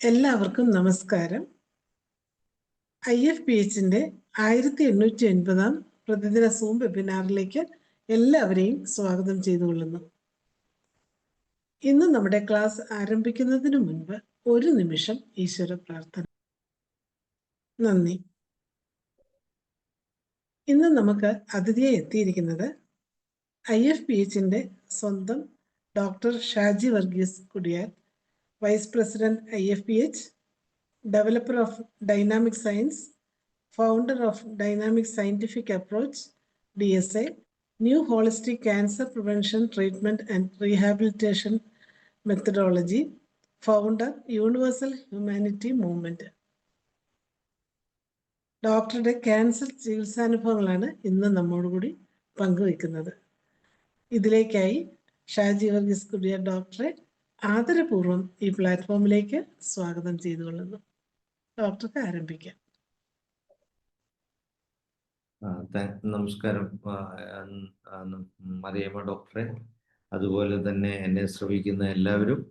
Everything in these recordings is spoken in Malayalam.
എല്ലാവർക്കും നമസ്കാരം. IFPHന്റെ 1880 പ്രതിദിന സൂം വെബിനാറിലേക്ക് എല്ലാവരെയും സ്വാഗതം ചെയ്തുകൊള്ളുന്നു. ഇന്ന് നമ്മുടെ ക്ലാസ് ആരംഭിക്കുന്നതിന് മുൻപ് ഒരു നിമിഷം ഈശ്വര പ്രാർത്ഥന. നന്ദി. ഇന്ന് നമുക്ക് അതിഥിയായി എത്തിയിരിക്കുന്നത് IFPHന്റെ സ്വന്തം doctor Shaji Varghese Kudiyal, vice president IFPH, developer of dynamic science, founder of Dynamic Scientific Approach, DSA, New Holistic Cancer Prevention, Treatment and Rehabilitation Methodology, founder, Universal Humanity Movement. ഡോക്ടറുടെ ക്യാൻസർ ചികിത്സാനുഭവങ്ങളാണ് ഇന്ന് നമ്മോടുകൂടി പങ്കുവയ്ക്കുന്നത്. ഇതിലേക്കായി ഷാജി വർഗീസ് കുടിയാൽ ഡോക്ടറെ ആദരപൂർവ്വം ഈ പ്ലാറ്റ്ഫോമിലേക്ക് സ്വാഗതം ചെയ്തുകൊള്ളുന്നു. ഡോക്ടർക്ക് ആരംഭിക്കാം. നമസ്കാരം മറിയമ്മ ഡോക്ടറെ, അതുപോലെ തന്നെ എന്നെ ശ്രവിക്കുന്ന എല്ലാവരും.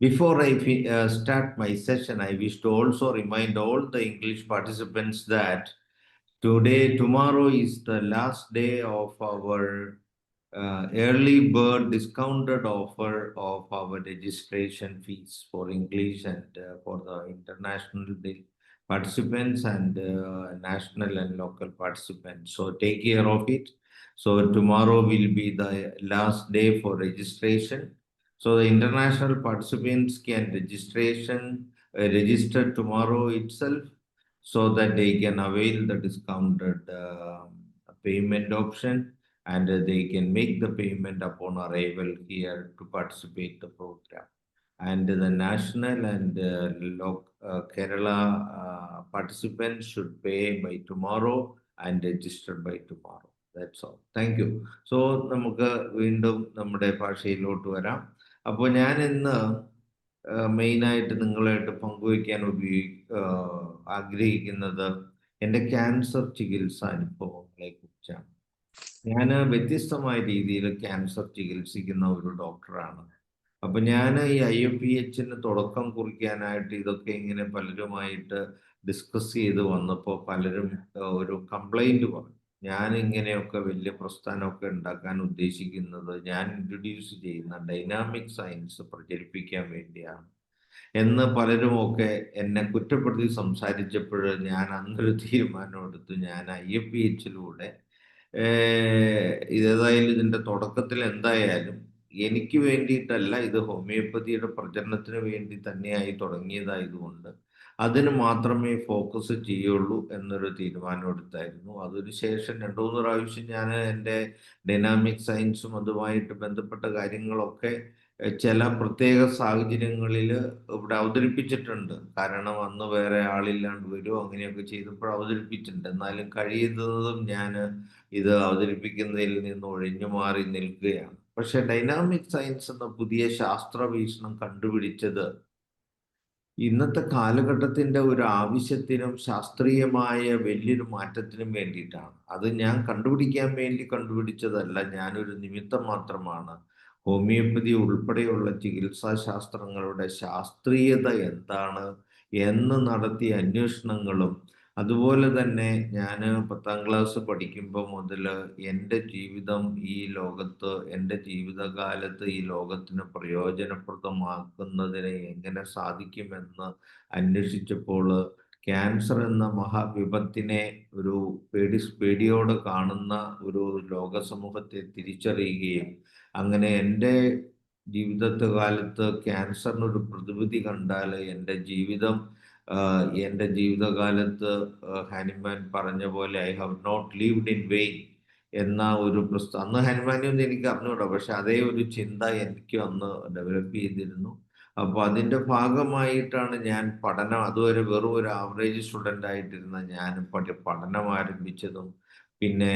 Before I start my session, I wish to also remind all the English participants that tomorrow is the last day of our early bird discounted offer of our registration fees for English and for the international participants and national and local participants. So take care of it. So tomorrow will be the last day for registration. So the international participants can register tomorrow itself so that they can avail the discounted payment option, and they can make the payment upon arrival here to participate the program. And the national and Kerala participants should pay by tomorrow and register by tomorrow. That's all. Thank you. So നമുക്ക് വീണ്ടും നമ്മുടെ ഭാഷയിലോട്ട് വരാം. അപ്പോൾ ഞാൻ ഇന്ന് മെയിനായിട്ട് നിങ്ങളായിട്ട് പങ്കുവയ്ക്കാൻ ആഗ്രഹിക്കുന്നത് എൻ്റെ ക്യാൻസർ ചികിത്സാ അനുഭവങ്ങളെ കുറിച്ചാണ്. ഞാൻ വ്യത്യസ്തമായ രീതിയിൽ ക്യാൻസർ ചികിത്സിക്കുന്ന ഒരു ഡോക്ടറാണ്. അപ്പൊ ഞാൻ ഈ IFPHന് തുടക്കം കുറിക്കാനായിട്ട് ഇതൊക്കെ ഇങ്ങനെ പലരുമായിട്ട് ഡിസ്കസ് ചെയ്ത് വന്നപ്പോൾ പലരും ഒരു കംപ്ലൈന്റ് പറഞ്ഞു, ഞാൻ ഇങ്ങനെയൊക്കെ വലിയ പ്രസ്ഥാനമൊക്കെ ഉണ്ടാക്കാൻ ഉദ്ദേശിക്കുന്നത് ഞാൻ ഇൻട്രൊഡ്യൂസ് ചെയ്യുന്ന ഡൈനാമിക് സയൻസ് പ്രചരിപ്പിക്കാൻ വേണ്ടിയാണ് എന്ന് പലരുമൊക്കെ എന്നെ കുറ്റപ്പെടുത്തി സംസാരിച്ചപ്പോൾ ഞാൻ അന്നൊരു തീരുമാനമെടുത്തു. ഞാൻ IFPHലൂടെ ഇതേതായാലും ഇതിൻ്റെ തുടക്കത്തിൽ എന്തായാലും എനിക്ക് വേണ്ടിയിട്ടല്ല, ഇത് ഹോമിയോപ്പതിയുടെ പ്രചരണത്തിന് വേണ്ടി തന്നെയായി തുടങ്ങിയതായതുകൊണ്ട് അതിന് മാത്രമേ ഫോക്കസ് ചെയ്യുള്ളൂ എന്നൊരു തീരുമാനമെടുത്തായിരുന്നു. അതിനുശേഷം 2-3 പ്രാവശ്യം ഞാൻ എൻ്റെ ഡൈനാമിക് സയൻസും അതുമായിട്ട് ബന്ധപ്പെട്ട കാര്യങ്ങളൊക്കെ ചില പ്രത്യേക സാഹചര്യങ്ങളിൽ ഇവിടെ അവതരിപ്പിച്ചിട്ടുണ്ട്. കാരണം അന്ന് വേറെ ആളില്ലാണ്ട് വരുമോ അങ്ങനെയൊക്കെ ചെയ്തപ്പോൾ അവതരിപ്പിച്ചിട്ടുണ്ട്. എന്നാലും കഴിയുന്നതും ഞാൻ ഇത് അവതരിപ്പിക്കുന്നതിൽ നിന്ന് ഒഴിഞ്ഞു മാറി നിൽക്കുകയാണ്. പക്ഷെ ഡൈനാമിക് സയൻസ് എന്ന പുതിയ ശാസ്ത്ര വീക്ഷണം കണ്ടുപിടിച്ചത് ഇന്നത്തെ കാലഘട്ടത്തിൻ്റെ ഒരു ആവശ്യത്തിനും ശാസ്ത്രീയമായ വലിയൊരു മാറ്റത്തിനും വേണ്ടിയിട്ടാണ്. അത് ഞാൻ കണ്ടുപിടിക്കാൻ വേണ്ടി കണ്ടുപിടിച്ചതല്ല, ഞാനൊരു നിമിത്തം മാത്രമാണ്. ഹോമിയോപ്പതി ഉൾപ്പെടെയുള്ള ചികിത്സാ ശാസ്ത്രങ്ങളുടെ ശാസ്ത്രീയത എന്താണ് എന്ന് നടത്തിയ അന്വേഷണങ്ങളും, അതുപോലെ തന്നെ ഞാൻ 10ാം ക്ലാസ് പഠിക്കുമ്പോൾ മുതൽ എൻ്റെ ജീവിതം ഈ ലോകത്ത്, എൻ്റെ ജീവിതകാലത്ത് ഈ ലോകത്തിന് പ്രയോജനപ്രദമാക്കുന്നതിന് എങ്ങനെ സാധിക്കുമെന്ന് അന്വേഷിച്ചപ്പോൾ ക്യാൻസർ എന്ന മഹാവിപത്തിനെ ഒരു പേടിയോടെ കാണുന്ന ഒരു ലോക സമൂഹത്തെ തിരിച്ചറിയുകയും, അങ്ങനെ എൻ്റെ ജീവിതത്തെ കാലത്ത് ക്യാൻസറിനൊരു പ്രതിവിധി കണ്ടാൽ എൻ്റെ ജീവിതകാലത്ത് ഹനുമാൻ പറഞ്ഞ പോലെ I have not lived in vain എന്ന ഒരു അന്ന് ഹനുമാനെയൊന്നും എനിക്ക് അറിഞ്ഞൂടാ, പക്ഷെ അതേ ഒരു ചിന്ത എനിക്ക് അന്ന് ഡെവലപ്പ് ചെയ്തിരുന്നു. അപ്പോൾ അതിൻ്റെ ഭാഗമായിട്ടാണ് ഞാൻ പഠനം, അതുവരെ വെറും ഒരു ആവറേജ് സ്റ്റുഡൻ്റ് ആയിട്ടിരുന്ന ഞാൻ പഠനം ആരംഭിച്ചതും, പിന്നെ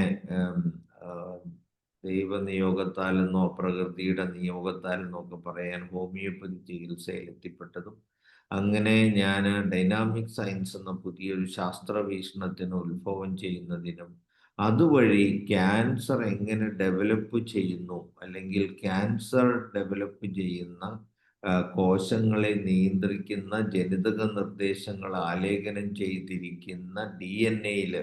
ദൈവനിയോഗത്താലെന്നോ പ്രകൃതിയുടെ നിയോഗത്താലെന്നോ ഒക്കെ പറയാൻ ഹോമിയോപ്പതി ചികിത്സയിൽ എത്തിപ്പെട്ടതും. അങ്ങനെ ഞാൻ ഡൈനാമിക് സയൻസ് എന്ന പുതിയൊരു ശാസ്ത്ര വീക്ഷണത്തിന് ഉത്ഭവം ചെയ്യുന്നതിനും അതുവഴി ക്യാൻസർ എങ്ങനെ ഡെവലപ്പ് ചെയ്യുന്നു, അല്ലെങ്കിൽ ക്യാൻസർ ഡെവലപ്പ് ചെയ്യുന്ന കോശങ്ങളെ നിയന്ത്രിക്കുന്ന ജനിതക നിർദ്ദേശങ്ങൾ ആലേഖനം ചെയ്തിരിക്കുന്ന DNA-യിൽ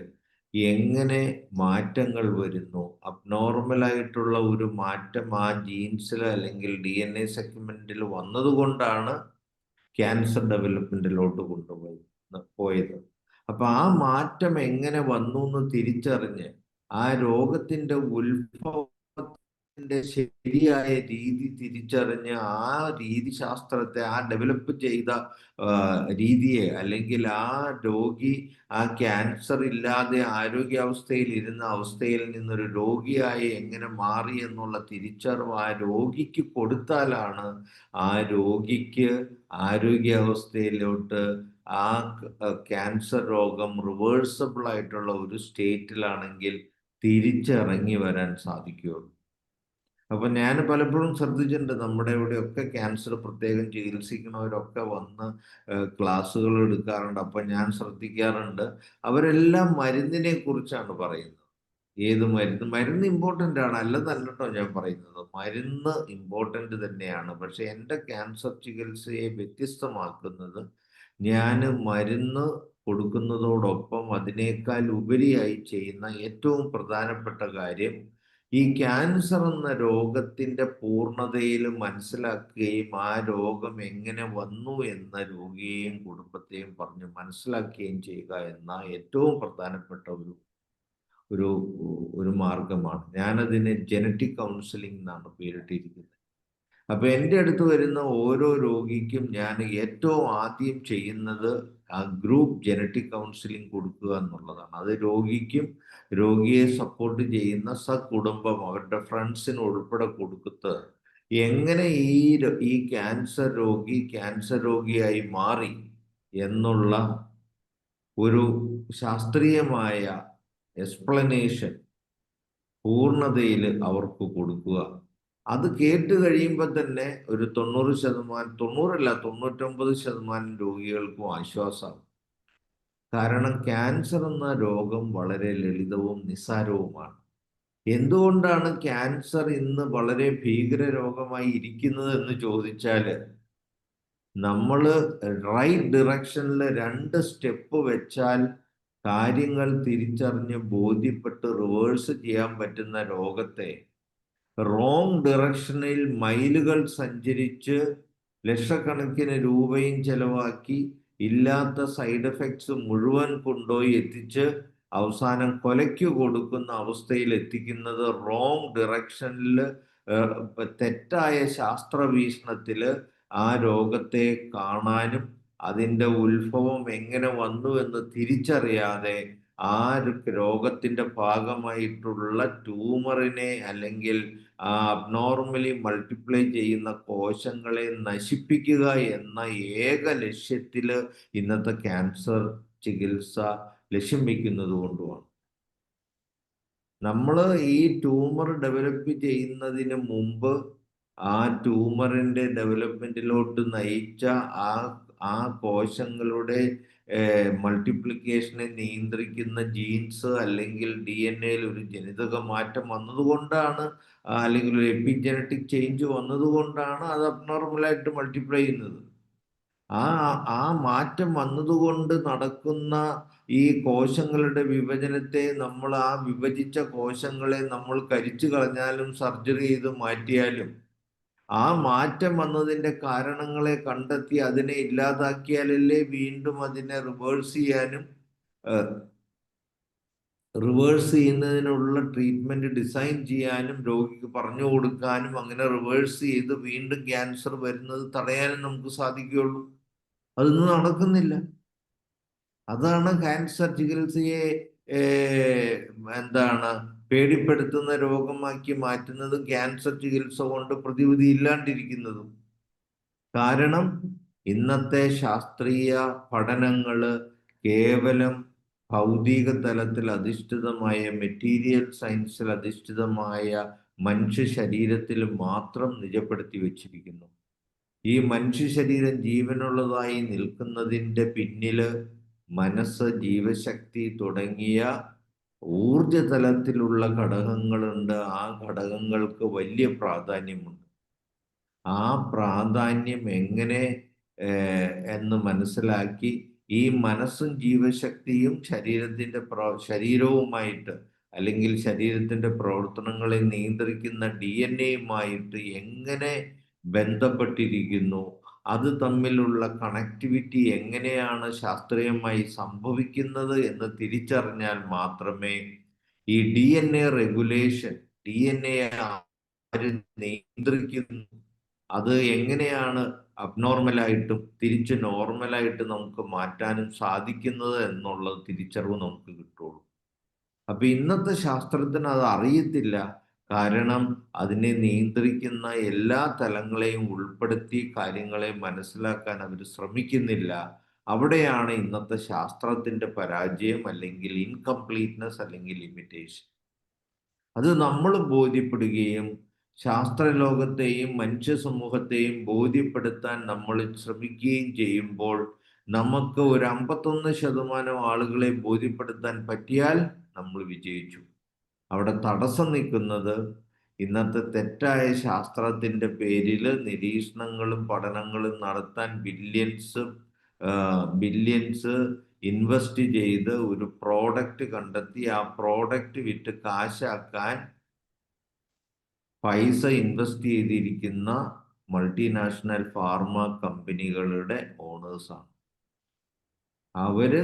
എങ്ങനെ മാറ്റങ്ങൾ വരുന്നു, അബ്നോർമലായിട്ടുള്ള ഒരു മാറ്റം ആ ജീൻസിൽ അല്ലെങ്കിൽ DNA സെഗ്മെന്റിൽ വന്നതുകൊണ്ടാണ് ക്യാൻസർ ഡെവലപ്മെന്റിലോട്ട് പോയത്. അപ്പൊ ആ മാറ്റം എങ്ങനെ വന്നു എന്ന് തിരിച്ചറിഞ്ഞ് ആ രോഗത്തിന്റെ ഉത്ഭവത്തിന്റെ ശരിയായ രീതി തിരിച്ചറിഞ്ഞ് ആ രീതിശാസ്ത്രത്തെ, ആ ഡെവലപ്പ് ചെയ്ത രീതിയെ, അല്ലെങ്കിൽ ആ രോഗി ആ ക്യാൻസർ ഇല്ലാതെ ആരോഗ്യാവസ്ഥയിൽ ഇരുന്ന അവസ്ഥയിൽ നിന്നൊരു രോഗിയായി എങ്ങനെ മാറി എന്നുള്ള തിരിച്ചറിവ് ആ രോഗിക്ക് കൊടുത്താലാണ് ആ രോഗിക്ക് ആരോഗ്യാവസ്ഥയിലോട്ട് ആ ക്യാൻസർ രോഗം റിവേഴ്സബിൾ ആയിട്ടുള്ള ഒരു സ്റ്റേറ്റിലാണെങ്കിൽ തിരിച്ചിറങ്ങി വരാൻ സാധിക്കുകയുള്ളൂ. അപ്പൊ ഞാൻ പലപ്പോഴും ശ്രദ്ധിച്ചിട്ടുണ്ട്, നമ്മുടെ ഇവിടെയൊക്കെ ക്യാൻസർ പ്രത്യേകം ചികിത്സിക്കുന്നവരൊക്കെ വന്ന് ക്ലാസ്സുകൾ എടുക്കാറുണ്ട്. അപ്പൊ ഞാൻ ശ്രദ്ധിക്കാറുണ്ട്, അവരെല്ലാം മരുന്നിനെ കുറിച്ചാണ് പറയുന്നത്. ഏത് മരുന്ന് ഇമ്പോർട്ടൻ്റ് ആണ്, അല്ലെന്നല്ലോ ഞാൻ പറയുന്നത്, മരുന്ന് ഇമ്പോർട്ടൻ്റ് തന്നെയാണ്. പക്ഷെ എൻ്റെ ക്യാൻസർ ചികിത്സയെ വ്യത്യസ്തമാക്കുന്നത്, ഞാൻ മരുന്ന് കൊടുക്കുന്നതോടൊപ്പം അതിനേക്കാൾ ഉപരിയായി ചെയ്യുന്ന ഏറ്റവും പ്രധാനപ്പെട്ട കാര്യം, ഈ ക്യാൻസർ എന്ന രോഗത്തിന്റെ പൂർണ്ണതയിൽ മനസ്സിലാക്കുകയും ആ രോഗം എങ്ങനെ വന്നു എന്ന രോഗിയെയും കുടുംബത്തെയും പറഞ്ഞ് മനസ്സിലാക്കുകയും ചെയ്യുക എന്ന ഏറ്റവും പ്രധാനപ്പെട്ട ഒരു ഒരു മാർഗമാണ്. ഞാനതിന് ജനറ്റിക് കൗൺസിലിംഗ് എന്നാണ് പേരിട്ടിരിക്കുന്നത്. അപ്പൊ എൻ്റെ അടുത്ത് വരുന്ന ഓരോ രോഗിക്കും ഞാൻ ഏറ്റവും ആദ്യം ചെയ്യുന്നത് ആ ഗ്രൂപ്പ് ജനറ്റിക് കൗൺസിലിംഗ് കൊടുക്കുക എന്നുള്ളതാണ്. അത് രോഗിക്കും രോഗിയെ സപ്പോർട്ട് ചെയ്യുന്ന സകുടുംബം അവരുടെ ഫ്രണ്ട്സിന് ഉൾപ്പെടെ കൊടുത്ത് എങ്ങനെ ഈ ക്യാൻസർ രോഗിയായി മാറി എന്നുള്ള ഒരു ശാസ്ത്രീയമായ എക്സ്പ്ലനേഷൻ പൂർണ്ണതയിൽ അവർക്ക് കൊടുക്കുക. അത് കേട്ട് കഴിയുമ്പോൾ തന്നെ ഒരു 99% രോഗികൾക്കും ആശ്വാസമാണ്. കാരണം ക്യാൻസർ എന്ന രോഗം വളരെ ലളിതവും നിസ്സാരവുമാണ്. എന്തുകൊണ്ടാണ് ക്യാൻസർ ഇന്ന് വളരെ ഭീകര രോഗമായി ഇരിക്കുന്നത് എന്ന് ചോദിച്ചാൽ, നമ്മൾ റൈറ്റ് ഡിറക്ഷനിൽ 2 സ്റ്റെപ്പ് വെച്ചാൽ കാര്യങ്ങൾ തിരിച്ചറിഞ്ഞ് ബോധ്യപ്പെട്ട് റിവേഴ്സ് ചെയ്യാൻ പറ്റുന്ന രോഗത്തെ റോങ് ഡിറക്ഷനിൽ മൈലുകൾ സഞ്ചരിച്ച് ലക്ഷക്കണക്കിന് രൂപയും ചെലവാക്കി ഇല്ലാത്ത സൈഡ് എഫക്ട്സ് മുഴുവൻ കൊണ്ടുപോയി എത്തിച്ച് അവസാനം കൊലയ്ക്ക് കൊടുക്കുന്ന അവസ്ഥയിൽ എത്തിക്കുന്നത് റോങ് ഡിറക്ഷനിൽ, തെറ്റായ ശാസ്ത്ര വീക്ഷണത്തിൽ ആ രോഗത്തെ കാണാനും അതിൻ്റെ ഉത്ഭവം എങ്ങനെ വന്നു എന്ന് തിരിച്ചറിയാതെ ആ രോഗത്തിന്റെ ഭാഗമായിട്ടുള്ള ട്യൂമറിനെ അല്ലെങ്കിൽ ആ അബ്നോർമലി മൾട്ടിപ്ലൈ ചെയ്യുന്ന കോശങ്ങളെ നശിപ്പിക്കുക എന്ന ഏക ലക്ഷ്യത്തിൽ ഇന്നത്തെ ക്യാൻസർ ചികിത്സ ലക്ഷ്യം വയ്ക്കുന്നത് കൊണ്ടുമാണ്. നമ്മൾ ഈ ട്യൂമർ ഡെവലപ്പ് ചെയ്യുന്നതിന് മുമ്പ് ആ ട്യൂമറിന്റെ ഡെവലപ്മെന്റിലോട്ട് നയിച്ച ആ കോശങ്ങളുടെ മൾട്ടിപ്ലിക്കേഷനെ നിയന്ത്രിക്കുന്ന ജീൻസ് അല്ലെങ്കിൽ DNA-യിൽ ഒരു ജനിതക മാറ്റം വന്നതുകൊണ്ടാണ്, അല്ലെങ്കിൽ ഒരു എപ്പിജനറ്റിക് ചേഞ്ച് വന്നതുകൊണ്ടാണ് അത് അബ്നോർമലായിട്ട് മൾട്ടിപ്ലൈ ചെയ്യുന്നത്. ആ മാറ്റം വന്നതുകൊണ്ട് നടക്കുന്ന ഈ കോശങ്ങളുടെ വിഭജനത്തെ നമ്മൾ, ആ വിഭജിച്ച കോശങ്ങളെ നമ്മൾ കരിച്ചു കളഞ്ഞാലും സർജറി ചെയ്ത് മാറ്റിയാലും, ആ മാറ്റം വന്നതിൻ്റെ കാരണങ്ങളെ കണ്ടെത്തി അതിനെ ഇല്ലാതാക്കിയാലല്ലേ വീണ്ടും അതിനെ റിവേഴ്സ് ചെയ്യുന്നതിനുള്ള ട്രീറ്റ്മെന്റ് ഡിസൈൻ ചെയ്യാനും രോഗിക്ക് പറഞ്ഞു കൊടുക്കാനും അങ്ങനെ റിവേഴ്സ് ചെയ്ത് വീണ്ടും ക്യാൻസർ വരുന്നത് തടയാനും നമുക്ക് സാധിക്കുകയുള്ളൂ. അതൊന്നും നടക്കുന്നില്ല. അതാണ് ക്യാൻസർ ചികിത്സയെ പേടിപ്പെടുത്തുന്ന രോഗമാക്കി മാറ്റുന്നതും ക്യാൻസർ ചികിത്സ കൊണ്ട് പ്രതിവിധി ഇല്ലാണ്ടിരിക്കുന്നതും. കാരണം ഇന്നത്തെ ശാസ്ത്രീയ പഠനങ്ങൾ കേവലം ഭൗതിക തലത്തിൽ അധിഷ്ഠിതമായ, മെറ്റീരിയൽ സയൻസിൽ അധിഷ്ഠിതമായ മനുഷ്യ ശരീരത്തിൽ മാത്രം നിജപ്പെടുത്തി വച്ചിരിക്കുന്നു. ഈ മനുഷ്യ ശരീരം ജീവനുള്ളതായി നിൽക്കുന്നതിൻ്റെ പിന്നില് മനസ്സ്, ജീവശക്തി തുടങ്ങിയ ഊർജതലത്തിലുള്ള ഘടകങ്ങളുണ്ട്. ആ ഘടകങ്ങൾക്ക് വലിയ പ്രാധാന്യമുണ്ട്. ആ പ്രാധാന്യം എങ്ങനെ എന്ന് മനസ്സിലാക്കി ഈ മനസ്സും ജീവശക്തിയും ശരീരവുമായിട്ട് അല്ലെങ്കിൽ ശരീരത്തിന്റെ പ്രവർത്തനങ്ങളെ നിയന്ത്രിക്കുന്ന DNA എങ്ങനെ ബന്ധപ്പെട്ടിരിക്കുന്നു, അത് തമ്മിലുള്ള കണക്ടിവിറ്റി എങ്ങനെയാണ് ശാസ്ത്രീയമായി സംഭവിക്കുന്നത് എന്ന് തിരിച്ചറിഞ്ഞാൽ മാത്രമേ ഈ റെഗുലേഷൻ, DNA ആര് നിയന്ത്രിക്കുന്നു, അത് എങ്ങനെയാണ് അബ്നോർമലായിട്ടും തിരിച്ച് നോർമലായിട്ട് നമുക്ക് മാറ്റാനും സാധിക്കുന്നത് എന്നുള്ള തിരിച്ചറിവ് നമുക്ക് കിട്ടുള്ളൂ. അപ്പൊ ഇന്നത്തെ ശാസ്ത്രത്തിന് അത് അറിയത്തില്ല. കാരണം അതിനെ നിയന്ത്രിക്കുന്ന എല്ലാ തലങ്ങളെയും ഉൾപ്പെടുത്തി കാര്യങ്ങളെ മനസ്സിലാക്കാൻ അവർ ശ്രമിക്കുന്നില്ല. അവിടെയാണ് ഇന്നത്തെ ശാസ്ത്രത്തിന്റെ പരാജയം, അല്ലെങ്കിൽ ഇൻകംപ്ലീറ്റ്നെസ്, അല്ലെങ്കിൽ ലിമിറ്റേഷൻ. അത് നമ്മൾ ബോധ്യപ്പെടുകയും ശാസ്ത്രലോകത്തെയും മനുഷ്യ സമൂഹത്തെയും ബോധ്യപ്പെടുത്താൻ നമ്മൾ ശ്രമിക്കുകയും ചെയ്യുമ്പോൾ നമുക്ക് ഒരു 51% ആളുകളെ ബോധ്യപ്പെടുത്താൻ പറ്റിയാൽ നമ്മൾ വിജയിച്ചു. അവിടെ തടസ്സം നിൽക്കുന്നത് ഇന്നത്തെ തെറ്റായ ശാസ്ത്രത്തിന്റെ പേരിൽ നിരീക്ഷണങ്ങളും പഠനങ്ങളും നടത്താൻ ബില്യൺസ് ഇൻവെസ്റ്റ് ചെയ്ത് ഒരു പ്രോഡക്റ്റ് കണ്ടെത്തി ആ പ്രോഡക്റ്റ് വിറ്റ് കാശാക്കാൻ പൈസ ഇൻവെസ്റ്റ് ചെയ്തിരിക്കുന്ന മൾട്ടിനാഷണൽ ഫാർമ കമ്പനികളുടെ ഓണേഴ്സാണ്. അവര്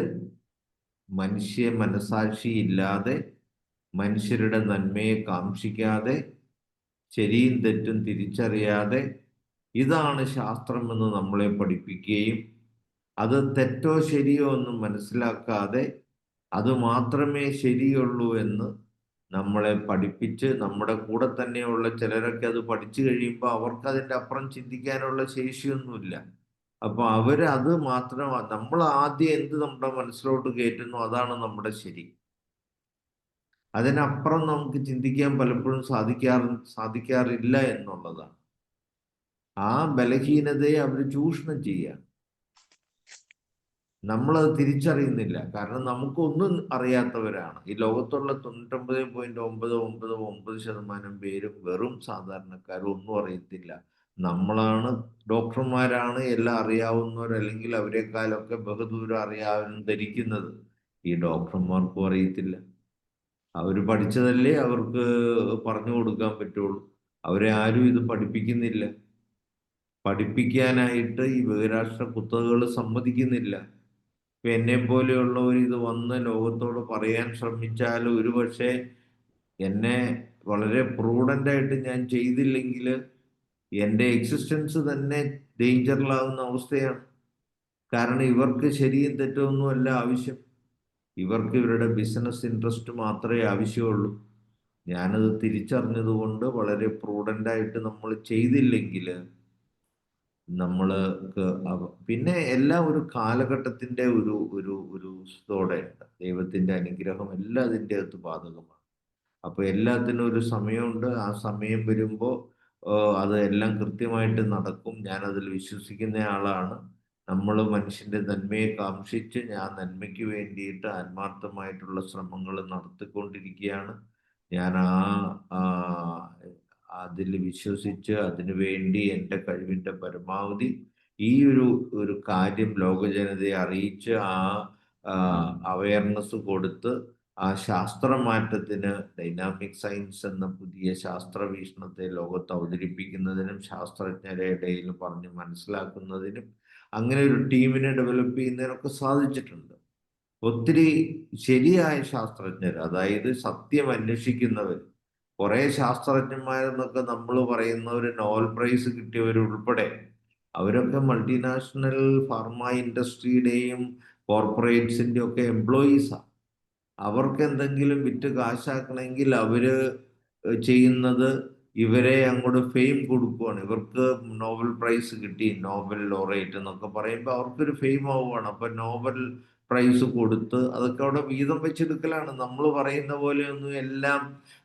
മനസാക്ഷി ഇല്ലാതെ, മനുഷ്യരുടെ നന്മയെ കാംക്ഷിക്കാതെ, ശരിയും തെറ്റും തിരിച്ചറിയാതെ ഇതാണ് ശാസ്ത്രമെന്ന് നമ്മളെ പഠിപ്പിക്കുകയും അത് തെറ്റോ ശരിയോ ഒന്നും മനസ്സിലാക്കാതെ അത് മാത്രമേ ശരിയുള്ളൂ എന്ന് നമ്മളെ പഠിപ്പിച്ച്, നമ്മുടെ കൂടെ തന്നെയുള്ള ചിലരൊക്കെ അത് പഠിച്ചു കഴിയുമ്പോൾ അവർക്ക് അതിൻ്റെ അപ്പുറം ചിന്തിക്കാനുള്ള ശേഷിയൊന്നുമില്ല. അപ്പൊ അത് മാത്രം, നമ്മൾ ആദ്യം എന്ത് നമ്മുടെ മനസ്സിലോട്ട് കയറ്റുന്നു അതാണ് നമ്മുടെ ശരി. അതിനപ്പുറം നമുക്ക് ചിന്തിക്കാൻ പലപ്പോഴും സാധിക്കാറില്ല എന്നുള്ളതാണ്. ആ ബലഹീനതയെ അവർ ചൂഷണം ചെയ്യുക. നമ്മളത് തിരിച്ചറിയുന്നില്ല. കാരണം നമുക്കൊന്നും അറിയാത്തവരാണ്. ഈ ലോകത്തുള്ള 99.999% പേരും വെറും സാധാരണക്കാരും, ഒന്നും അറിയത്തില്ല. നമ്മളാണ്, ഡോക്ടർമാരാണ് എല്ലാം അറിയാവുന്നവർ, അല്ലെങ്കിൽ അവരെക്കാളൊക്കെ ബഹുദൂരം അറിയാവുന്ന ധരിക്കുന്നത്. ഈ ഡോക്ടർമാർക്കും അറിയത്തില്ല. അവർ പഠിച്ചതല്ലേ അവർക്ക് പറഞ്ഞു കൊടുക്കാൻ പറ്റുള്ളൂ. അവരെ ആരും ഇത് പഠിപ്പിക്കുന്നില്ല. പഠിപ്പിക്കാനായിട്ട് ഈ ബഹിരാഷ്ട്ര കുത്തകകൾ സമ്മതിക്കുന്നില്ല. ഇപ്പൊ എന്നെ പോലെയുള്ളവർ ഇത് വന്ന് ലോകത്തോട് പറയാൻ ശ്രമിച്ചാൽ ഒരുപക്ഷെ എന്നെ വളരെ പ്രൂഡന്റ് ആയിട്ട് ഞാൻ ചെയ്തില്ലെങ്കിൽ എൻ്റെ എക്സിസ്റ്റൻസ് തന്നെ ഡേഞ്ചറിലാവുന്ന അവസ്ഥയാണ്. കാരണം ഇവർക്ക് ശരിയും തെറ്റൊന്നും അല്ല ആവശ്യം. ഇവർക്ക് ഇവരുടെ ബിസിനസ് ഇൻട്രസ്റ്റ് മാത്രമേ ആവശ്യമുള്ളൂ. ഞാനത് തിരിച്ചറിഞ്ഞതുകൊണ്ട് വളരെ പ്രൂഡന്റ് ആയിട്ട് നമ്മൾ ചെയ്തില്ലെങ്കിൽ നമ്മൾക്ക് പിന്നെ എല്ലാം ഒരു കാലഘട്ടത്തിന്റെ ഒരു ഒരു ഒരു ഇതോടെ ഉണ്ട്. ദൈവത്തിന്റെ അനുഗ്രഹം എല്ലാം അതിൻ്റെ അകത്ത് ബാധകമാണ്. അപ്പൊ എല്ലാത്തിനും ഒരു സമയമുണ്ട്. ആ സമയം വരുമ്പോൾ അത് എല്ലാം കൃത്യമായിട്ട് നടക്കും. ഞാൻ അതിൽ വിശ്വസിക്കുന്ന ആളാണ്. നമ്മൾ മനുഷ്യന്റെ നന്മയെ കാംക്ഷിച്ച് ഞാൻ നന്മയ്ക്ക് വേണ്ടിയിട്ട് ആത്മാർത്ഥമായിട്ടുള്ള ശ്രമങ്ങൾ നടത്തിക്കൊണ്ടിരിക്കുകയാണ്. ഞാൻ അതിൽ വിശ്വസിച്ച് അതിനുവേണ്ടി എൻ്റെ കഴിവിൻ്റെ പരമാവധി ഈ ഒരു കാര്യം ലോക ജനതയെ അറിയിച്ച് അവയർനെസ് കൊടുത്ത് ആ ശാസ്ത്രമാറ്റത്തിന്, ഡൈനാമിക് സയൻസ് എന്ന പുതിയ ശാസ്ത്ര വീക്ഷണത്തെ ലോകത്ത് അവതരിപ്പിക്കുന്നതിനും ശാസ്ത്രജ്ഞരെ ഇടയിൽ പറഞ്ഞ് മനസ്സിലാക്കുന്നതിനും അങ്ങനെ ഒരു ടീമിനെ ഡെവലപ്പ് ചെയ്യുന്നതിനൊക്കെ സാധിച്ചിട്ടുണ്ട്. ഒത്തിരി ശരിയായ ശാസ്ത്രജ്ഞർ, അതായത് സത്യം അന്വേഷിക്കുന്നവർ, കുറെ ശാസ്ത്രജ്ഞന്മാരെന്നൊക്കെ നമ്മൾ പറയുന്നവർ, നോബൽ പ്രൈസ് കിട്ടിയവരുൾപ്പെടെ അവരൊക്കെ മൾട്ടിനാഷണൽ ഫാർമ ഇൻഡസ്ട്രിയുടെയും കോർപ്പറേറ്റ്സിൻ്റെ ഒക്കെ എംപ്ലോയീസാണ്. അവർക്ക് എന്തെങ്കിലും വിറ്റ് കാശാക്കണമെങ്കിൽ അവര് ചെയ്യുന്നത് ഇവരെ അങ്ങോട്ട് ഫെയിം കൊടുക്കുവാണ്. ഇവർക്ക് നോബൽ പ്രൈസ് കിട്ടി, നോബൽ ലോറേറ്റ് എന്നൊക്കെ പറയുമ്പോൾ അവർക്കൊരു ഫെയിം ആവുകയാണ്. അപ്പൊ നോബൽ പ്രൈസ് കൊടുത്ത് അതൊക്കെ അവിടെ വീതം വെച്ചെടുക്കലാണ്. നമ്മൾ പറയുന്ന പോലെയൊന്നും എല്ലാം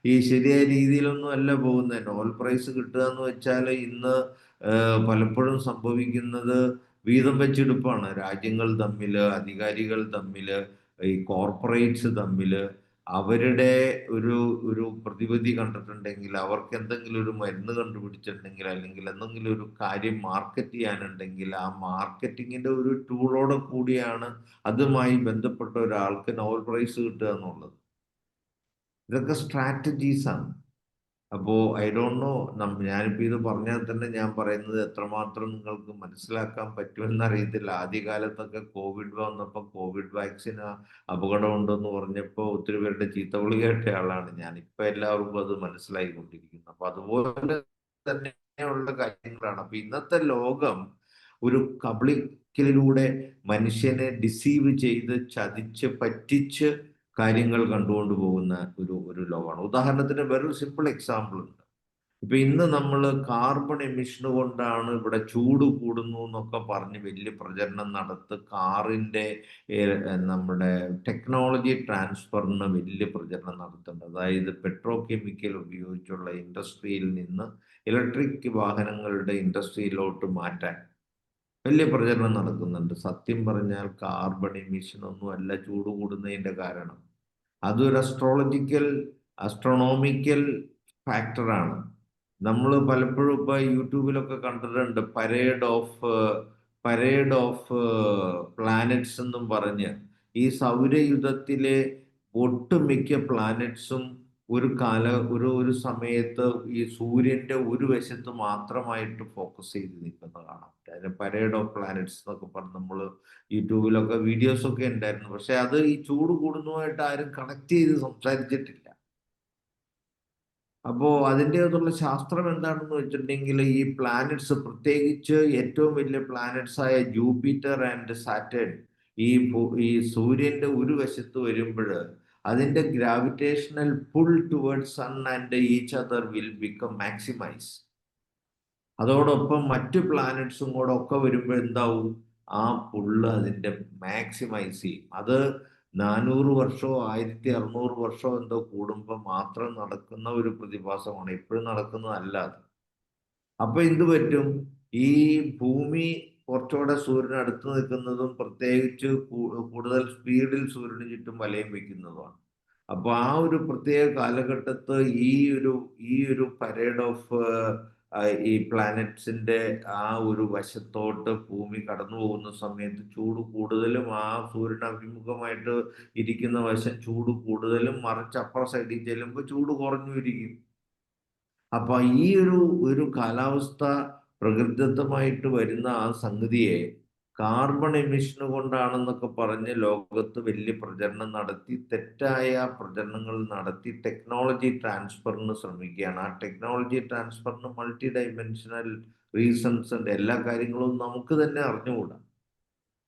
ഈ ശരിയായ രീതിയിലൊന്നും അല്ല പോകുന്നത്. നോബൽ പ്രൈസ് കിട്ടുക എന്ന് വെച്ചാൽ ഇന്ന് പലപ്പോഴും സംഭവിക്കുന്നത് വീതം വെച്ചെടുപ്പാണ്. രാജ്യങ്ങൾ തമ്മിൽ, അധികാരികൾ തമ്മിൽ, ഈ കോർപ്പറേറ്റ്സ് തമ്മിൽ അവരുടെ ഒരു ഒരു പ്രതിവിധി കണ്ടിട്ടുണ്ടെങ്കിൽ, അവർക്ക് എന്തെങ്കിലും ഒരു മരുന്ന് കണ്ടുപിടിച്ചിട്ടുണ്ടെങ്കിൽ, അല്ലെങ്കിൽ എന്തെങ്കിലും ഒരു കാര്യം മാർക്കറ്റ് ചെയ്യാനുണ്ടെങ്കിൽ, ആ മാർക്കറ്റിങ്ങിന്റെ ഒരു ടൂളോടെ കൂടിയാണ് അതുമായി ബന്ധപ്പെട്ട ഒരാൾക്ക് നോബൽ പ്രൈസ് കിട്ടുക എന്നുള്ളത്. ഇതൊക്കെ സ്ട്രാറ്റജീസ് ആണ്. അപ്പോ ഐ ഡോണ്ട് നോ, ഞാനിപ്പോ ഇത് പറഞ്ഞാൽ തന്നെ ഞാൻ പറയുന്നത് എത്രമാത്രം നിങ്ങൾക്ക് മനസ്സിലാക്കാൻ പറ്റുമെന്ന് അറിയത്തില്ല. ആദ്യകാലത്തൊക്കെ കോവിഡ് വന്നപ്പോൾ കോവിഡ് വാക്സിന് അപകടമുണ്ടെന്ന് പറഞ്ഞപ്പോൾ ഒത്തിരി പേരുടെ ചീത്തവിളി കേട്ട ആളാണ് ഞാൻ. ഇപ്പൊ എല്ലാവർക്കും അത് മനസ്സിലായിക്കൊണ്ടിരിക്കുന്നു. അപ്പൊ അതുപോലെ തന്നെയുള്ള കാര്യങ്ങളാണ്. അപ്പൊ ഇന്നത്തെ ലോകം ഒരു കബളിക്കലിലൂടെ മനുഷ്യനെ ഡിസീവ് ചെയ്ത് ചതിച്ച് പറ്റിച്ച് കാര്യങ്ങൾ കണ്ടുകൊണ്ട് പോകുന്ന ഒരു ലോകമാണ്. ഉദാഹരണത്തിന് വേറൊരു സിമ്പിൾ എക്സാമ്പിൾ ഉണ്ട്. ഇപ്പൊ ഇന്ന് നമ്മൾ കാർബൺ എമിഷൻ കൊണ്ടാണ് ഇവിടെ ചൂട് കൂടുന്നു എന്നൊക്കെ പറഞ്ഞ് വലിയ പ്രചരണം നടത്ത് കാറിന്റെ നമ്മുടെ ടെക്നോളജി ട്രാൻസ്ഫറിന് വലിയ പ്രചരണം നടത്തുന്നുണ്ട്. അതായത് പെട്രോ കെമിക്കൽ ഉപയോഗിച്ചുള്ള ഇൻഡസ്ട്രിയിൽ നിന്ന് ഇലക്ട്രിക് വാഹനങ്ങളുടെ ഇൻഡസ്ട്രിയിലോട്ട് മാറ്റാൻ വലിയ പ്രചരണം നടക്കുന്നുണ്ട്. സത്യം പറഞ്ഞാൽ കാർബൺ എമിഷൻ ഒന്നും അല്ല ചൂട് കൂടുന്നതിന്റെ കാരണം. അതൊരു അസ്ട്രോണോമിക്കൽ ഫാക്ടറാണ്. നമ്മൾ പലപ്പോഴും ഇപ്പൊ യൂട്യൂബിലൊക്കെ കണ്ടിട്ടുണ്ട് പരേഡ് ഓഫ് പ്ലാനറ്റ്സ് എന്നും പറഞ്ഞ് ഈ സൗരയുധത്തിലെ ഒട്ടുമിക്ക പ്ലാനറ്റ്സും ഒരു സമയത്ത് ഈ സൂര്യന്റെ ഒരു വശത്ത് മാത്രമായിട്ട് ഫോക്കസ് ചെയ്ത് നിൽക്കുന്നത് കാണാം. അതിന് പരേഡ് ഓഫ് പ്ലാനറ്റ്സ് എന്നൊക്കെ പറഞ്ഞ് നമ്മൾ യൂട്യൂബിലൊക്കെ വീഡിയോസ് ഒക്കെ ഉണ്ടായിരുന്നു. പക്ഷെ അത് ഈ ചൂട് കൂടുന്നതുമായിട്ട് ആരും കണക്ട് ചെയ്ത് സംസാരിച്ചിട്ടില്ല. അപ്പോ അതിൻ്റെ അകത്തുള്ള ശാസ്ത്രം എന്താണെന്ന് വെച്ചിട്ടുണ്ടെങ്കിൽ ഈ പ്ലാനറ്റ്സ്, പ്രത്യേകിച്ച് ഏറ്റവും വലിയ പ്ലാനറ്റ്സ് ആയ ജൂപ്പിറ്റർ ആൻഡ് സാറ്റേൺ, ഈ സൂര്യന്റെ ഒരു വശത്ത് വരുമ്പോൾ അതിന്റെ gravitational pull towards sun and each other will become maximise. അതോടൊപ്പം മറ്റു പ്ലാനറ്റ്സും കൂടെ ഒക്കെ വരുമ്പോൾ എന്താവും, ആ പുള്ള് അതിന്റെ മാക്സിമൈസ് ചെയ്യും. അത് 400 വർഷമോ 1600 വർഷമോ എന്തോ കൂടുമ്പോൾ മാത്രം നടക്കുന്ന ഒരു പ്രതിഭാസമാണ്, എപ്പോഴും നടക്കുന്നതല്ല അത്. അപ്പൊ എന്ത് പറ്റും, ഈ ഭൂമി കുറച്ചുകൂടെ സൂര്യന് അടുത്ത് നിൽക്കുന്നതും പ്രത്യേകിച്ച് കൂടുതൽ സ്പീഡിൽ സൂര്യന് ചുറ്റും വലയം വെക്കുന്നതുമാണ്. അപ്പൊ ആ ഒരു പ്രത്യേക കാലഘട്ടത്ത് ഈ ഒരു പരേഡ് ഓഫ് ഈ പ്ലാനറ്റ്സിന്റെ ആ ഒരു വശത്തോട്ട് ഭൂമി കടന്നു പോകുന്ന സമയത്ത് ചൂട് കൂടുതലും, ആ സൂര്യൻ അഭിമുഖമായിട്ട് ഇരിക്കുന്ന വശം ചൂട് കൂടുതലും, മറിച്ച് അപ്പുറ സൈഡിൽ ചെല്ലുമ്പോൾ ചൂട് കുറഞ്ഞു ഇരിക്കും. അപ്പൊ ഈ ഒരു കാലാവസ്ഥ പ്രകൃതിദത്തമായിട്ട് വരുന്ന ആ സംഗതിയെ കാർബൺ എമിഷൻ കൊണ്ടാണെന്നൊക്കെ പറഞ്ഞ് ലോകത്ത് വലിയ പ്രചരണം നടത്തി, തെറ്റായ പ്രചരണങ്ങൾ നടത്തി ടെക്നോളജി ട്രാൻസ്ഫറിന് ശ്രമിക്കുകയാണ്. ആ ടെക്നോളജി ട്രാൻസ്ഫറിന് മൾട്ടി ഡൈമെൻഷണൽ റീസൺസ് ഉണ്ട്. എല്ലാ കാര്യങ്ങളും നമുക്ക് തന്നെ അറിഞ്ഞുകൂടാ.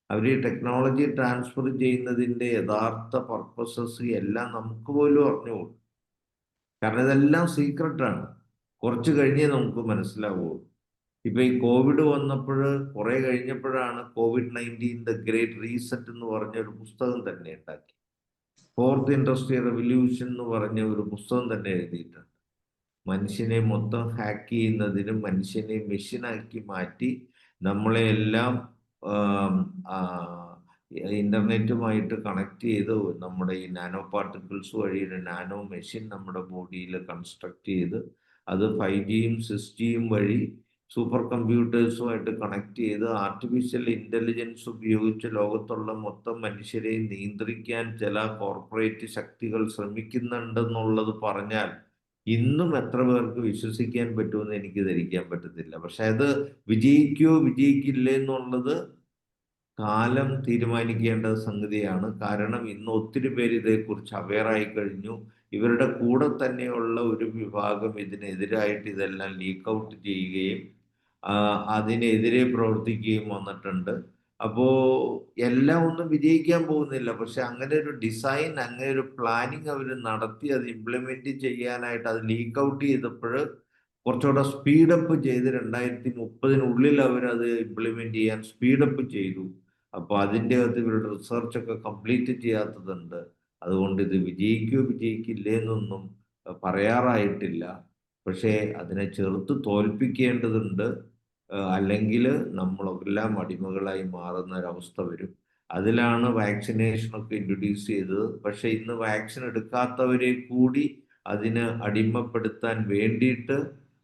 അവർ ഈ ടെക്നോളജി ട്രാൻസ്ഫർ ചെയ്യുന്നതിൻ്റെ യഥാർത്ഥ പർപ്പസസ് എല്ലാം നമുക്ക് പോലും അറിഞ്ഞുകൂടാ. കാരണം ഇതെല്ലാം സീക്രട്ടാണ്. കുറച്ച് കഴിഞ്ഞേ നമുക്ക് മനസ്സിലാവുള്ളൂ. ഇപ്പൊ ഈ കോവിഡ് വന്നപ്പോൾ കുറെ കഴിഞ്ഞപ്പോഴാണ് COVID-19 ദ ഗ്രേറ്റ് റീസെറ്റ് എന്ന് പറഞ്ഞ ഒരു പുസ്തകം തന്നെ ഉണ്ടാക്കി. ഫോർത്ത് ഇൻഡസ്ട്രിയൽ റെവല്യൂഷൻ എന്ന് പറഞ്ഞ ഒരു പുസ്തകം തന്നെ എഴുതിയിട്ടുണ്ട്. മനുഷ്യനെ മൊത്തം ഹാക്ക് ചെയ്യുന്നതിനും മനുഷ്യനെ മെഷീനാക്കി മാറ്റി നമ്മളെ എല്ലാം ഇന്റർനെറ്റുമായിട്ട് കണക്ട് ചെയ്ത് നമ്മുടെ ഈ നാനോ പാർട്ടിക്കിൾസ് വഴി ഒരു നാനോ മെഷീൻ നമ്മുടെ ബോഡിയിൽ കൺസ്ട്രക്ട് ചെയ്ത് അത് 5Gയും 6Gയും വഴി സൂപ്പർ കമ്പ്യൂട്ടേഴ്സുമായിട്ട് കണക്ട് ചെയ്ത് ആർട്ടിഫിഷ്യൽ ഇന്റലിജൻസ് ഉപയോഗിച്ച് ലോകത്തുള്ള മൊത്തം മനുഷ്യരെ നിയന്ത്രിക്കാൻ ചില കോർപ്പറേറ്റ് ശക്തികൾ ശ്രമിക്കുന്നുണ്ടെന്നുള്ളത് പറഞ്ഞാൽ ഇന്നും എത്ര പേർക്ക് വിശ്വസിക്കാൻ പറ്റുമെന്ന് എനിക്ക് ധരിക്കാൻ പറ്റത്തില്ല. പക്ഷെ അത് വിജയിക്കുകയോ വിജയിക്കില്ലേ എന്നുള്ളത് കാലം തീരുമാനിക്കേണ്ട സംഗതിയാണ്. കാരണം ഇന്ന് ഒത്തിരി പേര് ഇതേക്കുറിച്ച് അവെയറായി കഴിഞ്ഞു. ഇവരുടെ കൂടെ തന്നെയുള്ള ഒരു വിഭാഗം ഇതിനെതിരായിട്ട് ഇതെല്ലാം ലീക്ക് ഔട്ട് ചെയ്യുകയും അതിനെതിരെ പ്രവർത്തിക്കുകയും വന്നിട്ടുണ്ട്. അപ്പോ എല്ലാം ഒന്നും വിജയിക്കാൻ പോകുന്നില്ല. പക്ഷെ അങ്ങനെ ഒരു ഡിസൈൻ, അങ്ങനെ ഒരു പ്ലാനിങ് അവർ നടത്തി അത് ഇംപ്ലിമെന്റ് ചെയ്യാനായിട്ട് അത് ലീക്ക് ഔട്ട് ചെയ്തപ്പോൾ കുറച്ചുകൂടെ സ്പീഡപ്പ് ചെയ്ത് 2030 അവരത് ഇംപ്ലിമെന്റ് ചെയ്യാൻ സ്പീഡപ്പ് ചെയ്തു. അപ്പൊ അതിൻ്റെ അകത്ത് ഇവരുടെ റിസർച്ച് ഒക്കെ കംപ്ലീറ്റ് ചെയ്യാത്തതുണ്ട്. അതുകൊണ്ട് ഇത് വിജയിക്കുകയോ വിജയിക്കില്ലേ എന്നൊന്നും പറയാറായിട്ടില്ല. പക്ഷേ അതിനെ ചെറുത്ത് തോൽപ്പിക്കേണ്ടതുണ്ട്. അല്ലെങ്കിൽ നമ്മളെല്ലാം അടിമകളായി മാറുന്ന ഒരവസ്ഥ വരും. അതിലാണ് വാക്സിനേഷനൊക്കെ ഇൻട്രൊഡ്യൂസ് ചെയ്തത്. പക്ഷെ ഇന്ന് വാക്സിൻ എടുക്കാത്തവരെ കൂടി അതിന് അടിമപ്പെടുത്താൻ വേണ്ടിയിട്ട്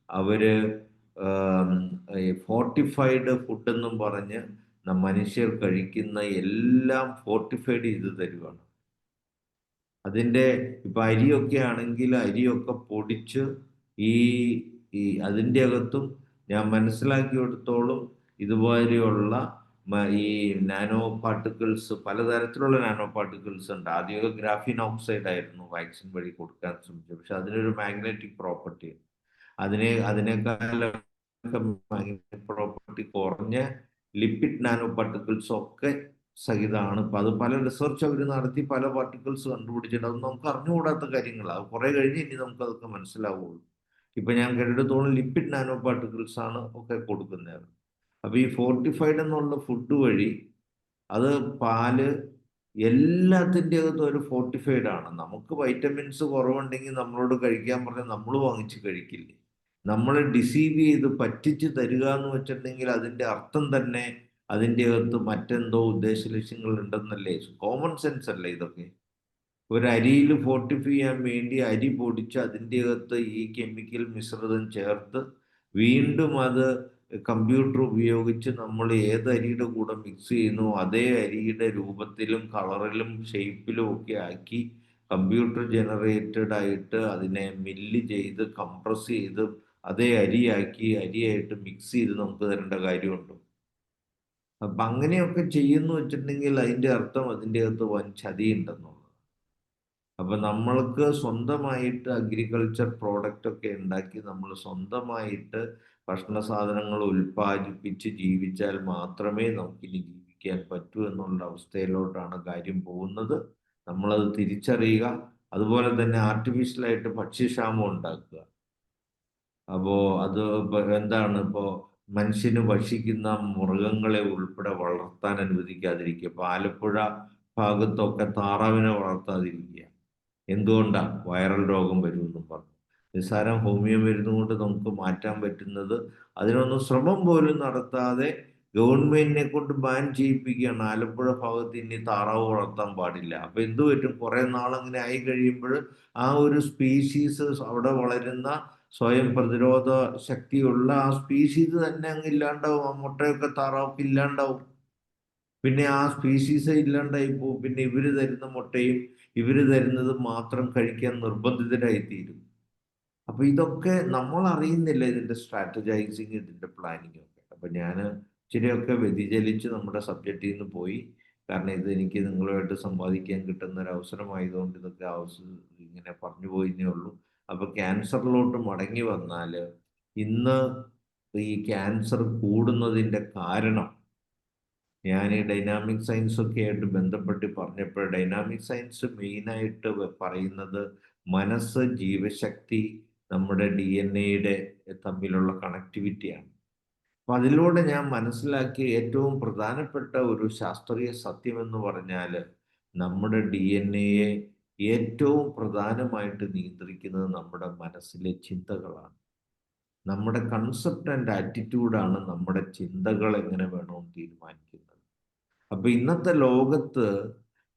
അവര് ഫോർട്ടിഫൈഡ് ഫുഡ് എന്നും പറഞ്ഞ് മനുഷ്യർ കഴിക്കുന്ന എല്ലാം ഫോർട്ടിഫൈഡ് ചെയ്ത് തരുവാണ്. അതിൻ്റെ ഇപ്പം അരിയൊക്കെ ആണെങ്കിൽ അരിയൊക്കെ പൊടിച്ച് ഈ ഈ അതിൻ്റെ അകത്തും ഞാൻ മനസ്സിലാക്കിയെടുത്തോളം ഇതുപോലെയുള്ള ഈ നാനോ പാർട്ടിക്കിൾസ്, പലതരത്തിലുള്ള നാനോ പാർട്ടിക്കിൾസ് ഉണ്ട്. ആദ്യമൊക്കെ ഗ്രാഫീൻ ഓക്സൈഡ് ആയിരുന്നു വാക്സിൻ വഴി കൊടുക്കാൻ ശ്രമിച്ചത്. പക്ഷെ അതിനൊരു മാഗ്നറ്റിക് പ്രോപ്പർട്ടി ഉണ്ട്. അതിനേക്കാളൊക്കെ മാഗ്നറ്റിക് പ്രോപ്പർട്ടി കുറഞ്ഞ ലിപ്പിഡ് നാനോ പാർട്ടിക്കിൾസ് ഒക്കെ സഹിതമാണ്. ഇപ്പം അത് പല റിസർച്ച് അവർ നടത്തി പല പാർട്ടിക്കിൾസ് കണ്ടുപിടിച്ചിട്ടുണ്ട്. അത് നമുക്ക് അറിഞ്ഞുകൂടാത്ത കാര്യങ്ങളാണ്. കുറെ കഴിഞ്ഞ് ഇനി നമുക്ക് അതൊക്കെ മനസ്സിലാവുള്ളൂ. ഇപ്പൊ ഞാൻ കേട്ടിടത്തോളം ലിപ്പിഡ് നാനോ പാർട്ടിക്കിൾസ് ആണ് ഒക്കെ കൊടുക്കുന്നത്. അപ്പൊ ഈ ഫോർട്ടിഫൈഡ് എന്നുള്ള ഫുഡ് വഴി അത് പാല് എല്ലാത്തിൻ്റെ അകത്തും ഒരു ഫോർട്ടിഫൈഡ് ആണ്. നമുക്ക് വൈറ്റമിൻസ് കുറവുണ്ടെങ്കിൽ നമ്മളോട് കഴിക്കാൻ പറഞ്ഞാൽ നമ്മൾ വാങ്ങിച്ച് കഴിക്കില്ലേ? നമ്മളെ ഡിസീവ് ചെയ്ത് പറ്റിച്ച് തരിക എന്ന് വെച്ചിട്ടുണ്ടെങ്കിൽ അതിൻ്റെ അർത്ഥം തന്നെ അതിൻ്റെ അകത്ത് മറ്റെന്തോ ഉദ്ദേശ ലക്ഷ്യങ്ങൾ ഉണ്ടെന്നല്ലേ? കോമൺ സെൻസ് അല്ലേ ഇതൊക്കെ? ഒരു അരിയിൽ ഫോർട്ടിഫൈ ചെയ്യാൻ വേണ്ടി അരി പൊടിച്ച് അതിൻ്റെ അകത്ത് ഈ കെമിക്കൽ മിശ്രിതം ചേർത്ത് വീണ്ടും അത് കമ്പ്യൂട്ടർ ഉപയോഗിച്ച് നമ്മൾ ഏത് അരിയുടെ കൂടെ മിക്സ് ചെയ്യുന്നു അതേ അരിയുടെ രൂപത്തിലും കളറിലും ഷേപ്പിലും ഒക്കെ ആക്കി കമ്പ്യൂട്ടർ ജനറേറ്റഡ് ആയിട്ട് അതിനെ മില്ല് ചെയ്ത് കംപ്രസ് ചെയ്ത് അതേ അരിയായിട്ട് മിക്സ് ചെയ്ത് നമുക്ക് തരേണ്ട കാര്യമുണ്ടോ? അപ്പം അങ്ങനെയൊക്കെ ചെയ്യുന്നു വെച്ചിട്ടുണ്ടെങ്കിൽ അതിൻ്റെ അർത്ഥം അതിൻ്റെ അകത്ത് വൻ ചതിയുണ്ടെന്നുള്ളത്. അപ്പം നമ്മൾക്ക് സ്വന്തമായിട്ട് അഗ്രികൾച്ചർ പ്രോഡക്റ്റ് ഒക്കെ ഉണ്ടാക്കി നമ്മൾ സ്വന്തമായിട്ട് ഭക്ഷണ സാധനങ്ങൾ ഉൽപ്പാദിപ്പിച്ച് ജീവിച്ചാൽ മാത്രമേ നമുക്കിനി ജീവിക്കാൻ പറ്റൂ എന്നുള്ള അവസ്ഥയിലോട്ടാണ് കാര്യം പോകുന്നത്. നമ്മളത് തിരിച്ചറിയുക. അതുപോലെ തന്നെ ആർട്ടിഫിഷ്യലായിട്ട് ഭക്ഷ്യക്ഷാമം ഉണ്ടാക്കുക. അപ്പോൾ അത് എന്താണ് ഇപ്പോൾ മനുഷ്യന് ഭക്ഷിക്കുന്ന മൃഗങ്ങളെ ഉൾപ്പെടെ വളർത്താൻ അനുവദിക്കാതിരിക്കുക. ഇപ്പോൾ ആലപ്പുഴ ഭാഗത്തൊക്കെ താറാവിനെ വളർത്താതിരിക്കുക. എന്തുകൊണ്ടാണ്? വൈറൽ രോഗം വരുമെന്നും പറഞ്ഞു. നിസ്സാരം ഹോമിയോ മരുന്ന് കൊണ്ട് നമുക്ക് മാറ്റാൻ പറ്റുന്നത് അതിനൊന്നും ശ്രമം പോലും നടത്താതെ ഗവൺമെന്റിനെ കൊണ്ട് ബാൻ ചെയ്യിപ്പിക്കുകയാണ്. ആലപ്പുഴ ഭാഗത്ത് ഇനി താറാവ് വളർത്താൻ പാടില്ല. അപ്പൊ എന്തു പറ്റും? കുറെ നാളങ്ങനെ ആയി കഴിയുമ്പോൾ ആ ഒരു സ്പീഷീസ് അവിടെ വളരുന്ന സ്വയം പ്രതിരോധ ശക്തിയുള്ള ആ സ്പീഷീസ് തന്നെ അങ്ങ് ഇല്ലാണ്ടാവും. ആ മുട്ടയൊക്കെ താറാവൊക്കെ ഇല്ലാണ്ടാവും. പിന്നെ ആ സ്പീഷീസ് ഇല്ലാണ്ടായി പോകും. പിന്നെ ഇവര് തരുന്ന മുട്ടയും ഇവര് തരുന്നത് മാത്രം കഴിക്കാൻ നിർബന്ധിതരായിത്തീരും. അപ്പൊ ഇതൊക്കെ നമ്മൾ അറിയുന്നില്ല, ഇതിന്റെ സ്ട്രാറ്റജൈസിങ്, ഇതിന്റെ പ്ലാനിങ് ഒക്കെ. അപ്പൊ ഞാൻ ഇച്ചിരിയൊക്കെ വ്യതിചലിച്ച് നമ്മുടെ സബ്ജക്റ്റിൽ നിന്ന് പോയി. കാരണം ഇത് എനിക്ക് നിങ്ങളുമായിട്ട് സംവാദിക്കാൻ കിട്ടുന്ന ഒരു അവസരമായതുകൊണ്ട് ഇതൊക്കെ ഇങ്ങനെ പറഞ്ഞു പോയിന്നേ ഉള്ളൂ. അപ്പൊ ക്യാൻസറിലോട്ട് മടങ്ങി വന്നാൽ ഇന്ന് ഈ ക്യാൻസർ കൂടുന്നതിന്റെ കാരണം ഞാൻ ഈ ഡൈനാമിക് സയൻസ് ഒക്കെ ആയിട്ട് ബന്ധപ്പെട്ട് പറഞ്ഞപ്പോൾ ഡൈനാമിക് സയൻസ് മെയിനായിട്ട് പറയുന്നത് മനസ്സ്, ജീവശക്തി, നമ്മുടെ DNA തമ്മിലുള്ള കണക്ടിവിറ്റിയാണ്. അപ്പം അതിലൂടെ ഞാൻ മനസ്സിലാക്കിയ ഏറ്റവും പ്രധാനപ്പെട്ട ഒരു ശാസ്ത്രീയ സത്യം എന്ന് പറഞ്ഞാൽ നമ്മുടെ DNA ഏറ്റവും പ്രധാനമായിട്ട് നിയന്ത്രിക്കുന്നത് നമ്മുടെ മനസ്സിലെ ചിന്തകളാണ്. നമ്മുടെ കൺസെപ്റ്റ് ആൻഡ് ആറ്റിറ്റ്യൂഡാണ് നമ്മുടെ ചിന്തകൾ എങ്ങനെ വേണമെന്ന് തീരുമാനിക്കുന്നത്. അപ്പൊ ഇന്നത്തെ ലോകത്ത്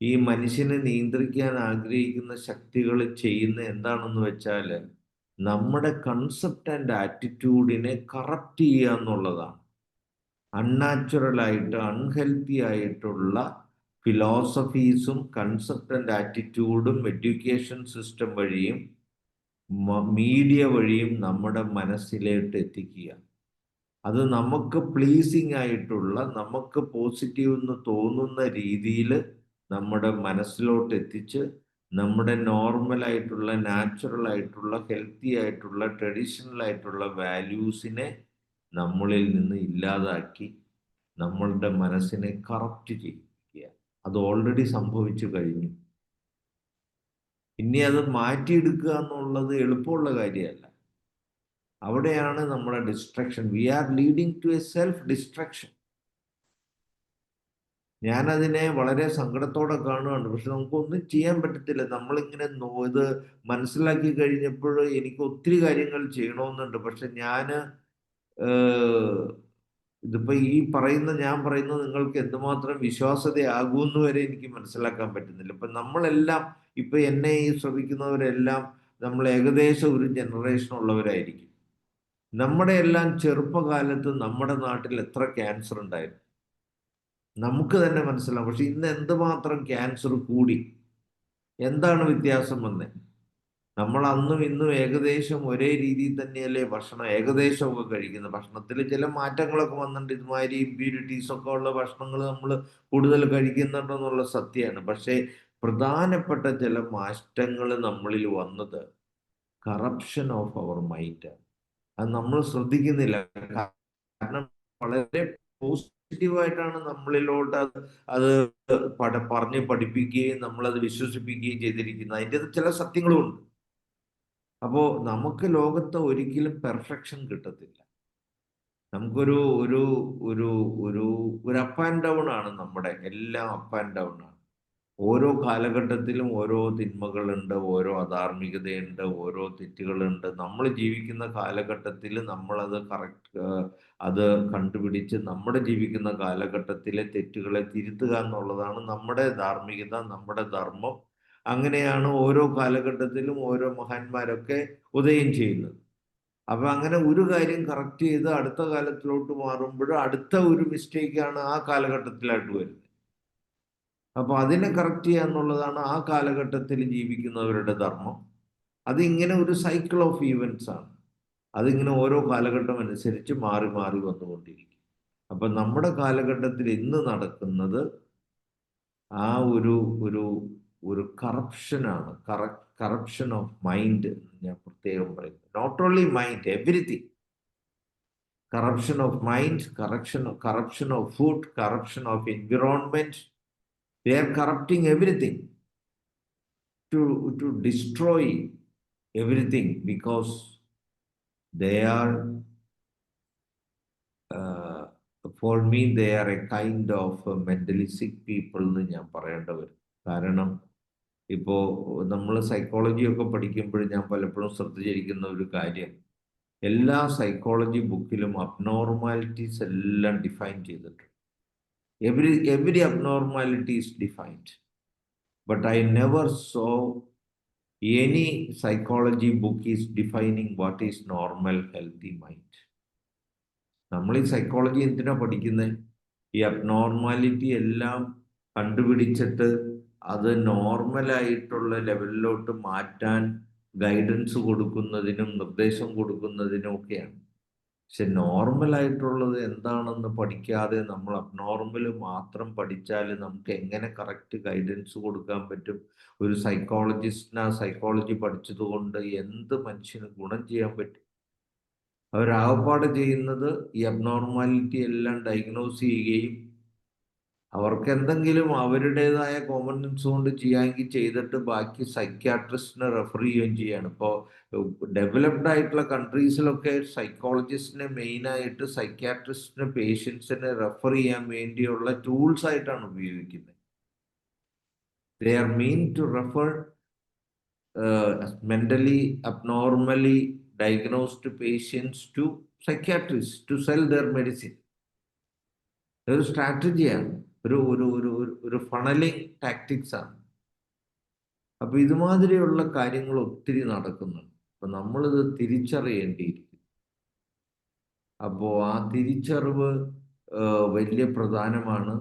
ഈ മനുഷ്യനെ നിയന്ത്രിക്കാൻ ആഗ്രഹിക്കുന്ന ശക്തികൾ ചെയ്യുന്ന എന്താണെന്ന് വെച്ചാൽ നമ്മുടെ കൺസെപ്റ്റ് ആൻഡ് ആറ്റിറ്റ്യൂഡിനെ കറപ്റ്റ് ചെയ്യുക എന്നുള്ളതാണ്. അൺനാച്ചുറലായിട്ട് അൺഹെൽത്തി ആയിട്ടുള്ള ഫിലോസഫീസും കൺസെപ്റ്റ് ആൻഡ് ആറ്റിറ്റ്യൂഡും എഡ്യൂക്കേഷൻ സിസ്റ്റം വഴിയും മീഡിയ വഴിയും നമ്മുടെ മനസ്സിലേക്ക് എത്തിക്കുക. അത് നമുക്ക് പ്ലീസിങ് ആയിട്ടുള്ള, നമുക്ക് പോസിറ്റീവ് എന്ന് തോന്നുന്ന രീതിയിൽ നമ്മുടെ മനസ്സിലോട്ട് എത്തിച്ച് നമ്മുടെ നോർമൽ ആയിട്ടുള്ള, നാച്ചുറൽ ആയിട്ടുള്ള, ഹെൽത്തി ആയിട്ടുള്ള, ട്രഡീഷണൽ ആയിട്ടുള്ള വാല്യൂസിനെ നമ്മളിൽ നിന്ന് ഇല്ലാതാക്കി നമ്മളുടെ മനസ്സിനെ കറപ്റ്റ് ചെയ്യിപ്പിക്കുക. അത് ഓൾറെഡി സംഭവിച്ചു കഴിഞ്ഞു. ഇനി അത് മാറ്റിയെടുക്കുക എന്നുള്ളത് എളുപ്പമുള്ള കാര്യമല്ല. അവിടെയാണ് നമ്മുടെ destruction. We are leading to a self destruction. ഞാനതിനെ വളരെ സങ്കടത്തോടെ കാണുകയാണ്. പക്ഷെ നമുക്കൊന്നും ചെയ്യാൻ പറ്റത്തില്ല. നമ്മളിങ്ങനെ ഇത് മനസ്സിലാക്കി കഴിഞ്ഞപ്പോൾ എനിക്ക് ഒത്തിരി കാര്യങ്ങൾ ചെയ്യണമെന്നുണ്ട്. പക്ഷെ ഞാൻ ഇതിപ്പോ ഈ ഞാൻ പറയുന്നത് നിങ്ങൾക്ക് എന്തുമാത്രം വിശ്വാസ്യതയാകുമെന്ന് വരെ എനിക്ക് മനസ്സിലാക്കാൻ പറ്റുന്നില്ല. ഇപ്പൊ നമ്മളെല്ലാം, ഇപ്പൊ എന്നെ ഈ ശ്രമിക്കുന്നവരെല്ലാം നമ്മൾ ഏകദേശം ഒരു ജനറേഷൻ ഉള്ളവരായിരിക്കും. നമ്മുടെ എല്ലാം ചെറുപ്പകാലത്ത് നമ്മുടെ നാട്ടിൽ എത്ര ക്യാൻസർ ഉണ്ടായിരുന്നു നമുക്ക് തന്നെ മനസ്സിലാവും. പക്ഷെ ഇന്ന് എന്തുമാത്രം ക്യാൻസർ കൂടി, എന്താണ് വ്യത്യാസം വന്നത്? നമ്മൾ അന്നും ഇന്നും ഏകദേശം ഒരേ രീതിയിൽ തന്നെയല്ലേ ഭക്ഷണം ഏകദേശമൊക്കെ കഴിക്കുന്നത്. ഭക്ഷണത്തിൽ ചില മാറ്റങ്ങളൊക്കെ വന്നിട്ടുണ്ട്. ഇതുമാതിരി ഇമ്പ്യൂരിറ്റീസ് ഒക്കെ ഉള്ള ഭക്ഷണങ്ങൾ നമ്മൾ കൂടുതൽ കഴിക്കുന്നുണ്ടെന്നുള്ള സത്യമാണ്. പക്ഷേ പ്രധാനപ്പെട്ട ചില മാറ്റങ്ങൾ നമ്മളിൽ വന്നത് കറപ്ഷൻ ഓഫ് അവർ മൈൻഡ്. അത് നമ്മൾ ശ്രദ്ധിക്കുന്നില്ല. കാരണം വളരെ പോസിറ്റീവായിട്ടാണ് നമ്മളിലോട്ട് അത് പറഞ്ഞ് പഠിപ്പിക്കുകയും നമ്മളത് വിശ്വസിപ്പിക്കുകയും ചെയ്തിരിക്കുന്നത്. അതിൻ്റെ ചില സത്യങ്ങളും ഉണ്ട്. അപ്പോൾ നമുക്ക് ലോകത്ത് ഒരിക്കലും പെർഫെക്ഷൻ കിട്ടത്തില്ല. നമുക്കൊരു ഒരു ഒരു ഒരു ഒരു അപ്പ് ആൻഡ് ഡൗൺ ആണ്. നമ്മുടെ എല്ലാം അപ്പ് ആൻഡ് ഡൗൺ ആണ്. ഓരോ കാലഘട്ടത്തിലും ഓരോ തിന്മകളുണ്ട്, ഓരോ അധാർമികതയുണ്ട്, ഓരോ തെറ്റുകളുണ്ട്. നമ്മൾ ജീവിക്കുന്ന കാലഘട്ടത്തിൽ നമ്മളത് അത് കണ്ടുപിടിച്ച് നമ്മുടെ ജീവിക്കുന്ന കാലഘട്ടത്തിലെ തെറ്റുകളെ തിരുത്തുക എന്നുള്ളതാണ് നമ്മുടെ ധാർമ്മികത, നമ്മുടെ ധർമ്മം. അങ്ങനെയാണ് ഓരോ കാലഘട്ടത്തിലും ഓരോ മഹാന്മാരൊക്കെ ഉദയം ചെയ്യുന്നത്. അപ്പൊ അങ്ങനെ ഒരു കാര്യം കറക്റ്റ് ചെയ്ത് അടുത്ത കാലത്തിലോട്ട് മാറുമ്പോൾ അടുത്ത ഒരു മിസ്റ്റേക്കാണ് ആ കാലഘട്ടത്തിലായിട്ട് വരുന്നത്. അപ്പൊ അതിനെ കറക്റ്റ് ചെയ്യുക എന്നുള്ളതാണ് ആ കാലഘട്ടത്തിൽ ജീവിക്കുന്നവരുടെ ധർമ്മം. അതിങ്ങനെ ഒരു സൈക്കിൾ ഓഫ് ഈവൻസ് ആണ്. അതിങ്ങനെ ഓരോ കാലഘട്ടം അനുസരിച്ച് മാറി മാറി വന്നുകൊണ്ടിരിക്കും. അപ്പൊ നമ്മുടെ കാലഘട്ടത്തിൽ ഇന്ന് നടക്കുന്നത് ആ ഒരു ഒരു ഒരു കറപ്ഷനാണ്. കറപ്ഷൻ ഓഫ് മൈൻഡ് ഞാൻ പ്രത്യേകം പറയുന്നു. Not only mind, everything. Corruption of mind, corruption of food, corruption of environment. They are corrupting everything to destroy everything because they are, for me, they are a kind of mentally sick people എന്ന് ഞാൻ പറയേണ്ടി വരും. കാരണം ഇപ്പോ നമ്മൾ സൈക്കോളജി ഒക്കെ പഠിക്കുമ്പോൾ ഞാൻ പലപ്പോഴും ശ്രദ്ധിച്ചിരിക്കുന്ന ഒരു കാര്യം, എല്ലാ സൈക്കോളജി ബുക്കിലും അബ്നോർമാലിറ്റീസ് എല്ലാം ഡിഫൈൻ ചെയ്തിട്ടുണ്ട്. Every abnormality is defined. But I never saw any psychology book is defining what is normal, healthy mind. നമ്മൾ ഈ സൈക്കോളജി എന്തിനാ പഠിക്കുന്നത്? ഈ അബ്നോർമാലിറ്റി എല്ലാം കണ്ടുപിടിച്ചിട്ട് അത് നോർമലായിട്ടുള്ള ലെവലിലോട്ട് മാറ്റാൻ ഗൈഡൻസ് കൊടുക്കുന്നതിനും നിർദ്ദേശം കൊടുക്കുന്നതിനും ഒക്കെയാണ്. പക്ഷെ നോർമലായിട്ടുള്ളത് എന്താണെന്ന് പഠിക്കാതെ നമ്മൾ അബ്നോർമൽ മാത്രം പഠിച്ചാൽ നമുക്ക് എങ്ങനെ കറക്റ്റ് ഗൈഡൻസ് കൊടുക്കാൻ പറ്റും? ഒരു സൈക്കോളജിസ്റ്റിന് ആ സൈക്കോളജി പഠിച്ചതുകൊണ്ട് എന്ത് മനുഷ്യന് ഗുണം ചെയ്യാൻ പറ്റും? അവരാകപ്പാട് ചെയ്യുന്നത് ഈ അബ്നോർമാലിറ്റി എല്ലാം ഡയഗ്നോസ് ചെയ്യുകയും അവർക്ക് എന്തെങ്കിലും അവരുടേതായ കോമൺ സെൻസ് കൊണ്ട് ചെയ്യാമെങ്കിൽ ചെയ്തിട്ട് ബാക്കി സൈക്യാട്രിസ്റ്റിനെ റെഫർ ചെയ്യുകയും ചെയ്യാണ്. ഇപ്പോൾ ഡെവലപ്ഡ് ആയിട്ടുള്ള കൺട്രീസിലൊക്കെ സൈക്കോളജിസ്റ്റിനെ മെയിനായിട്ട് സൈക്യാട്രിസ്റ്റിന് പേഷ്യൻസിനെ റെഫർ ചെയ്യാൻ വേണ്ടിയുള്ള ടൂൾസ് ആയിട്ടാണ് ഉപയോഗിക്കുന്നത്. They are mean to refer mentally abnormally diagnosed patients to psychiatrists to sell their medicine. ഒരു സ്ട്രാറ്റജിയാണ്, ഒരു ഫണലിംഗ് ടാക്ടിക്സ് ആണ്. അപ്പൊ ഇതുമാതിരിയുള്ള കാര്യങ്ങൾ ഒത്തിരി നടക്കുന്നുണ്ട്. അപ്പൊ നമ്മളിത് തിരിച്ചറിയേണ്ടിയിരിക്കും. അപ്പോൾ ആ തിരിച്ചറിവ് വലിയ പ്രധാനമാണ്.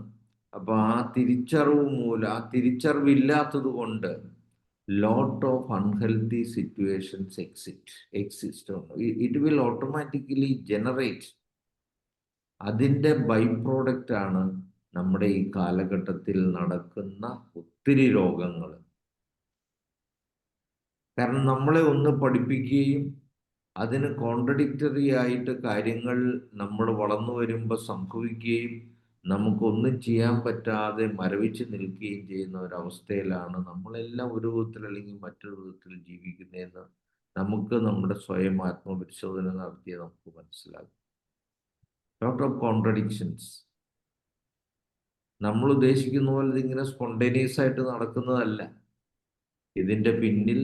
അപ്പൊ ആ തിരിച്ചറിവില്ലാത്തത് കൊണ്ട് lot of unhealthy situations exist. It will automatically generate. അതിൻ്റെ ബൈ പ്രോഡക്റ്റ് ആണ് നമ്മുടെ ഈ കാലഘട്ടത്തിൽ നടക്കുന്ന ഒത്തിരി രോഗങ്ങൾ. കാരണം നമ്മളെ ഒന്ന് പഠിപ്പിക്കുകയും അതിന് കോൺട്രഡിക്റ്ററി ആയിട്ട് കാര്യങ്ങൾ നമ്മൾ വളർന്നു വരുമ്പോൾ സംഭവിക്കുകയും നമുക്കൊന്നും ചെയ്യാൻ പറ്റാതെ മരവിച്ച് നിൽക്കുകയും ചെയ്യുന്ന ഒരവസ്ഥയിലാണ് നമ്മളെല്ലാം ഒരു വിധത്തിൽ അല്ലെങ്കിൽ മറ്റൊരു വിധത്തിൽ ജീവിക്കുന്നതെന്ന് നമുക്ക് നമ്മുടെ സ്വയം ആത്മപരിശോധന നടത്തിയാൽ നമുക്ക് മനസ്സിലാകും. Lot of contradictions. നമ്മൾ ഉദ്ദേശിക്കുന്ന പോലെ ഇതിങ്ങനെ സ്പോണ്ടേനിയസ് ആയിട്ട് നടക്കുന്നതല്ല. ഇതിൻ്റെ പിന്നിൽ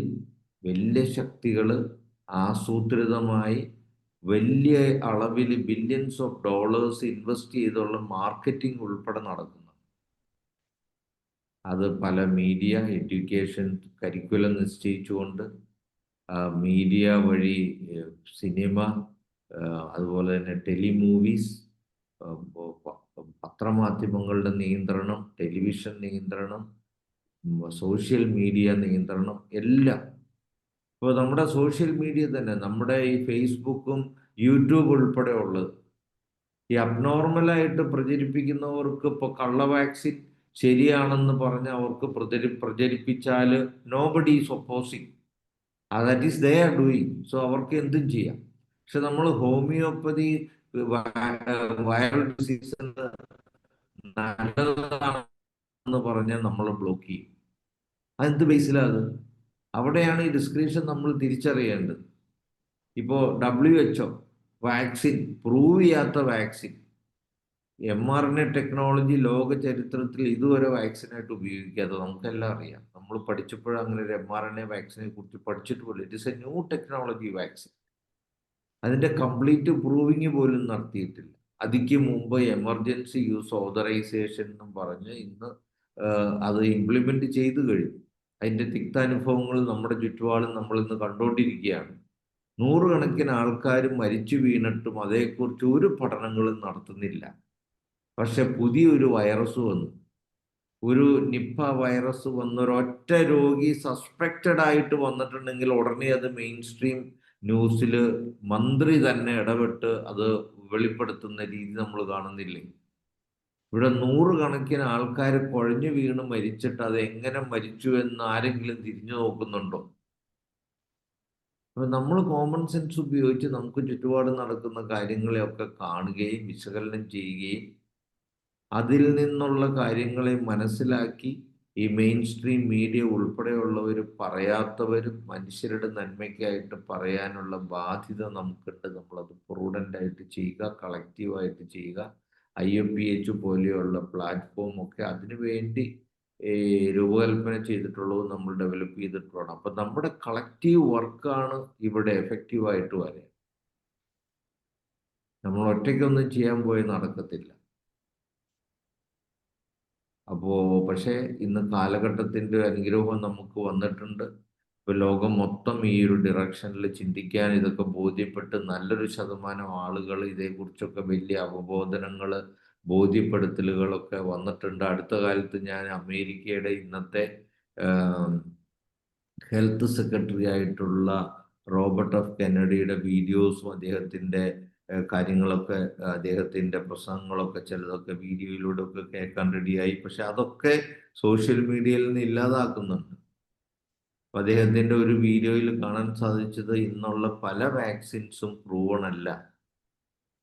വലിയ ശക്തികൾ ആസൂത്രിതമായി വലിയ അളവിൽ ബില്യൺസ് ഓഫ് ഡോളേഴ്സ് ഇൻവെസ്റ്റ് ചെയ്തുള്ള മാർക്കറ്റിംഗ് ഉൾപ്പെടെ നടക്കുന്നു. അത് പല മീഡിയ എഡ്യൂക്കേഷൻ കരിക്കുലം നിശ്ചയിച്ചുകൊണ്ട് മീഡിയ വഴി സിനിമ, അതുപോലെ തന്നെ ടെലിമൂവീസ്, പത്രമാധ്യമങ്ങളുടെ നിയന്ത്രണം, ടെലിവിഷൻ നിയന്ത്രണം, സോഷ്യൽ മീഡിയ നിയന്ത്രണം എല്ലാം. ഇപ്പോൾ നമ്മുടെ സോഷ്യൽ മീഡിയ തന്നെ, നമ്മുടെ ഈ ഫേസ്ബുക്കും യൂട്യൂബ് ഉൾപ്പെടെ ഉള്ളത്, ഈ അബ്നോർമലായിട്ട് പ്രചരിപ്പിക്കുന്നവർക്ക് ഇപ്പോൾ കള്ള വാക്സിൻ ശരിയാണെന്ന് പറഞ്ഞ് അവർക്ക് പ്രചരിപ്പിച്ചാൽ nobody is opposing, that is they are doing. So അവർക്ക് എന്തും ചെയ്യാം. പക്ഷെ നമ്മൾ ഹോമിയോപ്പതി വൈറൽ ഡിസീസ് നല്ലതാണെന്ന് പറഞ്ഞാൽ നമ്മൾ ബ്ലോക്ക് ചെയ്യും. അതെന്ത് ബേസിലാണ്? അവിടെയാണ് ഈ ഡിസ്ക്രിപ്ഷൻ നമ്മൾ തിരിച്ചറിയേണ്ടത്. ഇപ്പോൾ WHO വാക്സിൻ, പ്രൂവ് ചെയ്യാത്ത വാക്സിൻ, mRNA ടെക്നോളജി ലോക ചരിത്രത്തിൽ ഇതുവരെ വാക്സിനായിട്ട് ഉപയോഗിക്കാതെ നമുക്കെല്ലാം അറിയാം. നമ്മൾ പഠിച്ചപ്പോഴും അങ്ങനെ ഒരു mRNA വാക്സിനെ കുറിച്ച് പഠിച്ചിട്ടുമില്ല. It is a new technology vaccine. അതിൻ്റെ കംപ്ലീറ്റ് പ്രൂവിങ് പോലും നടത്തിയിട്ടില്ല. അതിക്ക് മുമ്പ് എമർജൻസി യൂസ് ഓതറൈസേഷൻ എന്നും പറഞ്ഞ് ഇന്ന് അത് ഇംപ്ലിമെന്റ് ചെയ്തു കഴിഞ്ഞു. അതിൻ്റെ തിക്താനുഭവങ്ങൾ നമ്മുടെ ചുറ്റുപാടും നമ്മൾ ഇന്ന് കണ്ടുകൊണ്ടിരിക്കുകയാണ്. നൂറുകണക്കിന് ആൾക്കാർ മരിച്ചു വീണിട്ടും അതേക്കുറിച്ച് ഒരു പഠനങ്ങളും നടത്തുന്നില്ല. പക്ഷെ പുതിയൊരു വൈറസ് വന്നു, ഒരു നിപ്പ വൈറസ് വന്നൊരൊറ്റ രോഗി സസ്പെക്റ്റഡ് ആയിട്ട് വന്നിട്ടുണ്ടെങ്കിൽ ഉടനെ അത് മെയിൻ സ്ട്രീം ന്യൂസിൽ മന്ത്രി തന്നെ ഇടപെട്ട് അത് വെളിപ്പെടുത്തുന്ന രീതി നമ്മൾ കാണുന്നില്ലേ? ഇവിടെ നൂറുകണക്കിന് ആൾക്കാർ കുഴഞ്ഞു വീണ് മരിച്ചിട്ട് അത് എങ്ങനെ മരിച്ചു എന്ന് ആരെങ്കിലും തിരിഞ്ഞു നോക്കുന്നുണ്ടോ? അപ്പൊ നമ്മൾ കോമൺ സെൻസ് ഉപയോഗിച്ച് നമുക്ക് ചുറ്റുപാട് നടക്കുന്ന കാര്യങ്ങളെയൊക്കെ കാണുകയും വിശകലനം ചെയ്യുകയും അതിൽ നിന്നുള്ള കാര്യങ്ങളെ മനസ്സിലാക്കി ഈ മെയിൻ സ്ട്രീം മീഡിയ ഉൾപ്പെടെയുള്ളവർ പറയാത്തവരും മനുഷ്യരുടെ നന്മയ്ക്കായിട്ട് പറയാനുള്ള ബാധ്യത നമുക്കുണ്ട്. നമ്മളത് പ്രൂഡൻ്റായിട്ട് ചെയ്യുക, കളക്റ്റീവായിട്ട് ചെയ്യുക. IFPH പോലെയുള്ള പ്ലാറ്റ്ഫോം ഒക്കെ അതിനുവേണ്ടി രൂപകൽപ്പന ചെയ്തിട്ടുള്ളത്, നമ്മൾ ഡെവലപ്പ് ചെയ്തിട്ടുള്ളതാണ്. അപ്പം നമ്മുടെ കളക്റ്റീവ് വർക്കാണ് ഇവിടെ എഫക്റ്റീവായിട്ട് വരെ. നമ്മൾ ഒറ്റയ്ക്കൊന്നും ചെയ്യാൻ പോയി നടക്കത്തില്ല. പക്ഷേ ഇന്ന് കാലഘട്ടത്തിൻ്റെ അനുഗ്രഹം നമുക്ക് വന്നിട്ടുണ്ട്. ഇപ്പോൾ ലോകം മൊത്തം ഈ ഒരു ഡിറക്ഷനിൽ ചിന്തിക്കാൻ ഇതൊക്കെ ബോധ്യപ്പെട്ട് നല്ലൊരു ശതമാനം ആളുകൾ ഇതേക്കുറിച്ചൊക്കെ വലിയ അവബോധനങ്ങൾ, ബോധ്യപ്പെടുത്തലുകളൊക്കെ വന്നിട്ടുണ്ട്. അടുത്ത കാലത്ത് ഞാൻ അമേരിക്കയുടെ ഇന്നത്തെ ഹെൽത്ത് സെക്രട്ടറി ആയിട്ടുള്ള റോബർട്ട് എഫ് കെന്നഡിയുടെ വീഡിയോസും അദ്ദേഹത്തിൻ്റെ കാര്യങ്ങളൊക്കെ, അദ്ദേഹത്തിൻ്റെ പ്രസംഗങ്ങളൊക്കെ ചിലതൊക്കെ വീഡിയോയിലൂടെ ഒക്കെ കേൾക്കാൻ റെഡിയായി. പക്ഷെ അതൊക്കെ സോഷ്യൽ മീഡിയയിൽ നിന്ന് ഇല്ലാതാക്കുന്നുണ്ട്. അപ്പം അദ്ദേഹത്തിൻ്റെ ഒരു വീഡിയോയിൽ കാണാൻ സാധിച്ചത് ഇന്നുള്ള പല വാക്സിൻസും പ്രൂവൺ അല്ല.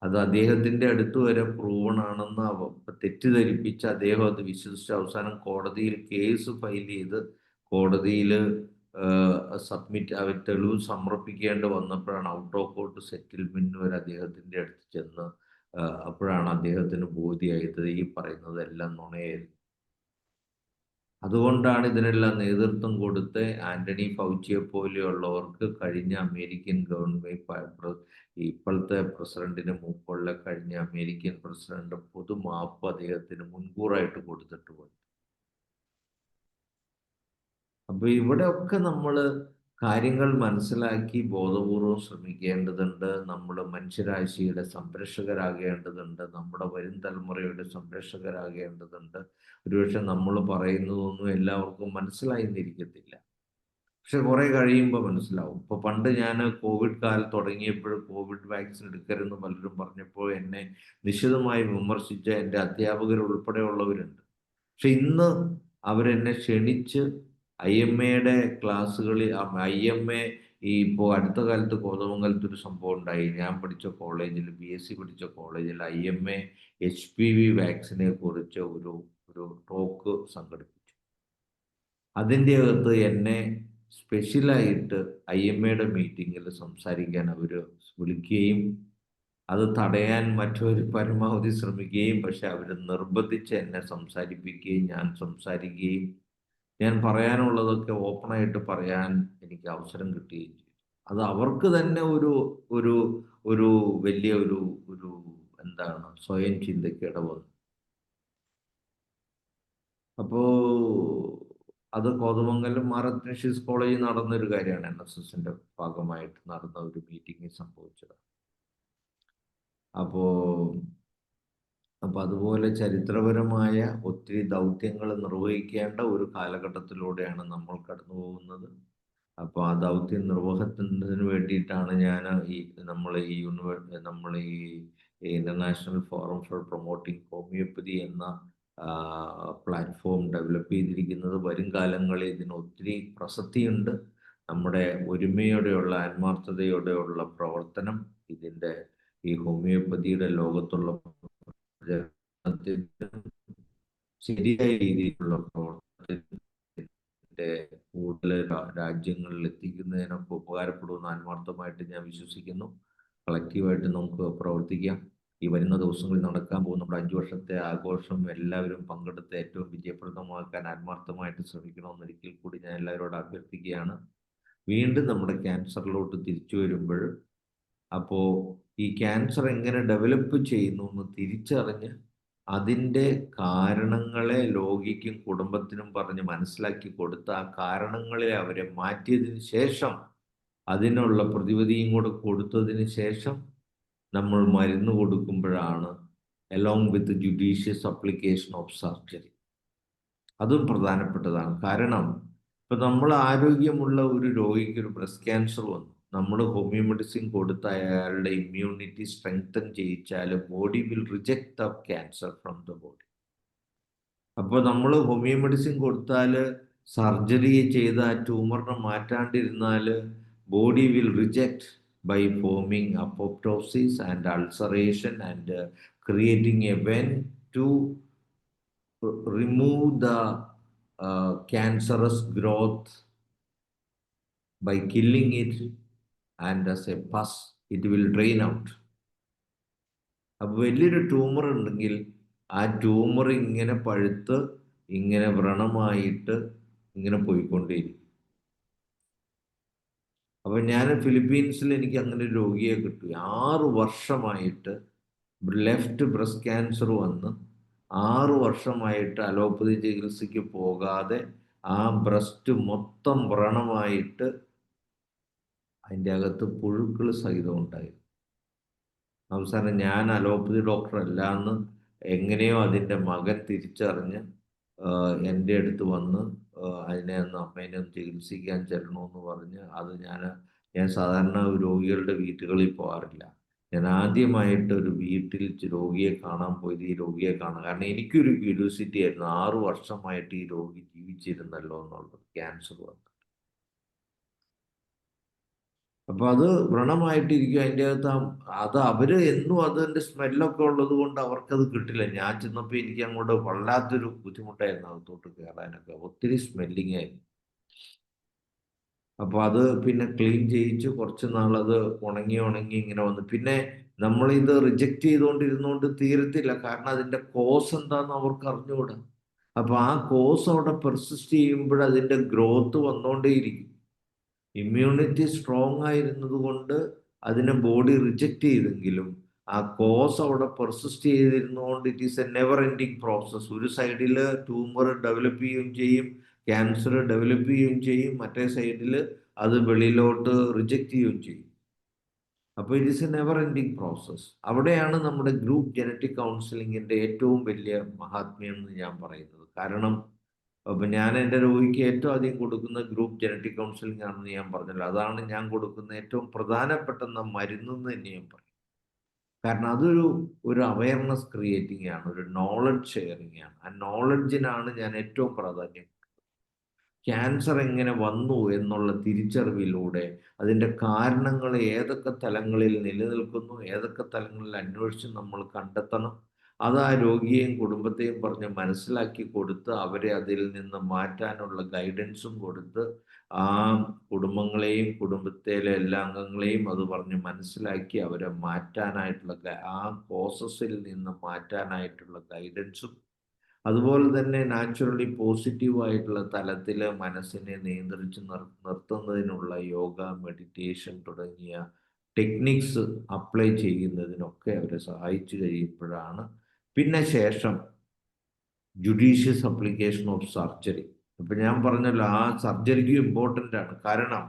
അത് അദ്ദേഹത്തിൻ്റെ അടുത്ത് വരെ പ്രൂവൺ ആണെന്ന് തെറ്റിദ്ധരിപ്പിച്ച് അദ്ദേഹം അത് വിശ്വസിച്ച് അവസാനം കോടതിയിൽ കേസ് ഫയൽ ചെയ്ത് കോടതിയിൽ തെളിവ് സമർപ്പിക്കേണ്ടി വന്നപ്പോഴാണ് ഔട്ട് ഓഫ് കോർട്ട് സെറ്റിൽമെന്റ് വരെ അദ്ദേഹത്തിൻ്റെ അടുത്ത് ചെന്ന് അപ്പോഴാണ് അദ്ദേഹത്തിന് ബോധ്യമായത് ഈ പറയുന്നതെല്ലാം നുണയായിരുന്നു. അതുകൊണ്ടാണ് ഇതിനെല്ലാം നേതൃത്വം കൊടുത്ത് ആന്റണി ഫൗച്ചിയെ പോലെയുള്ളവർക്ക് കഴിഞ്ഞ അമേരിക്കൻ ഗവൺമെന്റ്, ഇപ്പോഴത്തെ പ്രസിഡന്റിന് മുമ്പുള്ള കഴിഞ്ഞ അമേരിക്കൻ പ്രസിഡന്റ് പൊതുമാപ്പ് അദ്ദേഹത്തിന് മുൻകൂറായിട്ട് കൊടുത്തിട്ട് പോയി. അപ്പൊ ഇവിടെയൊക്കെ നമ്മൾ കാര്യങ്ങൾ മനസ്സിലാക്കി ബോധപൂർവം ശ്രമിക്കേണ്ടതുണ്ട്. നമ്മൾ മനുഷ്യരാശിയുടെ സംരക്ഷകരാകേണ്ടതുണ്ട്. നമ്മുടെ വരും തലമുറയുടെ സംരക്ഷകരാകേണ്ടതുണ്ട്. ഒരുപക്ഷെ നമ്മൾ പറയുന്നതൊന്നും എല്ലാവർക്കും മനസ്സിലായിന്നിരിക്കത്തില്ല, പക്ഷെ കുറെ കഴിയുമ്പോൾ മനസ്സിലാവും. ഇപ്പൊ പണ്ട് ഞാൻ കോവിഡ് കാലം തുടങ്ങിയപ്പോൾ കോവിഡ് വാക്സിൻ എടുക്കരുതെന്ന് പലരും പറഞ്ഞപ്പോൾ എന്നെ നിശിതമായി വിമർശിച്ച എൻ്റെ അധ്യാപകർ ഉൾപ്പെടെയുള്ളവരുണ്ട്. പക്ഷെ ഇന്ന് അവരെന്നെ ക്ഷണിച്ച് IMAയുടെ ക്ലാസ്സുകളിൽ, IMA ഇപ്പോൾ അടുത്ത കാലത്ത് കോതമംഗലത്ത് ഒരു സംഭവം ഉണ്ടായി. ഞാൻ പഠിച്ച കോളേജിൽ, BSc പഠിച്ച കോളേജിൽ IMA HPV വാക്സിനെ കുറിച്ച് ഒരു ടോക്ക് സംഘടിപ്പിച്ചു. അതിൻ്റെ അകത്ത് എന്നെ സ്പെഷ്യലായിട്ട് IMAയുടെ മീറ്റിങ്ങിൽ സംസാരിക്കാൻ അവർ വിളിക്കുകയും അത് തടയാൻ മറ്റൊരു പരമാവധി ശ്രമിക്കുകയും, പക്ഷെ അവർ നിർബന്ധിച്ച് എന്നെ സംസാരിപ്പിക്കുകയും ഞാൻ സംസാരിക്കുകയും ഞാൻ പറയാനുള്ളതൊക്കെ ഓപ്പണായിട്ട് പറയാൻ എനിക്ക് അവസരം കിട്ടുകയും ചെയ്തു. അത് അവർക്ക് തന്നെ ഒരു ഒരു ഒരു വലിയ ഒരു ഒരു എന്താണ് സ്വയം ചിന്തയ്ക്ക് ഇടവന്നു. അപ്പോ അത് കോതമംഗലം മാർ അഗ്നേഷ്യസ് കോളേജിൽ നടന്നൊരു കാര്യമാണ്. NSSന്റെ ഭാഗമായിട്ട് നടന്ന ഒരു മീറ്റിംഗിൽ സംഭവിച്ചത്. അപ്പോ അതുപോലെ ചരിത്രപരമായ ഒത്തിരി ദൗത്യങ്ങൾ നിർവഹിക്കേണ്ട ഒരു കാലഘട്ടത്തിലൂടെയാണ് നമ്മൾ കടന്നു പോകുന്നത്. അപ്പോൾ ആ ദൗത്യം നിർവഹിക്കുന്നതിന് വേണ്ടിയിട്ടാണ് ഞാൻ നമ്മൾ ഈ international forum for promoting homeopathy എന്ന പ്ലാറ്റ്ഫോം ഡെവലപ്പ് ചെയ്തിരിക്കുന്നത്. വരും കാലങ്ങളിൽ ഇതിന് ഒത്തിരി പ്രസക്തിയുണ്ട്. നമ്മുടെ ഒരുമയോടെയുള്ള ആത്മാർത്ഥതയോടെയുള്ള പ്രവർത്തനം ഇതിൻ്റെ ഈ ഹോമിയോപ്പതിയുടെ ലോകത്തുള്ള ശരിയായ രീതിയിലുള്ള പ്രവർത്തനത്തിന്റെ കൂടുതൽ രാജ്യങ്ങളിൽ എത്തിക്കുന്നതിനൊക്കെ ഉപകാരപ്പെടുമെന്ന് ആത്മാർത്ഥമായിട്ട് ഞാൻ വിശ്വസിക്കുന്നു. കളക്റ്റീവായിട്ട് നമുക്ക് പ്രവർത്തിക്കാം. ഈ വരുന്ന ദിവസങ്ങളിൽ നടക്കാൻ പോകുന്ന നമ്മുടെ 5 വർഷത്തെ ആഘോഷം എല്ലാവരും പങ്കെടുത്ത് ഏറ്റവും വിജയപ്രദമാക്കാൻ ആത്മാർത്ഥമായിട്ട് ശ്രമിക്കണമെന്ന് ഒരിക്കൽ കൂടി ഞാൻ എല്ലാവരോടും അഭ്യർത്ഥിക്കുകയാണ്. വീണ്ടും നമ്മുടെ ക്യാൻസറിലോട്ട് തിരിച്ചു വരുമ്പോൾ അപ്പോൾ ഈ ക്യാൻസർ എങ്ങനെ ഡെവലപ്പ് ചെയ്യുന്നു എന്ന് തിരിച്ചറിഞ്ഞ് അതിൻ്റെ കാരണങ്ങളെ രോഗിക്കും കുടുംബത്തിനും പറഞ്ഞ് മനസ്സിലാക്കി കൊടുത്ത് ആ കാരണങ്ങളെ അവരെ മാറ്റിയതിന് ശേഷം അതിനുള്ള പ്രതിവിധിയും കൂടെ കൊടുത്തതിന് ശേഷം നമ്മൾ മരുന്ന് കൊടുക്കുമ്പോഴാണ് along with judicious application of surgery. അതും പ്രധാനപ്പെട്ടതാണ്. കാരണം ഇപ്പം നമ്മൾ ആരോഗ്യമുള്ള ഒരു രോഗിക്ക് ഒരു ബ്രസ്റ്റ് ക്യാൻസർ വന്നു, നമ്മൾ ഹോമിയോ മെഡിസിൻ കൊടുത്ത് അയാളുടെ ഇമ്മ്യൂണിറ്റി സ്ട്രെങ്തൻ ചെയ്യിച്ചാൽ body will reject the cancer from the body. അപ്പോൾ നമ്മൾ ഹോമിയോ മെഡിസിൻ കൊടുത്താൽ സർജറി ചെയ്ത് ആ ട്യൂമറിനെ മാറ്റാണ്ടിരുന്നാൽ body will reject by forming apoptosis and ulceration and creating a vein to remove the cancerous growth by killing it, and as a pus it will drain out. അപ്പോൾ വലിയൊരു ട്യൂമർ ഉണ്ടെങ്കിൽ ആ ട്യൂമർ ഇങ്ങനെ പഴുത്ത് ഇങ്ങനെ വ്രണമായിട്ട് ഇങ്ങനെ പോയിക്കൊണ്ടേയിരിക്കും. അപ്പോൾ ഞാൻ ഫിലിപ്പീൻസിൽ എനിക്ക് അങ്ങനെ ഒരു രോഗിയെ കിട്ടി. 6 വർഷമായിട്ട് ലെഫ്റ്റ് ബ്രസ്റ്റ് ക്യാൻസർ വന്ന് 6 വർഷമായിട്ട് അലോപ്പതി ചികിത്സയ്ക്ക് പോകാതെ ആ ബ്രസ്റ്റ് മൊത്തം വ്രണമായിട്ട് അതിൻ്റെ അകത്ത് പുഴുക്കൾ സഹിതം ഉണ്ടായിരുന്നു. അവസാനം ഞാൻ അലോപ്പതി ഡോക്ടർ അല്ലാന്ന് എങ്ങനെയോ അതിൻ്റെ മകൻ തിരിച്ചറിഞ്ഞ് എൻ്റെ അടുത്ത് വന്ന് അതിനെ ഒന്ന് അമ്മേനെ ഒന്ന് ചികിത്സിക്കാൻ ചെല്ലണമെന്ന് പറഞ്ഞ് അത് ഞാൻ സാധാരണ രോഗികളുടെ വീട്ടുകളിൽ പോകാറില്ല. ഞാൻ ആദ്യമായിട്ട് ഒരു വീട്ടിൽ രോഗിയെ കാണാൻ പോയത് ഈ രോഗിയെ കാണാൻ. കാരണം എനിക്കൊരു ക്യൂരിയോസിറ്റി ആയിരുന്നു, 6 വർഷമായിട്ട് ഈ രോഗി ജീവിച്ചിരുന്നല്ലോ എന്നുള്ളത്, ക്യാൻസർ വന്നു. അപ്പോൾ അത് വ്രണമായിട്ടിരിക്കും അതിൻ്റെ അകത്ത്. അത് അവര് എന്നും അതിൻ്റെ സ്മെല്ലൊക്കെ ഉള്ളത് കൊണ്ട് അവർക്കത് കിട്ടില്ല. ഞാൻ ചെന്നപ്പോൾ എനിക്ക് അങ്ങോട്ട് വല്ലാത്തൊരു ബുദ്ധിമുട്ടായിരുന്നു അകത്തോട്ട് കയറാനൊക്കെ, ഒത്തിരി സ്മെല്ലിങ് ആയിരുന്നു. അപ്പോൾ അത് പിന്നെ ക്ലീൻ ചെയ്യിച്ച് കുറച്ച് നാളത് ഉണങ്ങി ഇങ്ങനെ വന്നു. പിന്നെ നമ്മളിത് റിജക്റ്റ് ചെയ്തുകൊണ്ടിരുന്നുകൊണ്ട് തീരത്തില്ല, കാരണം അതിൻ്റെ കോസ് എന്താണെന്ന് അവർക്ക് അറിഞ്ഞുകൂടാ. അപ്പോൾ ആ കോസ് അവിടെ പെർസിസ്റ്റ് ചെയ്യുമ്പോൾ അതിൻ്റെ ഗ്രോത്ത് വന്നുകൊണ്ടേയിരിക്കും. ഇമ്മ്യൂണിറ്റി സ്ട്രോങ് ആയിരുന്നത് കൊണ്ട് അതിനെ ബോഡി റിജക്റ്റ് ചെയ്തെങ്കിലും ആ കോസ് അവിടെ പെർസിസ്റ്റ് ചെയ്തിരുന്നതുകൊണ്ട് it is a never ending process. ഒരു സൈഡിൽ ട്യൂമർ ഡെവലപ്പ് ചെയ്യുകയും ചെയ്യും, ക്യാൻസർ ഡെവലപ്പ് ചെയ്യുകയും ചെയ്യും, മറ്റേ സൈഡിൽ അത് വെളിയിലോട്ട് റിജക്റ്റ് ചെയ്യുകയും ചെയ്യും. അപ്പോൾ it is a never ending process. അവിടെയാണ് നമ്മുടെ ഗ്രൂപ്പ് ജനറ്റിക് കൗൺസിലിങ്ങിൻ്റെ ഏറ്റവും വലിയ മഹാത്മ്യം എന്ന് ഞാൻ പറയുന്നത്. കാരണം അപ്പം ഞാൻ എൻ്റെ രോഗിക്ക് ഏറ്റവും അധികം കൊടുക്കുന്ന ഗ്രൂപ്പ് ജനറ്റിക് കൗൺസിലിംഗ് ആണെന്ന് ഞാൻ പറഞ്ഞല്ലോ. അതാണ് ഞാൻ കൊടുക്കുന്ന ഏറ്റവും പ്രധാനപ്പെട്ട മരുന്നെന്ന് തന്നെ ഞാൻ പറയും. കാരണം അതൊരു അവയർനെസ് ക്രിയേറ്റിംഗ് ആണ്, ഒരു നോളജ് ഷെയറിംഗ് ആണ്. ആ നോളജിനാണ് ഞാൻ ഏറ്റവും പ്രാധാന്യം. ക്യാൻസർ എങ്ങനെ വന്നു എന്നുള്ള തിരിച്ചറിവിലൂടെ അതിൻ്റെ കാരണങ്ങൾ ഏതൊക്കെ തലങ്ങളിൽ നിലനിൽക്കുന്നു, ഏതൊക്കെ തലങ്ങളിൽ അന്വേഷിച്ച് നമ്മൾ കണ്ടെത്തണം. അത് ആ രോഗിയെയും കുടുംബത്തെയും പറഞ്ഞ് മനസ്സിലാക്കി കൊടുത്ത് അവരെ അതിൽ നിന്ന് മാറ്റാനുള്ള ഗൈഡൻസും കൊടുത്ത് ആ കുടുംബങ്ങളെയും കുടുംബത്തിലെ എല്ലാ അംഗങ്ങളെയും അത് പറഞ്ഞ് മനസ്സിലാക്കി അവരെ മാറ്റാനായിട്ടുള്ള ആ പ്രോസസ്സിൽ നിന്ന് മാറ്റാനായിട്ടുള്ള ഗൈഡൻസും അതുപോലെ തന്നെ നാച്ചുറലി പോസിറ്റീവായിട്ടുള്ള തലത്തിൽ മനസ്സിനെ നിയന്ത്രിച്ച് നിർത്തുന്നതിനുള്ള യോഗ, മെഡിറ്റേഷൻ തുടങ്ങിയ ടെക്നിക്സ് അപ്ലൈ ചെയ്യുന്നതിനൊക്കെ അവരെ സഹായിച്ചു കഴിയുമ്പോഴാണ് പിന്നെ ശേഷം ജുഡീഷ്യസ് അപ്ലിക്കേഷൻ ഓഫ് സർജറി. ഇപ്പം ഞാൻ പറഞ്ഞല്ലോ, ആ സർജറിക്ക് ഇമ്പോർട്ടൻ്റ് ആണ്. കാരണം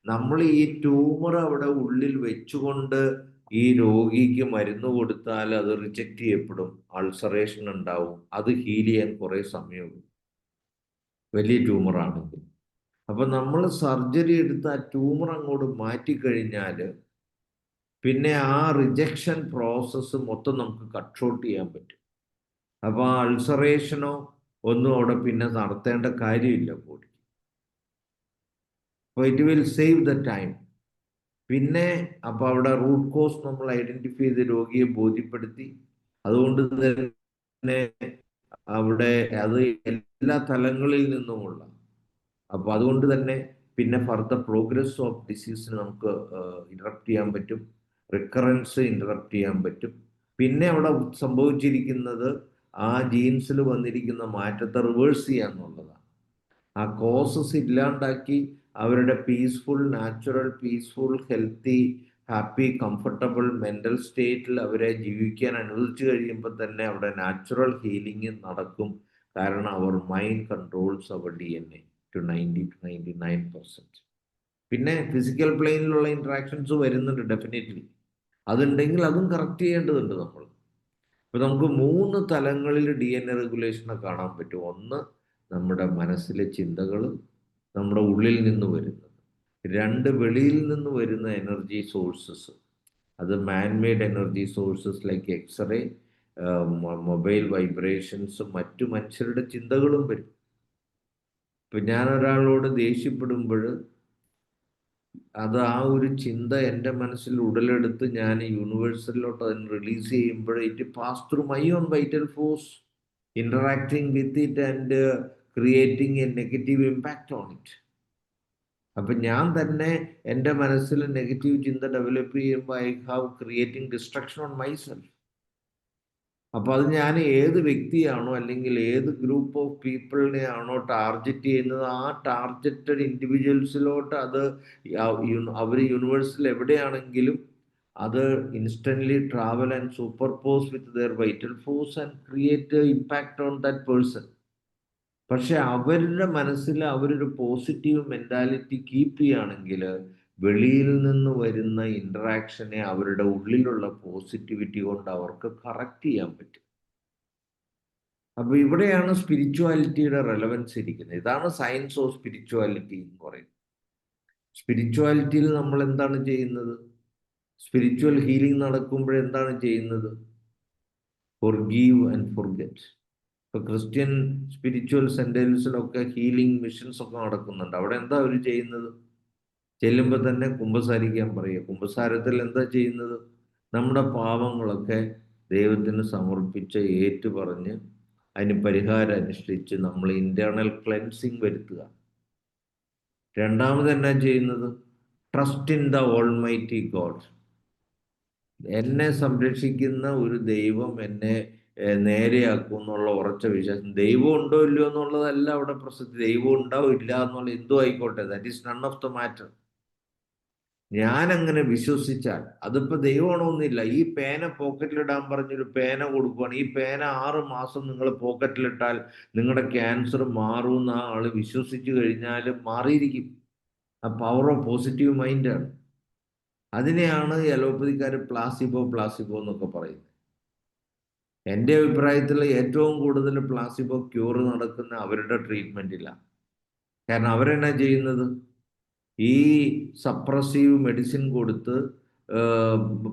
നമ്മൾ ഈ ട്യൂമർ അവിടെ ഉള്ളിൽ വെച്ചുകൊണ്ട് ഈ രോഗിക്ക് മരുന്ന് കൊടുത്താൽ അത് റിജക്റ്റ് ചെയ്യപ്പെടും, അൾസറേഷൻ ഉണ്ടാവും, അത് ഹീൽ ചെയ്യാൻ കുറേ സമയമുള്ളൂ വലിയ ട്യൂമർ ആണെങ്കിൽ. അപ്പം നമ്മൾ സർജറി എടുത്ത് ആ ട്യൂമർ അങ്ങോട്ട് മാറ്റിക്കഴിഞ്ഞാൽ പിന്നെ ആ റിജക്ഷൻ പ്രോസസ്സ് മൊത്തം നമുക്ക് കട്ട് ഷോട്ട് ചെയ്യാൻ പറ്റും. അപ്പോൾ ആ അൾസറേഷനോ ഒന്നും അവിടെ പിന്നെ നടത്തേണ്ട കാര്യമില്ല ബോഡി. അപ്പോൾ it will save the time. പിന്നെ അപ്പോൾ അവിടെ റൂട്ട് കോസ് നമ്മൾ ഐഡന്റിഫൈ ചെയ്ത് രോഗിയെ ബോധ്യപ്പെടുത്തി. അതുകൊണ്ട് തന്നെ അവിടെ അത് എല്ലാ തലങ്ങളിൽ നിന്നുമുള്ള, അപ്പോൾ അതുകൊണ്ട് തന്നെ പിന്നെ ഫർദർ പ്രോഗ്രസ് ഓഫ് ഡിസീസിന് നമുക്ക് ഇന്ററപ്റ്റ് ചെയ്യാൻ പറ്റും, റിക്കറൻസ് ഇന്ററപ്റ്റ് ചെയ്യാൻ പറ്റും. പിന്നെ അവിടെ സംഭവിച്ചിരിക്കുന്നത് ആ ജീൻസിൽ വന്നിരിക്കുന്ന മാറ്റത്തെ റിവേഴ്സ് ചെയ്യാന്നുള്ളതാണ്. ആ കോസസ് ഇല്ലാണ്ടാക്കി അവരുടെ peaceful, natural, peaceful, healthy, happy, comfortable mental സ്റ്റേറ്റിൽ അവരെ ജീവിക്കാൻ അനുവദിച്ചു കഴിയുമ്പോൾ തന്നെ അവിടെ നാച്ചുറൽ ഹീലിംഗ് നടക്കും. കാരണം our mind controls our DNA to 99%. പിന്നെ ഫിസിക്കൽ പ്ലെയിനിലുള്ള ഇൻട്രാക്ഷൻസ് വരുന്നുണ്ട് ഡെഫിനറ്റ്ലി. അതുണ്ടെങ്കിൽ അതും കറക്റ്റ് ചെയ്യേണ്ടതുണ്ട് നമ്മൾ. ഇപ്പം നമുക്ക് 3 തലങ്ങളിൽ DNA റെഗുലേഷനെ കാണാൻ പറ്റും. ഒന്ന്, നമ്മുടെ മനസ്സിലെ ചിന്തകൾ, നമ്മുടെ ഉള്ളിൽ നിന്ന് വരുന്നത്. 2, വെളിയിൽ നിന്ന് വരുന്ന എനർജി സോഴ്സസ്. അത് manmade energy sources like x ray, mobile vibrations, മറ്റു മനുഷ്യരുടെ ചിന്തകളും വരും. ഇപ്പം ഞാൻ ഒരാളോട് ദേഷ്യപ്പെടുമ്പോൾ അത് ആ ഒരു ചിന്ത എൻ്റെ മനസ്സിൽ ഉടലെടുത്ത് ഞാൻ യൂണിവേഴ്സലിലോട്ട് അതിന് റിലീസ് ചെയ്യുമ്പോൾ it pass through my own vital force, interacting with it and creating A negative impact on it. അപ്പം ഞാൻ തന്നെ എൻ്റെ മനസ്സിൽ നെഗറ്റീവ് ചിന്ത ഡെവലപ്പ് ചെയ്യുമ്പോൾ I have creating destruction on myself. അപ്പോൾ അത് ഞാൻ ഏത് വ്യക്തിയാണോ അല്ലെങ്കിൽ ഏത് ഗ്രൂപ്പ് ഓഫ് പീപ്പിളിനെ ആണോ ടാർഗറ്റ് ചെയ്യുന്നത്, ആ ടാർഗറ്റഡ് ഇൻഡിവിജ്വൽസിലോട്ട് അത് അവർ യൂണിവേഴ്സിൽ എവിടെയാണെങ്കിലും അത് instantly travel and superpose with their vital force and create impact on that person. പക്ഷെ അവരുടെ മനസ്സിൽ അവരൊരു പോസിറ്റീവ് മെൻറ്റാലിറ്റി കീപ്പ് ചെയ്യുകയാണെങ്കിൽ വെളിയിൽ നിന്ന് വരുന്ന ഇൻട്രാക്ഷനെ അവരുടെ ഉള്ളിലുള്ള പോസിറ്റിവിറ്റി കൊണ്ട് അവർക്ക് കറക്റ്റ് ചെയ്യാൻ പറ്റും. അപ്പോൾ ഇവിടെയാണ് സ്പിരിച്വാലിറ്റിയുടെ റെലവൻസ് ഇരിക്കുന്നത്. ഇതാണ് സയൻസ് ഓഫ് സ്പിരിച്വാലിറ്റി എന്ന് പറയുന്നത്. സ്പിരിച്വാലിറ്റിയിൽ നമ്മൾ എന്താണ് ചെയ്യുന്നത്? സ്പിരിച്വൽ ഹീലിംഗ് നടക്കുമ്പോഴെന്താണ് ചെയ്യുന്നത്? Forgive and forget. ഇപ്പോൾ ക്രിസ്ത്യൻ സ്പിരിച്വൽ സെൻറ്റേഴ്സിലൊക്കെ ഹീലിംഗ് മിഷൻസ് ഒക്കെ നടക്കുന്നുണ്ട്. അവിടെ എന്താ അവർ ചെയ്യുന്നത്? ചെല്ലുമ്പോൾ തന്നെ കുമ്പസാരിക്കാൻ പറയുക. കുമ്പസാരത്തിൽ എന്താ ചെയ്യുന്നത്? നമ്മുടെ പാവങ്ങളൊക്കെ ദൈവത്തിന് സമർപ്പിച്ച് ഏറ്റു പറഞ്ഞ് അതിന് പരിഹാരം അനുഷ്ഠിച്ച് നമ്മൾ ഇന്റേണൽ ക്ലെൻസിങ് വരുത്തുക. രണ്ടാമത് എന്നാ ചെയ്യുന്നത്? Trust in the almighty God. എന്നെ സംരക്ഷിക്കുന്ന ഒരു ദൈവം എന്നെ നേരെയാക്കും എന്നുള്ള ഉറച്ച വിശ്വാസം. ദൈവം ഉണ്ടോ ഇല്ലയോ എന്നുള്ളതല്ല അവിടെ പ്രസക്തി. ദൈവം ഉണ്ടാവും ഇല്ല എന്നുള്ള എന്തോ ആയിക്കോട്ടെ, that is none of the matter. ഞാൻ അങ്ങനെ വിശ്വസിച്ചാൽ, അതിപ്പോൾ ദൈവമാണോന്നില്ല, ഈ പേന പോക്കറ്റിലിടാൻ പറഞ്ഞൊരു പേന കൊടുക്കുകയാണ്, ഈ പേന 6 മാസം നിങ്ങൾ പോക്കറ്റിലിട്ടാൽ നിങ്ങളുടെ ക്യാൻസർ മാറുമെന്ന് ആ ആൾ വിശ്വസിച്ചു കഴിഞ്ഞാൽ മാറിയിരിക്കും. ആ പവർ ഓഫ് പോസിറ്റീവ് മൈൻഡാണ്. അതിനെയാണ് അലോപ്പതിക്കാർ പ്ലാസിബോ എന്നൊക്കെ പറയുന്നത്. എൻ്റെ അഭിപ്രായത്തിൽ ഏറ്റവും കൂടുതൽ പ്ലാസിബോ ക്യൂർ നടക്കുന്ന അവരുടെ ട്രീറ്റ്മെൻറ്റിലാണ്. കാരണം അവരെന്നാ ചെയ്യുന്നത്? ഈ സപ്രസീവ് മെഡിസിൻ കൊടുത്ത്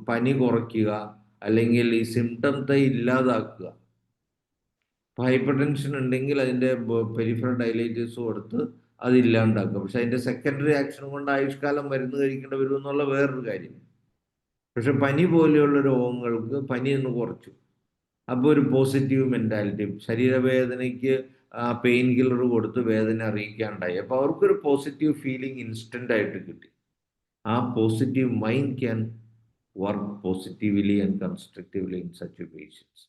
പനി കുറയ്ക്കുക, അല്ലെങ്കിൽ ഈ സിംറ്റംത്തെ ഇല്ലാതാക്കുക. ഇപ്പോൾ ഹൈപ്പർ ടെൻഷൻ ഉണ്ടെങ്കിൽ അതിൻ്റെ പെരിഫറൽ ഡയലൈറ്റേഴ്സ് കൊടുത്ത് അതില്ലാണ്ടാക്കുക. പക്ഷെ അതിൻ്റെ സെക്കൻഡറി ആക്ഷൻ കൊണ്ട് ആയുഷ്കാലം മരുന്ന് കഴിക്കേണ്ടി വരും എന്നുള്ള വേറൊരു കാര്യം. പക്ഷെ പനി പോലെയുള്ള രോഗങ്ങൾക്ക് പനി ഒന്ന് കുറച്ചു, അപ്പോൾ ഒരു പോസിറ്റീവ് മെൻറ്റാലിറ്റി. ശരീരവേദനയ്ക്ക് പെയിൻ കില്ലർ കൊടുത്ത് വേദന അറിയിക്കാണ്ടായി, അപ്പോൾ അവർക്കൊരു പോസിറ്റീവ് ഫീലിംഗ് ഇൻസ്റ്റൻ്റ് ആയിട്ട് കിട്ടി. ആ positive mind can work positively and constructively in such patients.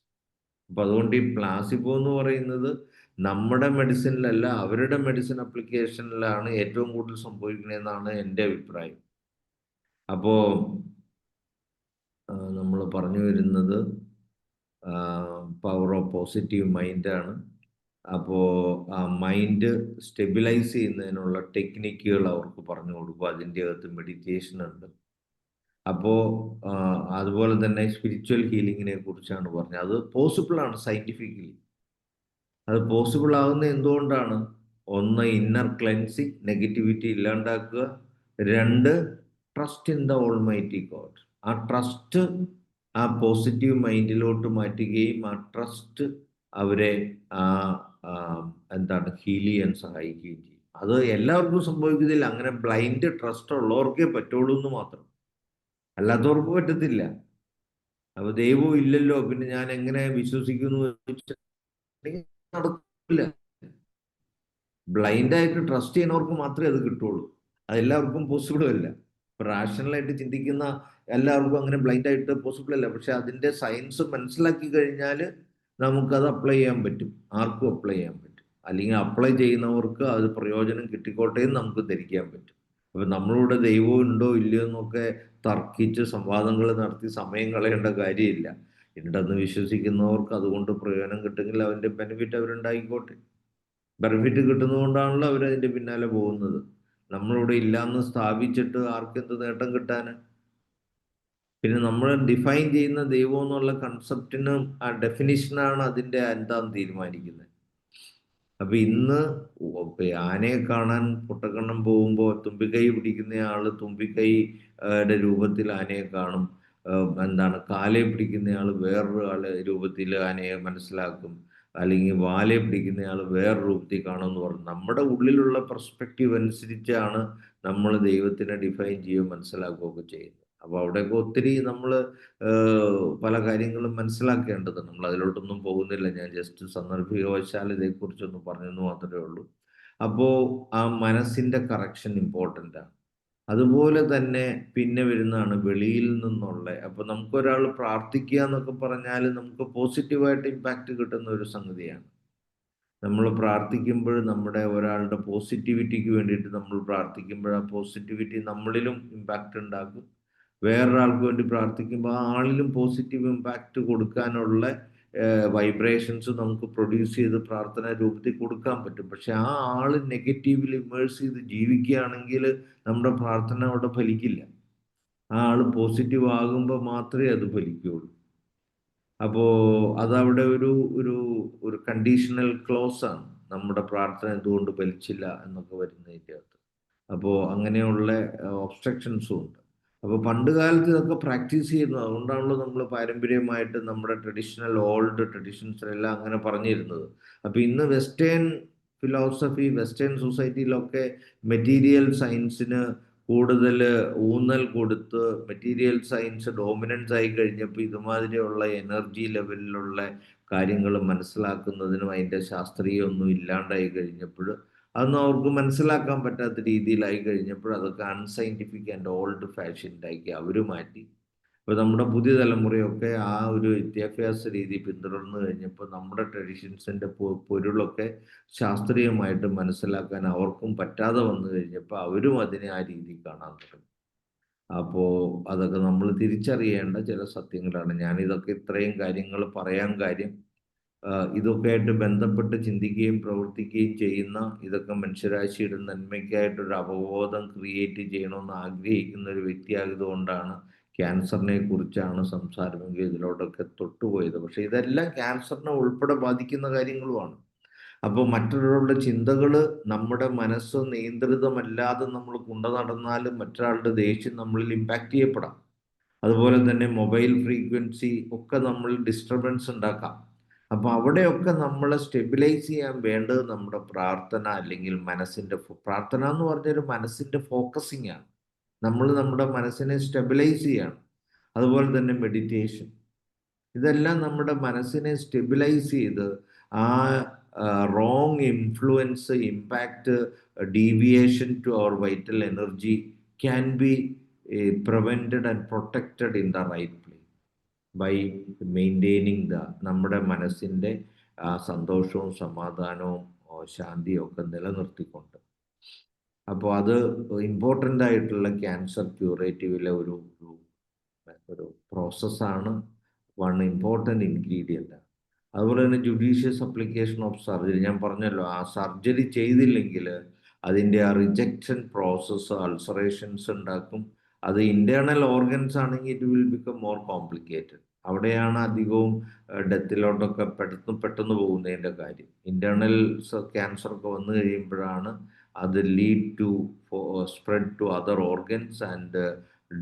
അപ്പൊ അതുകൊണ്ട് ഈ പ്ലാസിബോ എന്ന് പറയുന്നത് നമ്മുടെ മെഡിസിനിലല്ല, അവരുടെ മെഡിസിൻ അപ്ലിക്കേഷനിലാണ് ഏറ്റവും കൂടുതൽ സംഭവിക്കുന്നതെന്നാണ് എൻ്റെ അഭിപ്രായം. അപ്പോ നമ്മൾ പറഞ്ഞു വരുന്നത് പവർ ഓഫ് പോസിറ്റീവ് മൈൻഡാണ്. അപ്പോൾ ആ മൈൻഡ് സ്റ്റെബിലൈസ് ചെയ്യുന്നതിനുള്ള ടെക്നിക്കുകൾ അവർക്ക് പറഞ്ഞു കൊടുക്കും. അതിൻ്റെ അകത്ത് മെഡിറ്റേഷൻ ഉണ്ട്. അപ്പോൾ അതുപോലെ തന്നെ സ്പിരിച്വൽ ഹീലിങ്ങിനെ കുറിച്ചാണ് പറഞ്ഞത്. അത് പോസിബിളാണ് സയൻറ്റിഫിക്കലി. അത് പോസിബിൾ ആകുന്നത് എന്തുകൊണ്ടാണ്? ഒന്ന്, ഇന്നർ ക്ലെൻസിങ്, നെഗറ്റിവിറ്റി ഇല്ലാണ്ടാക്കുക. രണ്ട്, trust in the almighty God. ആ ട്രസ്റ്റ് ആ പോസിറ്റീവ് മൈൻഡിലോട്ട് മാറ്റുകയും ആ ട്രസ്റ്റ് അവരെ ആ എന്താണ് ഹീൽ ചെയ്യാൻ സഹായിക്കുകയും ചെയ്യും. അത് എല്ലാവർക്കും സംഭവിക്കുന്നില്ല. അങ്ങനെ ബ്ലൈൻഡ് ട്രസ്റ്റ് ഉള്ളവർക്കേ പറ്റുള്ളൂ എന്ന് മാത്രം, അല്ലാത്തവർക്ക് പറ്റത്തില്ല. അപ്പൊ ദൈവവും ഇല്ലല്ലോ, പിന്നെ ഞാൻ എങ്ങനെ വിശ്വസിക്കുന്നു നടക്കില്ല. ബ്ലൈൻഡായിട്ട് ട്രസ്റ്റ് ചെയ്യുന്നവർക്ക് മാത്രമേ അത് കിട്ടുള്ളൂ. അത് എല്ലാവർക്കും പോസിബിളും അല്ല. ഇപ്പൊ റാഷണലായിട്ട് ചിന്തിക്കുന്ന എല്ലാവർക്കും അങ്ങനെ ബ്ലൈൻഡായിട്ട് പോസിബിൾ അല്ല. പക്ഷെ അതിന്റെ സയൻസ് മനസ്സിലാക്കി കഴിഞ്ഞാൽ നമുക്കത് അപ്ലൈ ചെയ്യാൻ പറ്റും. ആർക്കും അപ്ലൈ ചെയ്യാൻ പറ്റും. അല്ലെങ്കിൽ അപ്ലൈ ചെയ്യുന്നവർക്ക് അത് പ്രയോജനം കിട്ടിക്കോട്ടെ എന്ന് നമുക്ക് ധരിക്കാൻ പറ്റും. അപ്പൊ നമ്മളിവിടെ ദൈവം ഉണ്ടോ ഇല്ലയോ എന്നൊക്കെ തർക്കിച്ച് സംവാദങ്ങൾ നടത്തി സമയം കളയേണ്ട കാര്യമില്ല. ഉണ്ടെന്ന് വിശ്വസിക്കുന്നവർക്ക് അതുകൊണ്ട് പ്രയോജനം കിട്ടുമെങ്കിൽ അതിന്റെ ബെനിഫിറ്റ് അവരുണ്ടായിക്കോട്ടെ. ബെനിഫിറ്റ് കിട്ടുന്നതുകൊണ്ടാണല്ലോ അവരതിന്റെ പിന്നാലെ പോകുന്നത്. നമ്മളിവിടെ ഇല്ലാന്ന് സ്ഥാപിച്ചിട്ട് ആർക്കെന്ത് നേട്ടം കിട്ടാന്? പിന്നെ നമ്മൾ ഡിഫൈൻ ചെയ്യുന്ന ദൈവം എന്നുള്ള കൺസെപ്റ്റിനും ആ ഡെഫിനിഷനാണ് അതിന്റെ എന്താന്ന് തീരുമാനിക്കുന്നത്. അപ്പൊ ഇന്ന് ആനയെ കാണാൻ പൊട്ടക്കണ്ണം പോകുമ്പോൾ തുമ്പിക്കൈ പിടിക്കുന്ന ആള് തുമ്പിക്കൈയുടെ രൂപത്തിൽ ആനയെ കാണും. എന്താണ് കാലെ പിടിക്കുന്ന ആള് വേറൊരു ആള് രൂപത്തിൽ ആനയെ മനസ്സിലാക്കും. അല്ലെങ്കിൽ വാലെ പിടിക്കുന്ന ആള് വേറെ രൂപത്തിൽ കാണും എന്ന് പറഞ്ഞു. നമ്മുടെ ഉള്ളിലുള്ള പെർസ്പെക്റ്റീവ് അനുസരിച്ചാണ് നമ്മൾ ദൈവത്തിനെ ഡിഫൈൻ ചെയ്യുകയും മനസ്സിലാക്കുകയൊക്കെ ചെയ്യുന്നത്. അപ്പൊ അവിടെയൊക്കെ ഒത്തിരി നമ്മൾ പല കാര്യങ്ങളും മനസ്സിലാക്കേണ്ടതുണ്ട്. നമ്മൾ അതിലോട്ടൊന്നും പോകുന്നില്ല. ഞാൻ ജസ്റ്റ് സന്ദർഭികവശാൽ ഇതേക്കുറിച്ചൊന്ന് പറഞ്ഞെന്ന് മാത്രമേ ഉള്ളൂ. അപ്പോൾ ആ മനസ്സിന്റെ കറക്ഷൻ ഇമ്പോർട്ടൻ്റ് ആണ്. അതുപോലെ തന്നെ പിന്നെ വരുന്നതാണ് വെളിയിൽ നിന്നുള്ള. അപ്പൊ നമുക്കൊരാൾ പ്രാർത്ഥിക്കുക എന്നൊക്കെ പറഞ്ഞാൽ നമുക്ക് പോസിറ്റീവായിട്ട് ഇമ്പാക്റ്റ് കിട്ടുന്ന ഒരു സംഗതിയാണ്. നമ്മൾ പ്രാർത്ഥിക്കുമ്പോൾ നമ്മുടെ ഒരാളുടെ പോസിറ്റിവിറ്റിക്ക് വേണ്ടിയിട്ട് നമ്മൾ പ്രാർത്ഥിക്കുമ്പോൾ ആ പോസിറ്റിവിറ്റി നമ്മളിലും ഇമ്പാക്റ്റ് ഉണ്ടാക്കും. വേറൊരാൾക്ക് വേണ്ടി പ്രാർത്ഥിക്കുമ്പോൾ ആ ആളിലും പോസിറ്റീവ് ഇമ്പാക്റ്റ് കൊടുക്കാനുള്ള വൈബ്രേഷൻസ് നമുക്ക് പ്രൊഡ്യൂസ് ചെയ്ത് പ്രാർത്ഥന രൂപത്തിൽ കൊടുക്കാൻ പറ്റും. പക്ഷെ ആ ആള് നെഗറ്റീവിൽ ഇമേഴ്സ് ചെയ്ത് ജീവിക്കുകയാണെങ്കിൽ നമ്മുടെ പ്രാർത്ഥന അവിടെ ഫലിക്കില്ല. ആ ആള് പോസിറ്റീവ് ആകുമ്പോൾ മാത്രമേ അത് ഫലിക്കുകയുള്ളൂ. അപ്പോ അതവിടെ ഒരു ഒരു ഒരു കണ്ടീഷണൽ ക്ലോസ് ആണ്. നമ്മുടെ പ്രാർത്ഥന എന്തുകൊണ്ട് ഫലിച്ചില്ല എന്നൊക്കെ വരുന്നതിൻ്റെ അകത്ത്. അപ്പോൾ അങ്ങനെയുള്ള ഒബ്സ്ട്രക്ഷൻസും ഉണ്ട്. അപ്പോൾ പണ്ട് കാലത്ത് ഇതൊക്കെ പ്രാക്ടീസ് ചെയ്യുന്നത്. അതുകൊണ്ടാണല്ലോ നമ്മൾ പാരമ്പര്യമായിട്ട് നമ്മുടെ ട്രഡീഷണൽ ഓൾഡ് ട്രഡീഷൻസിലെല്ലാം അങ്ങനെ പറഞ്ഞിരുന്നത്. അപ്പോൾ ഇന്ന് വെസ്റ്റേൺ ഫിലോസഫി, വെസ്റ്റേൺ സൊസൈറ്റിയിലൊക്കെ മെറ്റീരിയൽ സയൻസിന് കൂടുതൽ ഊന്നൽ കൊടുത്ത് മെറ്റീരിയൽ സയൻസ് ഡോമിനൻസ് ആയി കഴിഞ്ഞപ്പോൾ ഇതുമാതിരിയുള്ള എനർജി ലെവലിലുള്ള കാര്യങ്ങൾ മനസ്സിലാക്കുന്നതിനും അതിൻ്റെ ശാസ്ത്രീയമൊന്നും ഇല്ലാണ്ടായി കഴിഞ്ഞപ്പോൾ അതൊന്നും അവർക്ക് മനസ്സിലാക്കാൻ പറ്റാത്ത രീതിയിലായി കഴിഞ്ഞപ്പോൾ അതൊക്കെ അൺസയൻറ്റിഫിക് ആൻഡ് ഓൾഡ് ഫാഷൻഡാക്കി അവർ മാറ്റി. ഇപ്പോൾ നമ്മുടെ പുതിയ തലമുറയൊക്കെ ആ ഒരു വിദ്യാഭ്യാസ രീതി പിന്തുടർന്നു കഴിഞ്ഞപ്പോൾ നമ്മുടെ ട്രഡീഷൻസിൻ്റെ പൊരുളൊക്കെ ശാസ്ത്രീയമായിട്ട് മനസ്സിലാക്കാൻ അവർക്കും പറ്റാതെ വന്നു കഴിഞ്ഞപ്പോൾ അവരും അതിനെ ആ രീതിയിൽ കാണാൻ തുടങ്ങി. അപ്പോൾ അതൊക്കെ നമ്മൾ തിരിച്ചറിയേണ്ട ചില സത്യങ്ങളാണ്. ഞാനിതൊക്കെ ഇത്രയും കാര്യങ്ങൾ പറയാൻ കാര്യം ഇതൊക്കെ ആയിട്ട് ബന്ധപ്പെട്ട് ചിന്തിക്കുകയും പ്രവർത്തിക്കുകയും ചെയ്യുന്ന, ഇതൊക്കെ മനുഷ്യരാശിയുടെ നന്മയ്ക്കായിട്ടൊരു അവബോധം ക്രിയേറ്റ് ചെയ്യണമെന്ന് ആഗ്രഹിക്കുന്ന ഒരു വ്യക്തിയായതുകൊണ്ടാണ് ക്യാൻസറിനെ കുറിച്ചാണ് സംസാരമെങ്കിൽ ഇതിലോട്ടൊക്കെ തൊട്ടുപോയത്. പക്ഷെ ഇതെല്ലാം ക്യാൻസറിനെ ഉൾപ്പെടെ ബാധിക്കുന്ന കാര്യങ്ങളുമാണ്. അപ്പോൾ മറ്റുള്ളവരുടെ ചിന്തകൾ നമ്മുടെ മനസ്സ് നിയന്ത്രിതമല്ലാതെ നമ്മൾ കൊണ്ടു നടന്നാലും മറ്റൊരാളുടെ ദേഷ്യം നമ്മളിൽ ഇമ്പാക്റ്റ് ചെയ്യപ്പെടാം. അതുപോലെ തന്നെ മൊബൈൽ ഫ്രീക്വൻസി ഒക്കെ നമ്മൾ ഡിസ്റ്റർബൻസ് ഉണ്ടാക്കാം. അപ്പൊ അവിടെയൊക്കെ നമ്മളെ സ്റ്റെബിലൈസ് ചെയ്യാൻ വേണ്ടത് നമ്മുടെ പ്രാർത്ഥന, അല്ലെങ്കിൽ മനസ്സിന്റെ പ്രാർത്ഥന എന്ന് പറഞ്ഞൊരു മനസ്സിന്റെ ഫോക്കസിങ് ആണ്. നമ്മൾ നമ്മുടെ മനസ്സിനെ സ്റ്റെബിലൈസ് ചെയ്യണം. അതുപോലെ തന്നെ മെഡിറ്റേഷൻ, ഇതെല്ലാം നമ്മുടെ മനസ്സിനെ സ്റ്റെബിലൈസ് ചെയ്ത് ആ wrong influence, impact, deviation to our vital energy can be prevented and protected in the right place. By maintaining നമ്മുടെ മനസ്സിൻ്റെ സന്തോഷവും സമാധാനവും ശാന്തിയും ഒക്കെ നിലനിർത്തിക്കൊണ്ട്. അപ്പോൾ അത് ഇമ്പോർട്ടൻ്റ് ആയിട്ടുള്ള ക്യാൻസർ ക്യൂറേറ്റീവിലെ ഒരു ഒരു പ്രോസസ്സാണ്, വൺ ഇമ്പോർട്ടൻ്റ് ഇൻഗ്രീഡിയൻ്റ്. അതുപോലെ തന്നെ ജുഡീഷ്യസ് അപ്ലിക്കേഷൻ ഓഫ് സർജറി, ഞാൻ പറഞ്ഞല്ലോ, ആ സർജറി ചെയ്തില്ലെങ്കിൽ അതിൻ്റെ ആ റിജക്ഷൻ പ്രോസസ്സ് അൾസറേഷൻസ് ഉണ്ടാക്കും. അത് ഇൻറ്റേർണൽ ഓർഗൻസ് ആണെങ്കിൽ it will become more complicated. അവിടെയാണ് അധികവും ഡെത്തിലോട്ടൊക്കെ പെട്ടെന്ന് പോകുന്നതിൻ്റെ കാര്യം. ഇൻറ്റേർണൽ ക്യാൻസർ ഒക്കെ വന്നു കഴിയുമ്പോഴാണ് അത് lead to spread to other organs and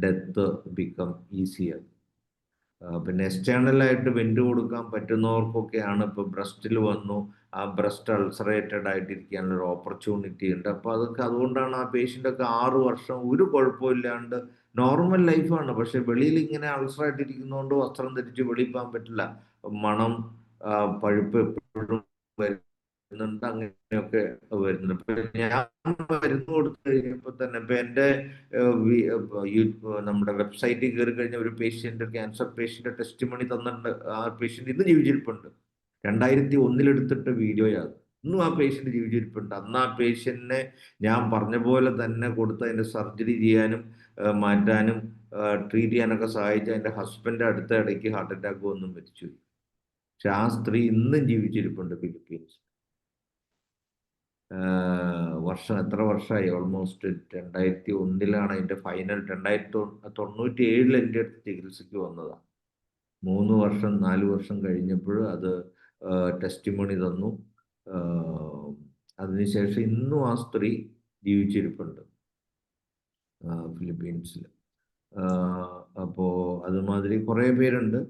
death become easier. പിന്നെ എക്സ്റ്റേണലായിട്ട് വെൻറ്റ് കൊടുക്കാൻ പറ്റുന്നവർക്കൊക്കെയാണ് ഇപ്പോൾ ബ്രസ്റ്റിൽ വന്നു, ആ ബ്രസ്റ്റ് അൾസറേറ്റഡ് ആയിട്ടിരിക്കാനുള്ള ഒരു ഓപ്പർച്യൂണിറ്റി ഉണ്ട്. അപ്പോൾ അതൊക്കെ അതുകൊണ്ടാണ് ആ പേഷ്യൻ്റൊക്കെ 6 വർഷം ഒരു കുഴപ്പമില്ലാണ്ട് നോർമൽ ലൈഫാണ്. പക്ഷെ വെളിയിൽ ഇങ്ങനെ അൾസറായിട്ടിരിക്കുന്നതുകൊണ്ട് വസ്ത്രം ധരിച്ച് വെളിയിൽ പോകാൻ പറ്റില്ല. മണം, പഴുപ്പ് എപ്പോഴും വരുന്നുണ്ട്, അങ്ങനെയൊക്കെ വരുന്നുണ്ട്. ഇപ്പൊ ഞാൻ മരുന്ന് കൊടുത്തു കഴിഞ്ഞപ്പോൾ തന്നെ ഇപ്പൊ എൻ്റെ നമ്മുടെ വെബ്സൈറ്റിൽ കയറി കഴിഞ്ഞ ഒരു പേഷ്യൻ്റ്, ക്യാൻസർ പേഷ്യൻ്റെ ടെസ്റ്റിമണി തന്നിട്ടുണ്ട്. ആ പേഷ്യൻ്റ് ഇന്ന് ജീവിച്ചിരിപ്പുണ്ട്. 2001 എടുത്തിട്ട് വീഡിയോയാണ്. ഇന്നും ആ പേഷ്യൻ്റ് ജീവിച്ചിരിപ്പുണ്ട്. അന്ന് ആ പേഷ്യന്റിനെ ഞാൻ പറഞ്ഞ പോലെ തന്നെ കൊടുത്ത് അതിൻ്റെ സർജറി ചെയ്യാനും മാറ്റാനും ട്രീറ്റ് ചെയ്യാനൊക്കെ സഹായിച്ച എൻ്റെ ഹസ്ബൻഡ് അടുത്ത ഇടയ്ക്ക് ഹാർട്ട് അറ്റാക്ക് വന്നും മരിച്ചു. പക്ഷെ ആ സ്ത്രീ ഇന്നും ജീവിച്ചിരിപ്പുണ്ട് ഫിലിപ്പീൻസ്. വർഷം എത്ര വർഷമായി? ഓൾമോസ്റ്റ് 2001 അതിൻ്റെ ഫൈനൽ. 1997 എൻ്റെ അടുത്ത് ചികിത്സയ്ക്ക് വന്നതാണ്. 3 വർഷം 4 വർഷം കഴിഞ്ഞപ്പോൾ അത് ടെസ്റ്റിമണി തന്നു. അതിനുശേഷം ഇന്നും ആ സ്ത്രീ ജീവിച്ചിരിപ്പുണ്ട് ഫിലിപ്പീൻസിൽ. അപ്പോൾ അതുമാതിരി കുറേ പേരുണ്ട്.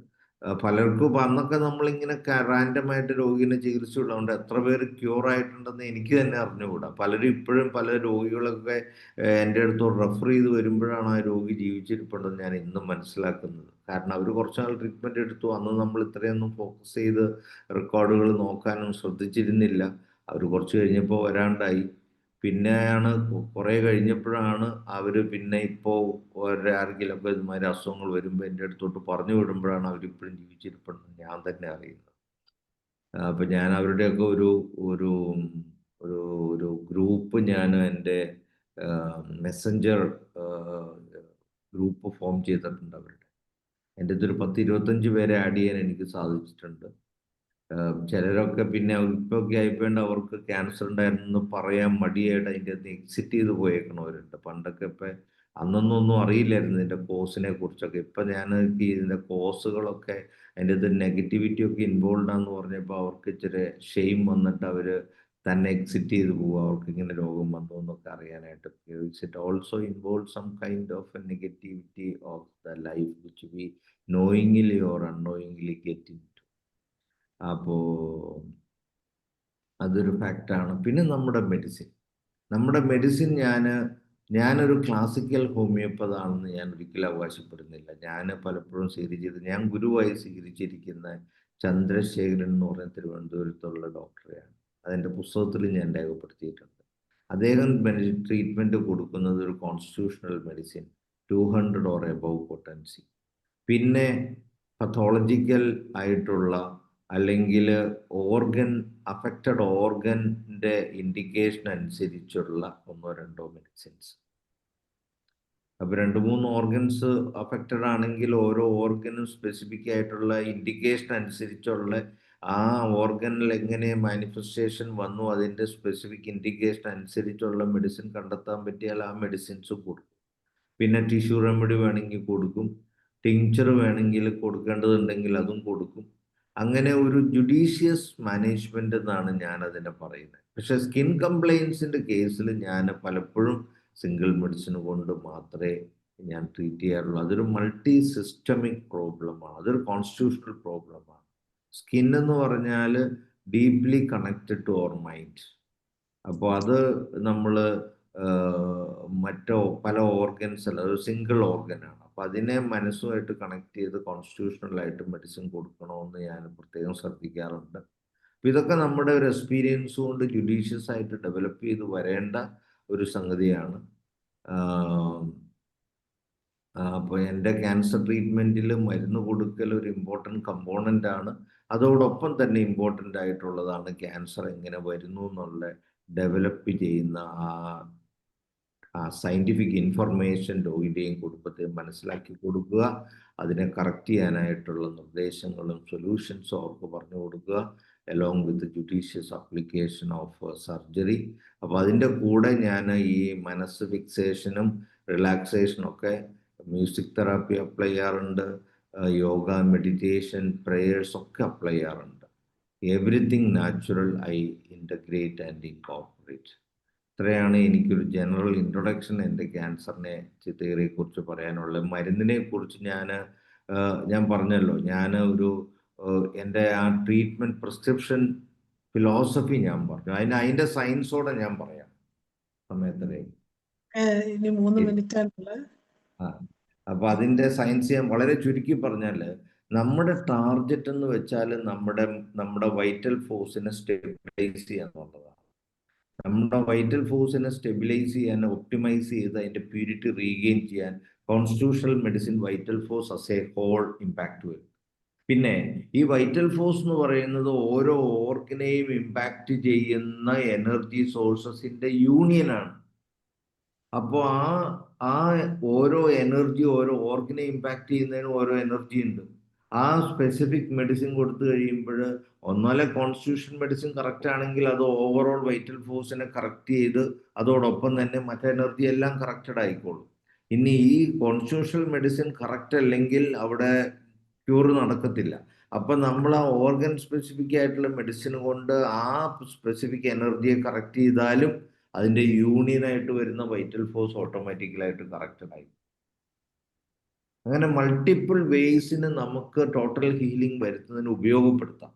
പലർക്കും ഇപ്പം അന്നൊക്കെ നമ്മളിങ്ങനെ റാൻഡമായിട്ട് രോഗിനെ ചികിത്സ ഉള്ളതുകൊണ്ട് എത്ര പേര് ക്യൂർ ആയിട്ടുണ്ടെന്ന് എനിക്ക് തന്നെ അറിഞ്ഞുകൂടാ. പലരും ഇപ്പോഴും പല രോഗികളൊക്കെ എൻ്റെ അടുത്തോട് റെഫർ ചെയ്ത് വരുമ്പോഴാണ് ആ രോഗി ജീവിച്ചിരിപ്പുണ്ടെന്ന് ഞാൻ ഇന്നും മനസ്സിലാക്കുന്നത്. കാരണം അവർ കുറച്ച് നാൾ ട്രീറ്റ്മെൻറ്റ് എടുത്തു. അന്ന് നമ്മൾ ഇത്രയൊന്നും ഫോക്കസ് ചെയ്ത് റെക്കോർഡുകൾ നോക്കാനും ശ്രദ്ധിച്ചിരുന്നില്ല. അവർ കുറച്ച് കഴിഞ്ഞപ്പോൾ വരാണ്ടായി. പിന്നെയാണ് കുറേ കഴിഞ്ഞപ്പോഴാണ് അവർ പിന്നെ ഇപ്പോൾ ആർക്കെങ്കിലുമൊക്കെ ഇതുമാതിരി അസുഖങ്ങൾ വരുമ്പോൾ എൻ്റെ അടുത്തോട്ട് പറഞ്ഞു വിടുമ്പോഴാണ് അവരിപ്പോഴും ജീവിച്ചിരിപ്പുണ്ടെന്ന് ഞാൻ തന്നെ അറിയുന്നത്. അപ്പം ഞാൻ അവരുടെയൊക്കെ ഒരു ഒരു ഒരു ഒരു ഗ്രൂപ്പ് ഞാൻ എൻ്റെ മെസ്സഞ്ചർ ഗ്രൂപ്പ് ഫോം ചെയ്തിട്ടുണ്ട് അവരുടെ. എൻ്റെ അടുത്തൊരു 10-25 പേരെ ആഡ് ചെയ്യാൻ എനിക്ക് സാധിച്ചിട്ടുണ്ട്. ചിലരൊക്കെ പിന്നെ ഇപ്പൊക്കെ ആയിപ്പോണ്ട് അവർക്ക് ക്യാൻസർ ഉണ്ടായിരുന്നു പറയാൻ മടിയായിട്ട് അതിൻ്റെ അകത്ത് എക്സിറ്റ് ചെയ്ത് പോയേക്കണവരുണ്ട്. പണ്ടൊക്കെ ഇപ്പം അന്നൊന്നും അറിയില്ലായിരുന്നു ഇതിൻ്റെ കോസിനെ കുറിച്ചൊക്കെ. ഇപ്പം ഞാൻ ഇതിൻ്റെ കോസുകളൊക്കെ അതിൻ്റെ അകത്ത് നെഗറ്റിവിറ്റി ഒക്കെ ഇൻവോൾവ് ആണെന്ന് പറഞ്ഞപ്പോൾ അവർക്ക് ഇച്ചിരി ഷെയിം വന്നിട്ട് അവർ തന്നെ എക്സിറ്റ് ചെയ്ത് പോവുക, അവർക്ക് ഇങ്ങനെ രോഗം വന്നു എന്നൊക്കെ അറിയാനായിട്ട്. It also involve some kind of a negativity of the life which we knowingly or unknowingly get in. അപ്പോൾ അതൊരു ഫാക്റ്റാണ്. പിന്നെ നമ്മുടെ മെഡിസിൻ ഞാനൊരു ക്ലാസിക്കൽ ഹോമിയോപ്പതാണെന്ന് ഞാൻ ഒരിക്കലും അവകാശപ്പെടുന്നില്ല. ഞാൻ പലപ്പോഴും ഞാൻ ഗുരുവായി സ്വീകരിച്ചിരിക്കുന്ന ചന്ദ്രശേഖരൻ എന്ന് പറഞ്ഞ തിരുവനന്തപുരത്തുള്ള ഡോക്ടറെയാണ്. അതെൻ്റെ പുസ്തകത്തിൽ ഞാൻ രേഖപ്പെടുത്തിയിട്ടുണ്ട്. അദ്ദേഹം ട്രീറ്റ്മെൻറ്റ് കൊടുക്കുന്നത് ഒരു constitutional medicine 200 or above potency. പിന്നെ പത്തോളജിക്കൽ ആയിട്ടുള്ള അല്ലെങ്കിൽ അഫക്റ്റഡ് ഓർഗൻ്റെ ഇൻഡിക്കേഷൻ അനുസരിച്ചുള്ള 1-2 മെഡിസിൻസ്. അപ്പോൾ 2-3 ഓർഗൻസ് അഫക്റ്റഡ് ആണെങ്കിൽ ഓരോ ഓർഗനും സ്പെസിഫിക് ആയിട്ടുള്ള ഇൻഡിക്കേഷൻ അനുസരിച്ചുള്ള ആ ഓർഗനിൽ എങ്ങനെ മാനിഫെസ്റ്റേഷൻ വന്നു അതിൻ്റെ സ്പെസിഫിക് ഇൻഡിക്കേഷൻ അനുസരിച്ചുള്ള മെഡിസിൻ കണ്ടെത്താൻ പറ്റിയാൽ ആ മെഡിസിൻസ് കൊടുക്കും. പിന്നെ ടിഷ്യൂ റെമഡി വേണമെങ്കിൽ കൊടുക്കും, ടിങ്ചർ വേണമെങ്കിൽ കൊടുക്കേണ്ടതുണ്ടെങ്കിൽ അതും കൊടുക്കും. അങ്ങനെ ഒരു ജുഡീഷ്യസ് മാനേജ്മെന്റ് എന്നാണ് ഞാൻ അതിനെ പറയുന്നത്. പക്ഷെ സ്കിൻ കംപ്ലയിൻസിന്റെ കേസിൽ ഞാൻ പലപ്പോഴും സിംഗിൾ മെഡിസിൻ കൊണ്ട് മാത്രമേ ഞാൻ ട്രീറ്റ് ചെയ്യാറുള്ളൂ. അതൊരു മൾട്ടി സിസ്റ്റമിക് പ്രോബ്ലമാണ്, അതൊരു കോൺസ്റ്റിറ്റ്യൂഷണൽ പ്രോബ്ലമാണ്. സ്കിൻ എന്ന് പറഞ്ഞാൽ deeply connected to our mind. അപ്പോൾ അത് നമ്മൾ പല ഓർഗൻസ് അല്ല, ഒരു സിംഗിൾ ഓർഗനാണ്. അപ്പോൾ അതിനെ മനസ്സുമായിട്ട് കണക്ട് ചെയ്ത് കോൺസ്റ്റിറ്റ്യൂഷണലായിട്ട് മെഡിസിൻ കൊടുക്കണമെന്ന് ഞാൻ പ്രത്യേകം ശ്രദ്ധിക്കാറുണ്ട്. അപ്പോൾ ഇതൊക്കെ നമ്മുടെ ഒരു എക്സ്പീരിയൻസ് കൊണ്ട് ജുഡീഷ്യസ് ആയിട്ട് ഡെവലപ്പ് ചെയ്ത് വരേണ്ട ഒരു സംഗതിയാണ്. അപ്പോൾ എൻ്റെ ക്യാൻസർ ട്രീറ്റ്മെൻറ്റിൽ മരുന്ന് കൊടുക്കൽ ഒരു ഇമ്പോർട്ടൻറ്റ് കമ്പോണൻ്റ് ആണ്. അതോടൊപ്പം തന്നെ ഇമ്പോർട്ടൻ്റ് ആയിട്ടുള്ളതാണ് ക്യാൻസർ എങ്ങനെ വരുന്നു എന്നുള്ള ഡെവലപ്പ് ചെയ്യുന്ന സയൻറ്റിഫിക് ഇൻഫർമേഷൻ രോഗിയുടെയും കുടുംബത്തെയും മനസ്സിലാക്കി കൊടുക്കുക, അതിനെ കറക്റ്റ് ചെയ്യാനായിട്ടുള്ള നിർദ്ദേശങ്ങളും സൊല്യൂഷൻസും അവർക്ക് പറഞ്ഞു കൊടുക്കുക, along with judicious application of surgery. അപ്പോൾ അതിൻ്റെ കൂടെ ഞാൻ ഈ മനസ്സ് ഫിക്സേഷനും റിലാക്സേഷനും ഒക്കെ മ്യൂസിക് തെറാപ്പി അപ്ലൈ ചെയ്യാറുണ്ട്, യോഗ, മെഡിറ്റേഷൻ, പ്രേയേഴ്സ് ഒക്കെ അപ്ലൈ ചെയ്യാറുണ്ട്. Everything natural I integrate and incorporate. ഇത്രയാണ് എനിക്കൊരു ജനറൽ ഇൻട്രൊഡക്ഷൻ എൻ്റെ ക്യാൻസറിനെ തിയറിയെ കുറിച്ച് പറയാനുള്ളത്. മരുന്നിനെ കുറിച്ച് ഞാൻ പറഞ്ഞല്ലോ, ഞാൻ എൻ്റെ ആ ട്രീറ്റ്മെൻറ്റ് പ്രിസ്ക്രിപ്ഷൻ ഫിലോസഫി ഞാൻ പറഞ്ഞു. അതിൻ്റെ സയൻസോടെ ഞാൻ പറയാം സമയത്തിലേ. ഇനി 3 മിനിറ്റാണുള്ളത്. അപ്പോൾ അതിൻ്റെ സയൻസ് ഞാൻ വളരെ ചുരുക്കി പറഞ്ഞാൽ, നമ്മുടെ ടാർഗറ്റ് എന്ന് വെച്ചാൽ നമ്മുടെ വൈറ്റൽ ഫോഴ്സിനെ സ്റ്റെബിലൈസ് ചെയ്യുക എന്നുള്ളതാണ്. നമ്മുടെ വൈറ്റൽ ഫോഴ്സിനെ സ്റ്റെബിലൈസ് ചെയ്യാൻ, ഒപ്റ്റിമൈസ് ചെയ്ത് അതിൻ്റെ പ്യൂരിറ്റി റീഗെയിൻ ചെയ്യാൻ constitutional medicine vital force as a whole impact വരും. പിന്നെ ഈ വൈറ്റൽ ഫോഴ്സ് എന്ന് പറയുന്നത് ഓരോ ഓർഗനെയും ഇമ്പാക്റ്റ് ചെയ്യുന്ന എനർജി സോഴ്സസിൻ്റെ യൂണിയനാണ്. അപ്പോൾ ആ ഓരോ എനർജി ഓരോ ഓർഗനെ ഇമ്പാക്റ്റ് ചെയ്യുന്നതിന് ഓരോ എനർജി ഉണ്ട്. ആ സ്പെസിഫിക് മെഡിസിൻ കൊടുത്തു കഴിയുമ്പോൾ ഒന്നാലെ കോൺസ്റ്റിറ്റ്യൂഷൻ മെഡിസിൻ കറക്റ്റ് ആണെങ്കിൽ അത് ഓവറോൾ വൈറ്റൽ ഫോഴ്സിനെ കറക്റ്റ് ചെയ്ത് അതോടൊപ്പം തന്നെ മറ്റേ എനർജി എല്ലാം കറക്റ്റഡ് ആയിക്കോളും. ഇനി ഈ കോൺസ്റ്റിറ്റ്യൂഷണൽ മെഡിസിൻ കറക്റ്റ് അല്ലെങ്കിൽ അവിടെ ക്യൂർ നടക്കത്തില്ല. അപ്പം നമ്മൾ ആ ഓർഗൻ സ്പെസിഫിക് ആയിട്ടുള്ള മെഡിസിൻ കൊണ്ട് ആ സ്പെസിഫിക് എനർജിയെ കറക്റ്റ് ചെയ്താലും അതിൻ്റെ യൂണിയനായിട്ട് വരുന്ന വൈറ്റൽ ഫോഴ്സ് ഓട്ടോമാറ്റിക്കലായിട്ട് കറക്റ്റഡ് ആയി. അങ്ങനെ മൾട്ടിപ്പിൾ വേസിന് നമുക്ക് ടോട്ടൽ ഹീലിംഗ് വരുത്തുന്നതിന് ഉപയോഗപ്പെടുത്താം.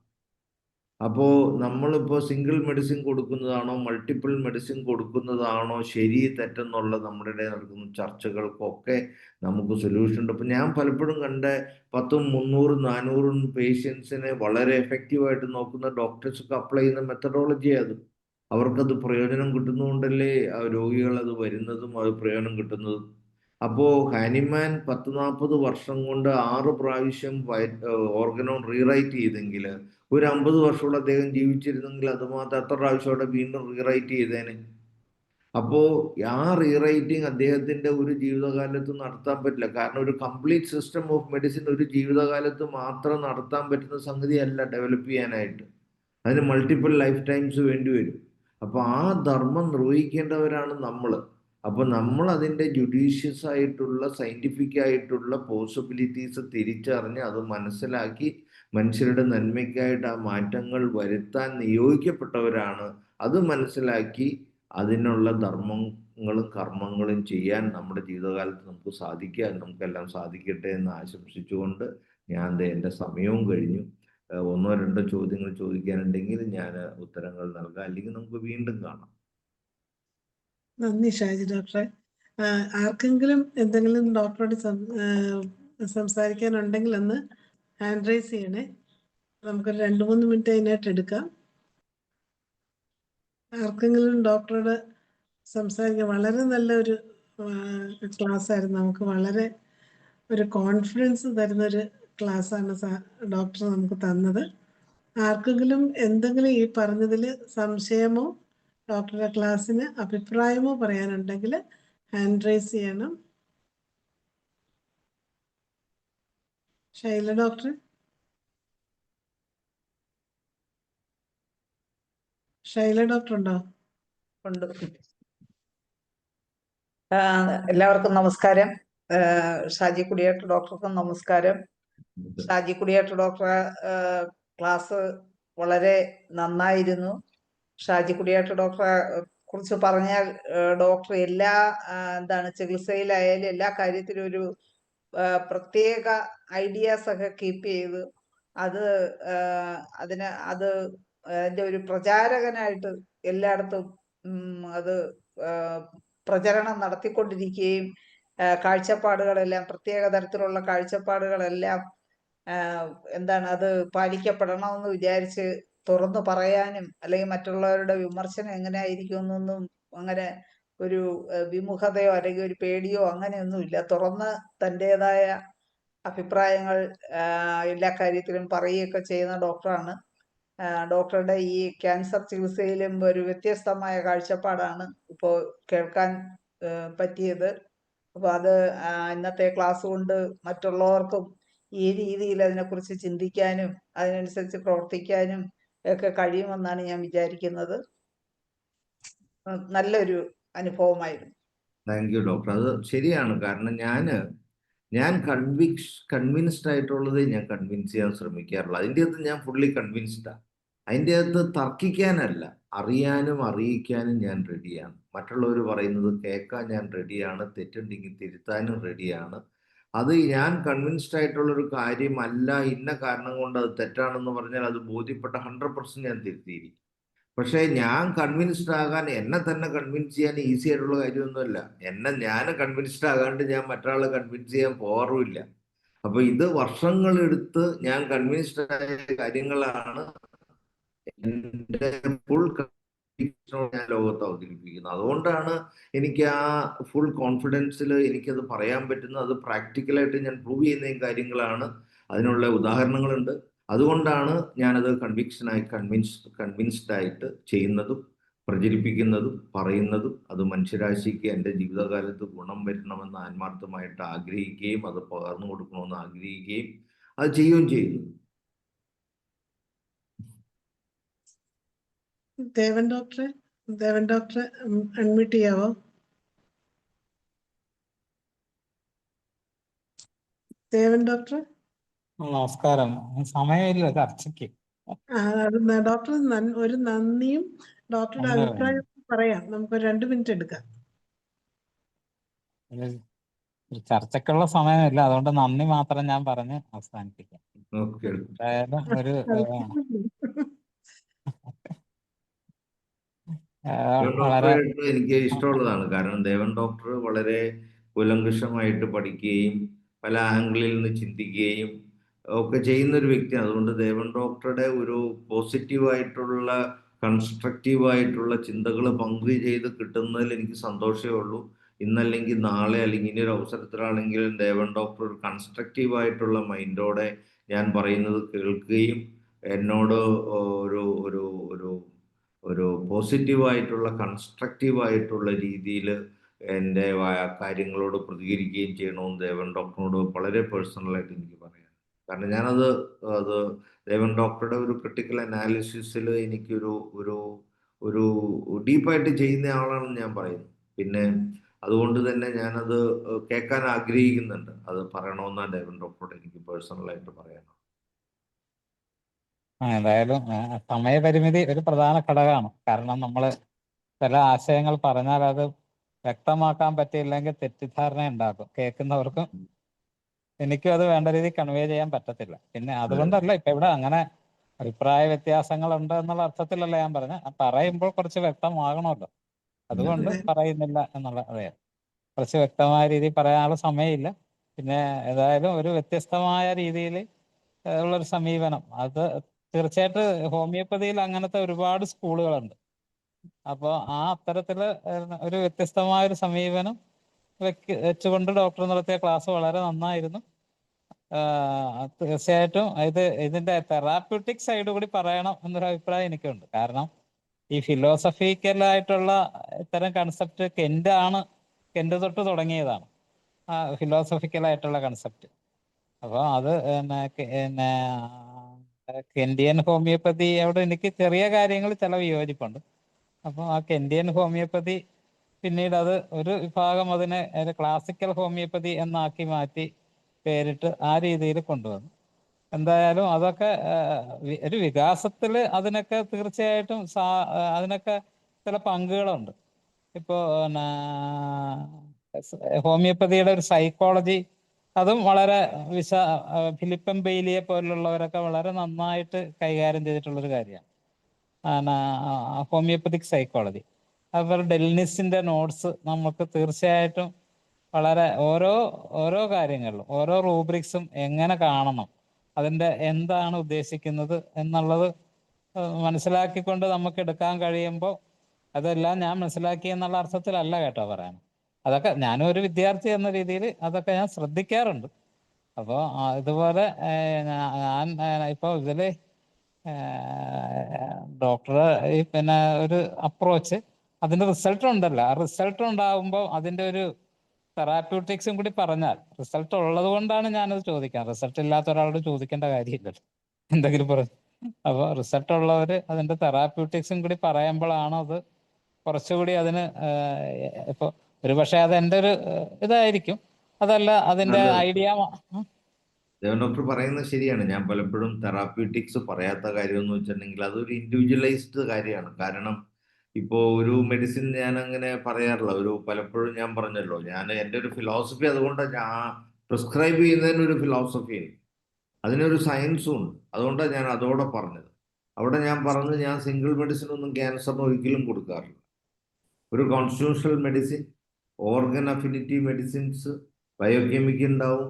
അപ്പോൾ നമ്മളിപ്പോൾ സിംഗിൾ മെഡിസിൻ കൊടുക്കുന്നതാണോ മൾട്ടിപ്പിൾ മെഡിസിൻ കൊടുക്കുന്നതാണോ ശരി തെറ്റെന്നുള്ള നമ്മുടെ ഇടയിൽ നടക്കുന്ന ചർച്ചകൾക്കൊക്കെ നമുക്ക് സൊല്യൂഷൻ ഉണ്ട്. ഇപ്പം ഞാൻ പലപ്പോഴും കണ്ട 10, 300, 400 പേഷ്യൻസിനെ വളരെ എഫക്റ്റീവായിട്ട് നോക്കുന്ന ഡോക്ടേഴ്സൊക്കെ അപ്ലൈ ചെയ്യുന്ന മെത്തഡോളജി അത്. അവർക്കത് പ്രയോജനം കിട്ടുന്നതുകൊണ്ടല്ലേ രോഗികൾ അത് വരുന്നതും അത് പ്രയോജനം കിട്ടുന്നതും. അപ്പോൾ ഹാനിമാൻ 10-40 വർഷം കൊണ്ട് 6 പ്രാവശ്യം ഓർഗനോൺ റീറൈറ്റ് ചെയ്തെങ്കിൽ ഒരു 50 വർഷമുള്ള അദ്ദേഹം ജീവിച്ചിരുന്നെങ്കിൽ അതുമാത്രം എത്ര പ്രാവശ്യം അവിടെ വീണ്ടും റീറൈറ്റ് ചെയ്തേനെ. അപ്പോൾ ആ റീറൈറ്റിംഗ് അദ്ദേഹത്തിൻ്റെ ഒരു ജീവിതകാലത്ത് നടത്താൻ പറ്റില്ല. കാരണം ഒരു കംപ്ലീറ്റ് സിസ്റ്റം ഓഫ് മെഡിസിൻ ഒരു ജീവിതകാലത്ത് മാത്രം നടത്താൻ പറ്റുന്ന സംഗതിയല്ല ഡെവലപ്പ് ചെയ്യാനായിട്ട്. അതിന് മൾട്ടിപ്പിൾ ലൈഫ് ടൈംസ് വേണ്ടി വരും. അപ്പോൾ ആ ധർമ്മം നിർവഹിക്കേണ്ടവരാണ് നമ്മൾ. അപ്പോൾ നമ്മൾ അതിൻ്റെ ജുഡീഷ്യസ് ആയിട്ടുള്ള സയൻറ്റിഫിക് ആയിട്ടുള്ള പോസിബിലിറ്റീസ് തിരിച്ചറിഞ്ഞ് അത് മനസ്സിലാക്കി മനുഷ്യരുടെ നന്മയ്ക്കായിട്ട് ആ മാറ്റങ്ങൾ വരുത്താൻ നിയോഗിക്കപ്പെട്ടവരാണ്. അത് മനസ്സിലാക്കി അതിനുള്ള ധർമ്മങ്ങളും കർമ്മങ്ങളും ചെയ്യാൻ നമ്മുടെ ജീവിതകാലത്ത് നമുക്ക് സാധിക്കുക. നമുക്കെല്ലാം സാധിക്കട്ടെ എന്ന് ആശംസിച്ചുകൊണ്ട് ഞാൻ എൻ്റെ സമയവും കഴിഞ്ഞു. 1-2 ചോദ്യങ്ങൾ ചോദിക്കാനുണ്ടെങ്കിൽ ഞാൻ ഉത്തരങ്ങൾ നൽകാം, അല്ലെങ്കിൽ നമുക്ക് വീണ്ടും കാണാം. നന്ദി ഷാജി ഡോക്ടറെ. ആർക്കെങ്കിലും എന്തെങ്കിലും ഡോക്ടറോട് സംസാരിക്കാനുണ്ടെങ്കിൽ ഒന്ന് ഹാൻഡ് റൈസ് ചെയ്യണേ. നമുക്കൊരു 2-3 മിനിറ്റ് അതിനായിട്ട് എടുക്കാം. ആർക്കെങ്കിലും ഡോക്ടറോട് സംസാരിക്കാൻ വളരെ നല്ലൊരു ക്ലാസ് ആയിരുന്നു. നമുക്ക് വളരെ ഒരു കോൺഫിഡൻസ് തരുന്നൊരു ക്ലാസ്സാണ് ഡോക്ടർ നമുക്ക് തന്നത്. ആർക്കെങ്കിലും എന്തെങ്കിലും ഈ പറഞ്ഞതിൽ സംശയമോ ഡോക്ടറുടെ ക്ലാസ്സിന് അഭിപ്രായമോ പറയാനുണ്ടെങ്കിൽ ഹാൻഡ് റൈസ് ചെയ്യണം. ശൈല ഡോക്ടർ, ശൈല ഡോക്ടർ ഉണ്ടോ? ഉണ്ട്. എല്ലാവർക്കും നമസ്കാരം. ഷാജി കുടിയേട്ട് ഡോക്ടർക്കും നമസ്കാരം. ഷാജി കുടിയേട്ട് ഡോക്ടറെ ക്ലാസ് വളരെ നന്നായിരുന്നു. ഷാജി കുടിയേട്ട് ഡോക്ടറെ കുറിച്ച് പറഞ്ഞാൽ ഡോക്ടർ എല്ലാ ചികിത്സയിലായാലും എല്ലാ കാര്യത്തിലും ഒരു പ്രത്യേക ഐഡിയാസ് ഒക്കെ കീപ്പ് ചെയ്ത് അതിന്റെ ഒരു പ്രചാരകനായിട്ട് എല്ലായിടത്തും അത് പ്രചരണം നടത്തിക്കൊണ്ടിരിക്കുകയും കാഴ്ചപ്പാടുകളെല്ലാം പ്രത്യേക തരത്തിലുള്ള കാഴ്ചപ്പാടുകളെല്ലാം അത് പാലിക്കപ്പെടണമെന്ന് വിചാരിച്ച് തുറന്നു പറയാനും അല്ലെങ്കിൽ മറ്റുള്ളവരുടെ വിമർശനം എങ്ങനെ ആയിരിക്കും എന്നൊന്നും അങ്ങനെ ഒരു വിമുഖതയോ അല്ലെങ്കിൽ ഒരു പേടിയോ അങ്ങനെയൊന്നുമില്ല. തുറന്ന് തൻ്റെതായ അഭിപ്രായങ്ങൾ എല്ലാ കാര്യത്തിലും പറയുകയൊക്കെ ചെയ്യുന്ന ഡോക്ടറാണ്. ഡോക്ടറുടെ ഈ ക്യാൻസർ ചികിത്സയിലും ഒരു വ്യത്യസ്തമായ കാഴ്ചപ്പാടാണ് ഇപ്പോൾ കേൾക്കാൻ പറ്റിയത്. അപ്പോൾ അത് ഇന്നത്തെ ക്ലാസ് കൊണ്ട് മറ്റുള്ളവർക്കും ഈ രീതിയിൽ അതിനെക്കുറിച്ച് ചിന്തിക്കാനും അതിനനുസരിച്ച് പ്രവർത്തിക്കാനും ഒക്കെ കഴിയുമെന്നാണ് ഞാൻ വിചാരിക്കുന്നത്. നല്ലൊരു അനുഭവമായിരുന്നു. Thank you doctor. അത് ശരിയാണ്. കാരണം ഞാൻ കൺവിൻസ്ഡ് ആയിട്ടുള്ളത് ഞാൻ കൺവിൻസ് ചെയ്യാൻ ശ്രമിക്കാറുള്ളൂ. അതിൻ്റെ അകത്ത് ഞാൻ ഫുള്ളി കൺവിൻസ്ഡാണ്. അതിൻ്റെ അകത്ത് തർക്കിക്കാനല്ല, അറിയാനും അറിയിക്കാനും ഞാൻ റെഡിയാണ്. മറ്റുള്ളവർ പറയുന്നത് കേൾക്കാൻ ഞാൻ റെഡിയാണ്, തെറ്റുണ്ടെങ്കിൽ തിരുത്താനും റെഡിയാണ്. അത് ഞാൻ കൺവിൻസ്ഡ് ആയിട്ടുള്ളൊരു കാര്യമല്ല, ഇന്ന കാരണം കൊണ്ട് അത് തെറ്റാണെന്ന് പറഞ്ഞാൽ അത് ബോധ്യപ്പെട്ട 100% ഞാൻ തിരുത്തിയിരിക്കും. പക്ഷേ ഞാൻ കൺവിൻസ്ഡ് ആകാൻ, എന്നെ തന്നെ കൺവിൻസ് ചെയ്യാൻ ഈസി ആയിട്ടുള്ള കാര്യമൊന്നുമല്ല. ഞാൻ കൺവിൻസ്ഡ് ആകാണ്ട് ഞാൻ മറ്റൊരാളെ കൺവിൻസ് ചെയ്യാൻ പോകാറുമില്ല. അപ്പൊ ഇത് വർഷങ്ങളെടുത്ത് ഞാൻ കൺവിൻസ്ഡ് ആയ കാര്യങ്ങളാണ് എൻ്റെ ഫുൾ ഞാൻ ലോകത്ത് അവതരിപ്പിക്കുന്നത്. അതുകൊണ്ടാണ് എനിക്ക് ആ ഫുൾ കോൺഫിഡൻസിൽ എനിക്കത് പറയാൻ പറ്റുന്നത്. അത് പ്രാക്ടിക്കലായിട്ട് ഞാൻ പ്രൂവ് ചെയ്യുന്ന കാര്യങ്ങളാണ്, അതിനുള്ള ഉദാഹരണങ്ങളുണ്ട്. അതുകൊണ്ടാണ് ഞാനത് കൺവിൻസ്ഡ് ആയിട്ട് ചെയ്യുന്നതും പ്രചരിപ്പിക്കുന്നതും പറയുന്നതും. അത് മനുഷ്യരാശിക്ക് എൻ്റെ ജീവിതകാലത്ത് ഗുണം വരണമെന്ന് ആത്മാർത്ഥമായിട്ട് ആഗ്രഹിക്കുകയും അത് പകർന്നു കൊടുക്കണമെന്ന് ആഗ്രഹിക്കുകയും അത് ചെയ്യുകയും ചെയ്യുന്നു. ദേവൻ ഡോക്ടറെ അൺമ്യൂട്ട് ചെയ്യാവോ? ദേവൻ ഡോക്ടർ, നമസ്കാരം. സമയമില്ല ചർച്ചയ്ക്ക്. ഡോക്ടർ ഒരു നന്ദിയും ഡോക്ടറുടെ അങ്ങനെ അഭിപ്രായം പറയാം. നമുക്ക് 2 മിനിറ്റ് എടുക്കാം. ഒരു ചർച്ചയ്ക്കുള്ള സമയമില്ല, അതുകൊണ്ട് നന്ദി മാത്രം ഞാൻ പറഞ്ഞ് അവസാനിപ്പിക്കാം. ഓക്കെ. എന്തായാലും ഒരു വളരെ ഡോക്ടറായിട്ട് എനിക്ക് ഇഷ്ടമുള്ളതാണ്. കാരണം ദേവൻ ഡോക്ടർ വളരെ കുലങ്കുഷമായിട്ട് പഠിക്കുകയും പല ആംഗിളിൽ നിന്ന് ചിന്തിക്കുകയും ഒക്കെ ചെയ്യുന്ന ഒരു വ്യക്തിയാണ്. അതുകൊണ്ട് ദേവൻ ഡോക്ടറുടെ ഒരു പോസിറ്റീവായിട്ടുള്ള കൺസ്ട്രക്റ്റീവായിട്ടുള്ള ചിന്തകൾ പങ്കു ചെയ്ത് കിട്ടുന്നതിൽ എനിക്ക് സന്തോഷമേ ഉള്ളൂ. ഇന്നല്ലെങ്കിൽ നാളെ അല്ലെങ്കിൽ ഇനി ഒരു അവസരത്തിലാണെങ്കിലും ദേവൻ ഡോക്ടർ ഒരു കൺസ്ട്രക്റ്റീവായിട്ടുള്ള മൈൻഡോടെ ഞാൻ പറയുന്നത് കേൾക്കുകയും എന്നോട് ഒരു ഒരു ഒരു ഒരു പോസിറ്റീവായിട്ടുള്ള കൺസ്ട്രക്റ്റീവായിട്ടുള്ള രീതിയിൽ എൻ്റെ കാര്യങ്ങളോട് പ്രതികരിക്കുകയും ചെയ്യണമെന്ന് ദേവൻ ഡോക്ടറിനോട് വളരെ പേഴ്സണലായിട്ട് എനിക്ക് പറയാം. കാരണം ഞാനത് ദേവൻ ഡോക്ടറുടെ ഒരു ക്രിട്ടിക്കൽ അനാലിസിസിൽ എനിക്കൊരു ഒരു ഒരു ഡീപ്പായിട്ട് ചെയ്യുന്ന ആളാണെന്ന് ഞാൻ പറയുന്നു. പിന്നെ അതുകൊണ്ട് തന്നെ ഞാനത് കേൾക്കാൻ ആഗ്രഹിക്കുന്നുണ്ട്. അത് പറയണമെന്നാണ് ദേവൻ ഡോക്ടറോട് എനിക്ക് പേഴ്സണലായിട്ട് പറയാനുള്ളത്. എന്തായാലും സമയപരിമിതി ഒരു പ്രധാന ഘടകമാണ്. കാരണം നമ്മൾ ചില ആശയങ്ങൾ പറഞ്ഞാൽ അത് വ്യക്തമാക്കാൻ പറ്റിയില്ലെങ്കിൽ തെറ്റിദ്ധാരണ ഉണ്ടാക്കും കേൾക്കുന്നവർക്കും. എനിക്കും അത് വേണ്ട രീതിയിൽ കൺവേ ചെയ്യാൻ പറ്റത്തില്ല. പിന്നെ അതുകൊണ്ടല്ല ഇപ്പൊ ഇവിടെ അങ്ങനെ അഭിപ്രായ വ്യത്യാസങ്ങളുണ്ട് എന്നുള്ള അർത്ഥത്തിലല്ല ഞാൻ പറഞ്ഞ, പറയുമ്പോൾ കുറച്ച് വ്യക്തമാകണമല്ലോ, അതുകൊണ്ട് പറയുന്നില്ല എന്നുള്ള. അതെ, കുറച്ച് വ്യക്തമായ രീതിയിൽ പറയാനുള്ള സമയമില്ല. പിന്നെ ഏതായാലും ഒരു വ്യത്യസ്തമായ രീതിയിൽ ഉള്ളൊരു സമീപനം, അത് തീർച്ചയായിട്ടും ഹോമിയോപ്പതിയിൽ അങ്ങനത്തെ ഒരുപാട് സ്കൂളുകളുണ്ട്. അപ്പോൾ ആ അത്തരത്തില് ഒരു വ്യത്യസ്തമായ ഒരു സമീപനം വെച്ചുകൊണ്ട് ഡോക്ടർ നടത്തിയ ക്ലാസ് വളരെ നന്നായിരുന്നു. തീർച്ചയായിട്ടും ഇതിന്റെ തെറാപ്യൂട്ടിക് സൈഡ് കൂടി പറയണം എന്നൊരു അഭിപ്രായം എനിക്കുണ്ട്. കാരണം ഈ ഫിലോസഫിക്കലായിട്ടുള്ള ഇത്തരം കൺസെപ്റ്റ് കെന്റ് തൊട്ട് തുടങ്ങിയതാണ്, ഫിലോസഫിക്കലായിട്ടുള്ള കൺസെപ്റ്റ്. അപ്പോൾ അത് പിന്നെ കെന്റിയൻ ഹോമിയോപ്പതിയോട് എനിക്ക് ചെറിയ കാര്യങ്ങൾ ചില വിയോജിപ്പുണ്ട്. അപ്പോൾ ആ കെന്റിയൻ ഹോമിയോപ്പതി പിന്നീട് അത് ഒരു വിഭാഗം അതിനെ ക്ലാസിക്കൽ ഹോമിയോപ്പതി എന്നാക്കി മാറ്റി പേരിട്ട് ആ രീതിയിൽ കൊണ്ടുവന്നു. എന്തായാലും അതൊക്കെ ഒരു വികാസത്തിൽ അതിനൊക്കെ തീർച്ചയായിട്ടും അതിനൊക്കെ ചില പങ്കുകളുണ്ട്. ഇപ്പോൾ ഹോമിയോപ്പതിയുടെ ഒരു സൈക്കോളജി, അതും വളരെ ഫിലിപ്പം ബെയ്ലിയെ പോലുള്ളവരൊക്കെ വളരെ നന്നായിട്ട് കൈകാര്യം ചെയ്തിട്ടുള്ളൊരു കാര്യമാണ് ഹോമിയോപ്പതിക് സൈക്കോളജി. അതുപോലെ ഡെൽനിസിന്റെ നോട്ട്സ് നമുക്ക് തീർച്ചയായിട്ടും വളരെ ഓരോ കാര്യങ്ങളിലും ഓരോ റൂബ്രിക്സും എങ്ങനെ കാണണം, അതിൻ്റെ എന്താണ് ഉദ്ദേശിക്കുന്നത് എന്നുള്ളത് മനസ്സിലാക്കിക്കൊണ്ട് നമുക്ക് എടുക്കാൻ കഴിയുമ്പോൾ അതെല്ലാം ഞാൻ മനസ്സിലാക്കി എന്നുള്ള അർത്ഥത്തിലല്ല കേട്ടോ പറയാൻ. അതൊക്കെ ഞാനും ഒരു വിദ്യാർത്ഥി എന്ന രീതിയിൽ അതൊക്കെ ഞാൻ ശ്രദ്ധിക്കാറുണ്ട്. അപ്പോൾ ഇതുപോലെ ഞാൻ ഇപ്പോൾ ഇതില് ഡോക്ടറെ ഈ പിന്നെ ഒരു അപ്രോച്ച്, അതിന്റെ റിസൾട്ട് ഉണ്ടല്ലോ, ആ റിസൾട്ട് ഉണ്ടാകുമ്പോൾ അതിന്റെ ഒരു തെറാപ്യൂട്ടിക്സും കൂടി പറഞ്ഞാൽ, റിസൾട്ട് ഉള്ളത് കൊണ്ടാണ് ഞാനത് ചോദിക്കാം. റിസൾട്ട് ഇല്ലാത്ത ഒരാളോട് ചോദിക്കേണ്ട കാര്യമില്ലല്ലോ എന്തെങ്കിലും പറഞ്ഞു. അപ്പോൾ റിസൾട്ട് ഉള്ളവര് അതിന്റെ തെറാപ്യൂട്ടിക്സും കൂടി പറയുമ്പോഴാണ് അത് കുറച്ചുകൂടി അതിന് ഇപ്പൊ ഒരുപക്ഷെ അത് എൻ്റെ ഒരു ഇതായിരിക്കും, അതല്ല അതിന്റെ ഐഡിയ. ദേവൻ ഡോക്ടർ പറയുന്നത് ശരിയാണ്. ഞാൻ പലപ്പോഴും തെറാപ്യൂട്ടിക്സ് പറയാത്ത കാര്യം എന്ന് വെച്ചിട്ടുണ്ടെങ്കിൽ അതൊരു ഇൻഡിവിജ്വലൈസ്ഡ് കാര്യമാണ്. കാരണം ഇപ്പോൾ ഒരു മെഡിസിൻ ഞാൻ അങ്ങനെ പറയാറില്ല. പലപ്പോഴും ഞാൻ പറഞ്ഞല്ലോ, ഞാൻ എൻ്റെ ഒരു ഫിലോസഫി, അതുകൊണ്ടാണ് ഞാൻ പ്രിസ്ക്രൈബ് ചെയ്യുന്നതിന് ഒരു ഫിലോസഫി ഉണ്ട്, അതിനൊരു സയൻസും ഉണ്ട്. അതുകൊണ്ടാണ് ഞാൻ അതോടെ പറഞ്ഞത്. അവിടെ ഞാൻ പറഞ്ഞത്, ഞാൻ സിംഗിൾ മെഡിസിൻ ഒന്നും ക്യാൻസറിന് ഒരിക്കലും കൊടുക്കാറില്ല. ഒരു constitutional medicine, organ affinity medicines, biochemical ഉണ്ടാവും,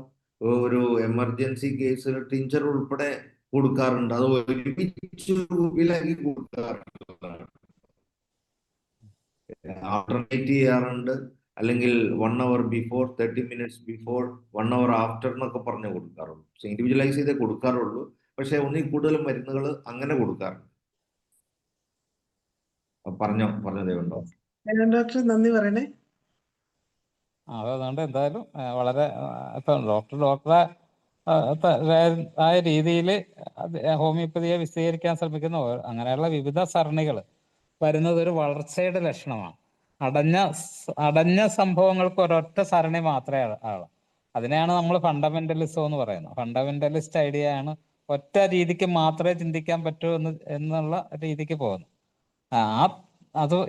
ഒരു എമർജൻസി കേസിൽ ടിഞ്ചർ ഉൾപ്പെടെ കൊടുക്കാറുണ്ട്. അത് ഒരുമിച്ച് രൂപയിലാക്കി കൊടുക്കാറുണ്ട്, ആൾട്ടർനേറ്റ് ചെയ്യാറുണ്ട്. അല്ലെങ്കിൽ 1 hour before, 30 minutes before, 1 hour after എന്നൊക്കെ പറഞ്ഞ് കൊടുക്കാറുള്ളൂ. ഇൻഡിവിജ്വലൈസ് ചെയ്തേ കൊടുക്കാറുള്ളൂ. പക്ഷെ ഒന്നിൽ കൂടുതൽ മരുന്നുകൾ അങ്ങനെ കൊടുക്കാറുണ്ട്. പറഞ്ഞോ ദേവൻ ഡോക്ടർ നന്ദി പറയണേ. അതുകൊണ്ട് എന്തായാലും വളരെ ഇപ്പം ഡോക്ടറെ ആയ രീതിയിൽ ഹോമിയോപ്പതിയെ വിശദീകരിക്കാൻ ശ്രമിക്കുന്ന അങ്ങനെയുള്ള വിവിധ സരണികൾ വരുന്നത് ഒരു വളർച്ചയുടെ ലക്ഷണമാണ്. അടഞ്ഞ സംഭവങ്ങൾക്ക് ഒരൊറ്റ സരണി മാത്രമേ ആളൂ. അതിനെയാണ് നമ്മൾ ഫണ്ടമെന്റലിസം എന്ന് പറയുന്നത്. ഫണ്ടമെന്റലിസ്റ്റ് ഐഡിയ ആണ് ഒറ്റ രീതിക്ക് മാത്രമേ ചിന്തിക്കാൻ പറ്റൂ എന്നുള്ള രീതിക്ക് പോകുന്നു.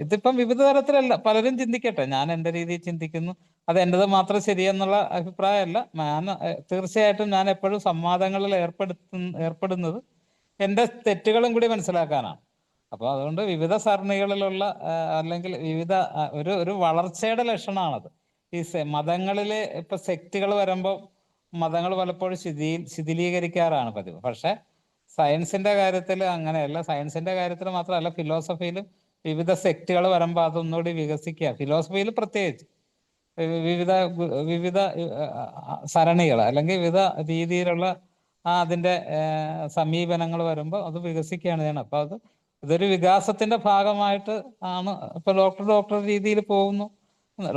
ഇതിപ്പം വിവിധ തരത്തിലല്ല, പലരും ചിന്തിക്കട്ടെ. ഞാൻ എൻ്റെ രീതിയിൽ ചിന്തിക്കുന്നു, അത് എൻ്റെത് മാത്രം ശരിയെന്നുള്ള അഭിപ്രായമല്ല. തീർച്ചയായിട്ടും ഞാൻ എപ്പോഴും സംവാദങ്ങളിൽ ഏർപ്പെടുന്നത് എൻ്റെ തെറ്റുകളും കൂടി മനസ്സിലാക്കാനാണ്. അപ്പോൾ അതുകൊണ്ട് വിവിധ സരണികളിലുള്ള അല്ലെങ്കിൽ വിവിധ ഒരു വളർച്ചയുടെ ലക്ഷണമാണത്. ഈ മതങ്ങളിലെ ഇപ്പൊ സെക്റ്റുകൾ വരുമ്പോൾ മതങ്ങൾ പലപ്പോഴും ശിഥിലീകരിക്കാറാണ് പതിവ്. പക്ഷെ സയൻസിന്റെ കാര്യത്തിൽ അങ്ങനെയല്ല. സയൻസിന്റെ കാര്യത്തിൽ മാത്രമല്ല, ഫിലോസഫിയിലും വിവിധ സെക്റ്റുകൾ വരുമ്പോൾ അതൊന്നുകൂടി വികസിക്കുക. ഫിലോസഫിയിൽ പ്രത്യേകിച്ച് വിവിധ സരണികൾ അല്ലെങ്കിൽ വിവിധ രീതിയിലുള്ള അതിന്റെ സമീപനങ്ങൾ വരുമ്പോൾ അത് വികസിക്കുകയാണ് ചെയ്യണം. അപ്പൊ ഇതൊരു വികാസത്തിന്റെ ഭാഗമായിട്ട് ആണ്. ഇപ്പൊ ഡോക്ടർ രീതിയിൽ പോകുന്നു.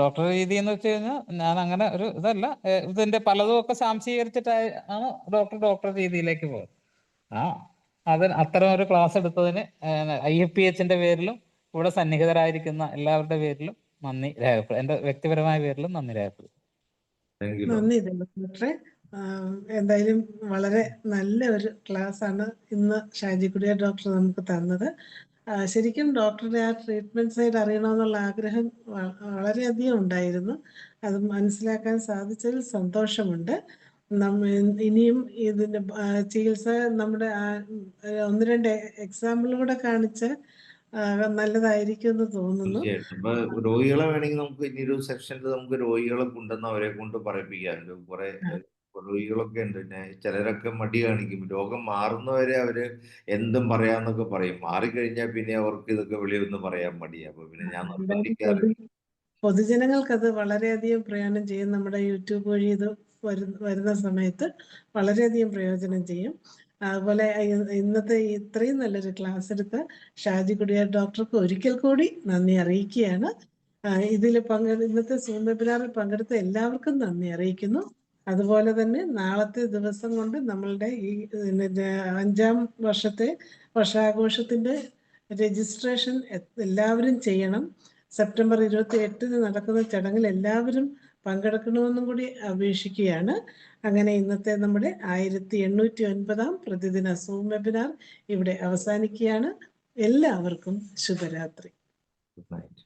ഡോക്ടർ രീതി എന്ന് വെച്ച് കഴിഞ്ഞാൽ ഞാൻ അങ്ങനെ ഒരു ഇതല്ല, ഇതിന്റെ പലതും ഒക്കെ സ്വാംശീകരിച്ചിട്ടാണ് ഡോക്ടർ രീതിയിലേക്ക് പോകുന്നത്. അത്തരം ഒരു ക്ലാസ് എടുത്തതിന് IFPHന്റെ പേരിലും ഇവിടെ സന്നിഹിതരായിരിക്കുന്ന എല്ലാവരുടെ പേരിലും നന്ദി രേഖപ്പെടും. എൻ്റെ വ്യക്തിപരമായ പേരിലും നന്ദി രേഖപ്പെടും. നന്ദി ഡോക്ടറെ. എന്തായാലും വളരെ നല്ല ഒരു ക്ലാസ് ആണ് ഇന്ന് ഷാജി കുര്യൻ ഡോക്ടർ നമുക്ക് തന്നത്. ശരിക്കും ഡോക്ടറുടെ ആ ട്രീറ്റ്മെന്റ് സൈഡ് അറിയണമെന്നുള്ള ആഗ്രഹം വളരെയധികം ഉണ്ടായിരുന്നു. അത് മനസ്സിലാക്കാൻ സാധിച്ചതിൽ സന്തോഷമുണ്ട്. ഇനിയും ഇതിന്റെ ചികിത്സ നമ്മുടെ 1-2 എക്സാമ്പിളുകൂടെ കാണിച്ച് നല്ലതായിരിക്കും എന്ന് തോന്നുന്നു. ഇപ്പൊ രോഗികളെ വേണമെങ്കിൽ നമുക്ക് ഇനിയൊരു സെക്ഷനിൽ നമുക്ക് രോഗികളെ കൊണ്ടുവന്ന് അവരെ കൊണ്ട് പറയിപ്പിക്കാം. കുറെ രോഗികളൊക്കെ ഉണ്ട്. ചിലരൊക്കെ മടി കാണിക്കും. രോഗം മാറുന്നവരെ അവര് എന്തും പറയാന്നൊക്കെ പറയും. മാറിക്കഴിഞ്ഞാൽ പിന്നെ അവർക്ക് ഇതൊക്കെ വെളിയൊന്നും പറയാൻ മടിയാ. അപ്പൊ പിന്നെ ഞാൻ നിർബന്ധിക്കാറില്ല. പൊതുജനങ്ങൾക്ക് അത് വളരെയധികം പ്രയോജനം ചെയ്യും. നമ്മുടെ യൂട്യൂബ് വഴി ഇത് വരുന്ന സമയത്ത് വളരെയധികം പ്രയോജനം ചെയ്യും. അതുപോലെ ഇന്നത്തെ ഇത്രയും നല്ലൊരു ക്ലാസ് എടുത്ത ഷാജി കുര്യൻ ഡോക്ടർക്ക് ഒരിക്കൽ കൂടി നന്ദി അറിയിക്കുകയാണ്. ഇന്നത്തെ സൂം വെബിനാറിൽ പങ്കെടുത്ത എല്ലാവർക്കും നന്ദി അറിയിക്കുന്നു. അതുപോലെ തന്നെ നാളത്തെ ദിവസം കൊണ്ട് നമ്മളുടെ ഈ 5ാം വർഷാഘോഷത്തിന്റെ രജിസ്ട്രേഷൻ എല്ലാവരും ചെയ്യണം. സെപ്റ്റംബർ 28 നടക്കുന്ന ചടങ്ങിൽ എല്ലാവരും പങ്കെടുക്കണമെന്നും കൂടി അപേക്ഷിക്കുകയാണ്. അങ്ങനെ ഇന്നത്തെ നമ്മുടെ 1809 പ്രതിദിന സൂം വെബിനാർ ഇവിടെ അവസാനിക്കുകയാണ്. എല്ലാവർക്കും ശുഭരാത്രി. Good night.